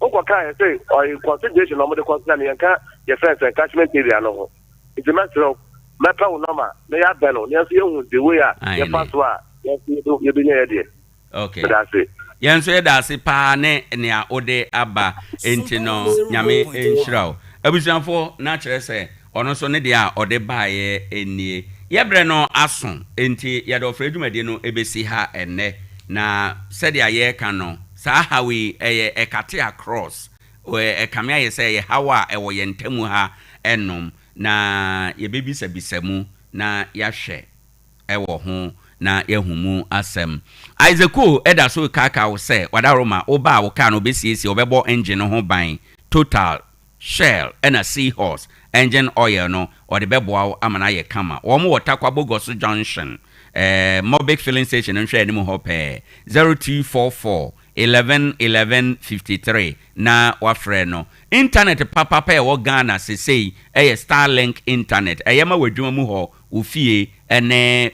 Okwa kan say or consideration no mo de consider me nka your friends and catchment area no ho. It's a matter of mepa wo normal, na ya belo, na so ehun the way a your pass wa, you be near there. Okay. That's it. Yen so da se pa ne a ode aba enti no nyame enhyirawo. Abusanfo na kire se ono so ne dia ode baaye enie yebre no aso enti yade ofra adwumade no ebesi ha enne na sede aye ka no saa hawi eye ekate across we ekame aye se ye hawa ewo ye ntamu ha enom na yebebisa bisamu na yahwe ewo ho na yahumu asem Isaac eda so kaka wo se wadaroma oba wo ka no besiesi obebo engine ho ban Total Shell and a Seahorse engine oil no or the beboa amana ye kama wo mo Tarkwa Bogoso Junction Mobic filling station and share any more 0244 111153 na wafre no internet papa pa wo Ghana sesei Starlink internet eyema wadwuma mu ho ofie ene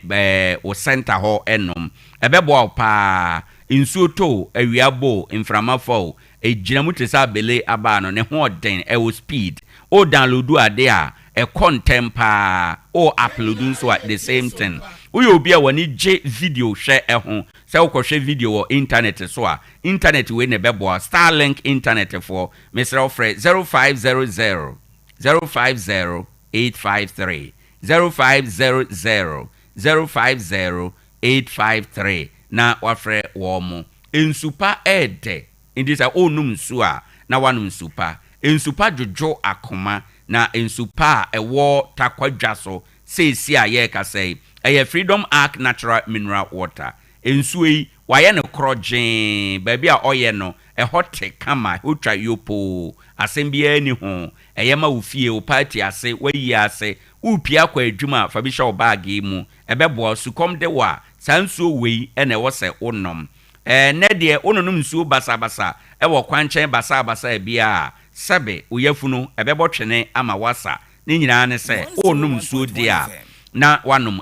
wo center ho enom ebeboa pa insuoto awiabo inframafo ejinamu tesa bele aba no ne ho den wo speed o download ade a contempa o upload so at the same thing uyo obi a wani je video share ho se ukwohwe video o internet so a internet we ne bebo Starlink internet for Mr. Fred 0500 050 853 0500 050 853 na wafre wo mo ensupa ede indi sa onum nsu a na wanum nsupa ensupa jojo akoma na ensupa ewo Tarkwa dwaso seesi a ye ka sei eye Freedom Arc Natural Mineral Water ensuei waye ne krogen baabi a oye no hote kama hotwa yopo asembia ni ho eye ma ofie o party ase wayi ase upia kwa adwuma fa bi sha obage mu ebebo sukom de wa sansuo wei ene wo se onom ne de ononum nsuo basabasa ewo kwanchen basabasa bia sebe uyafunu ebebo twene ama wasa ni nyina ne se onum nsuo dia na wanum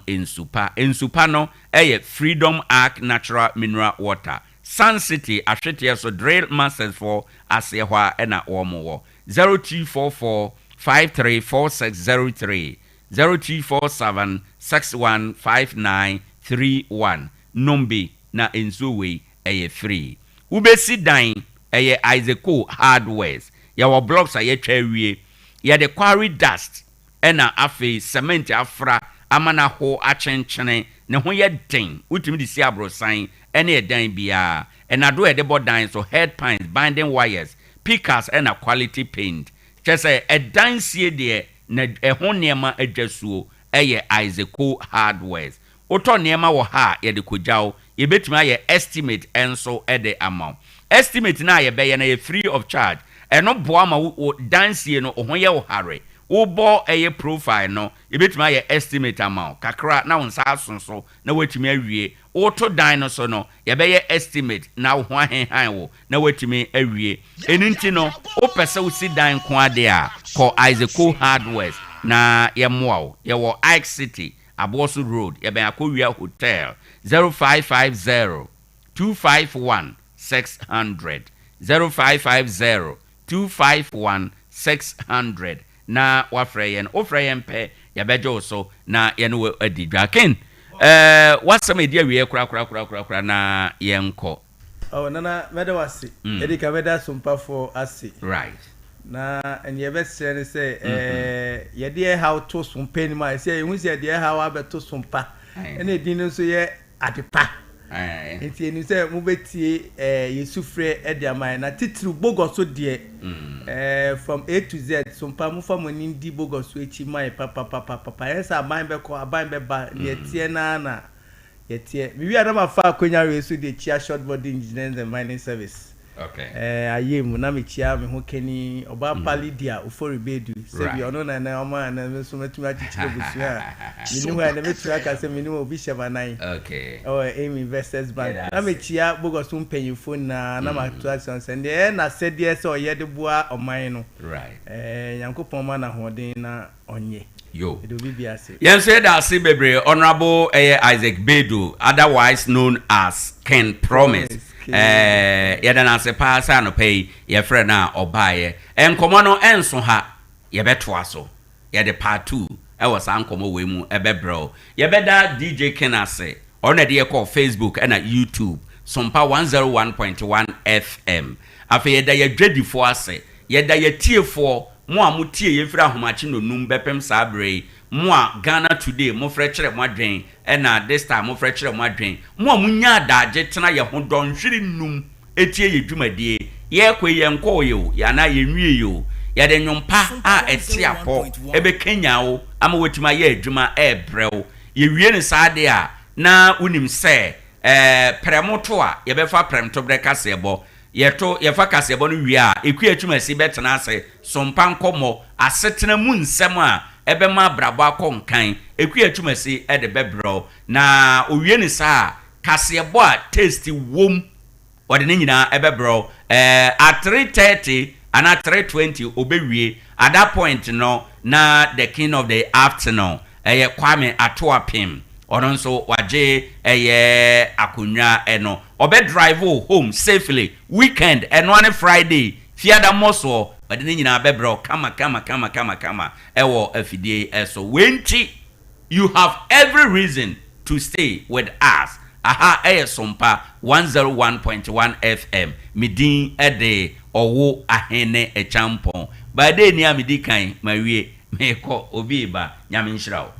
ensupa no eye Freedom Arc Natural Mineral Water Sun City ahwetie so drill masters for asie hwa na omo 0244 534603 0247 615931 nombi na enzuwe eye free ubesi dan eye Isaac hardwares ya wo blocks aye twawie ya de quarry dust ena afi cement afra amana ho achenchene ne ho ye den utimi de si abrosan ene e dan bia enado e de bodan so head pines binding wires pickers ena quality paint chese e dan sie de na ho niema adwasuo eye Isaac hardwares oto niema wo ha ye de kojao ye betumi aye estimate enso e de amount estimate na ye be ye na ye free of charge eno boa ma wo dansie no ho ye wo hare wo bo eye profile no ye betumi aye estimate amount kakra na wonsa asonso na watumi awie wo to dan no so no ye be ye estimate na wo ho ahenhan wo na watumi awie eninti no wo pese wo si dan ko ade a ko Isaac hardwares na ye moa ye wo Ike City Abosu Road ye be akowia hotel 0550 251 600 0550 251 600 na wafreyen ofreyen pe ya bejo so na ye no adidwa ken wasam edi awie kura na yenko nana meda wasi edika meda Sompa for asi right na enye be sere se ye de how to Sompa ni ma se ehun se de how abeto Sompa ene din no so ye adepa enti enu se mu betie yesufre e de aman na titru bogoso de from A to Z Sompa mu fam ni ndi bogoso echi mai papa yes aban be ko aban be ba ye tie na yetie mi wi adama fa akonya we so de chia short body engineering and mining service ayemu na me chia me ho keni oba pali dia ufori bedu se bi ono na oma na so metumi achichire busu a minu ha na metumi aka se minu obi shebanan aim investors bank na me chia bogoso mpanyifo na ma to action se de na se de se oye de bua oman no yankopon ma na hoden na onye yo yes said as bebre honorable Isaac Bedu otherwise known as Ken Promise yeda na se paasa no pay ye frɛ na obaye enkomo no enso ha ye betoa so ye de part 2 e was ankomo we mu ebebro ye beda DJ Ken ase ona de ye call Facebook and YouTube Sompa 101.1 FM afa ye da ye dwadifo ase ye da ye tiefo mo amutie ye fira homachi no num bepem sabre mo a Ghana today mo frɛ kyerɛ mo adwen na this time mo frɛ kyerɛ mo adwen mo amunya adagye tena ye ho don hwiri num etie ye dwumadie ye kwe ye nko ye o ya na ye nwie ye o ya de nwompa a eti apo ebe Kenya o ama wetima ye adwuma ebrew ye wie ne saade a na unim se premoto a ye befa premto breka sebo yeto yefa kasebo no wie a eku atwumasi betena ase Sompa nkomo asetena mu nsem a ebe ma brabo akonkan eku atwumasi e de bebro na owie ne saa kasebo a taste wom ode ne nyina ebebro at 3:30 and at 3:20 obewie at that point no na the king of the afternoon Kwame Atoapim ono nso waje akunwa eno obe drive home safely weekend eno on Friday fiada moso but ne nyina bebro kama ewo afidie so wenti you have every reason to stay with us Sompa 101.1 FM midin ede Owoahene Acheampong by day ni amidi kan mawie meko obi ba nyame nhyirawo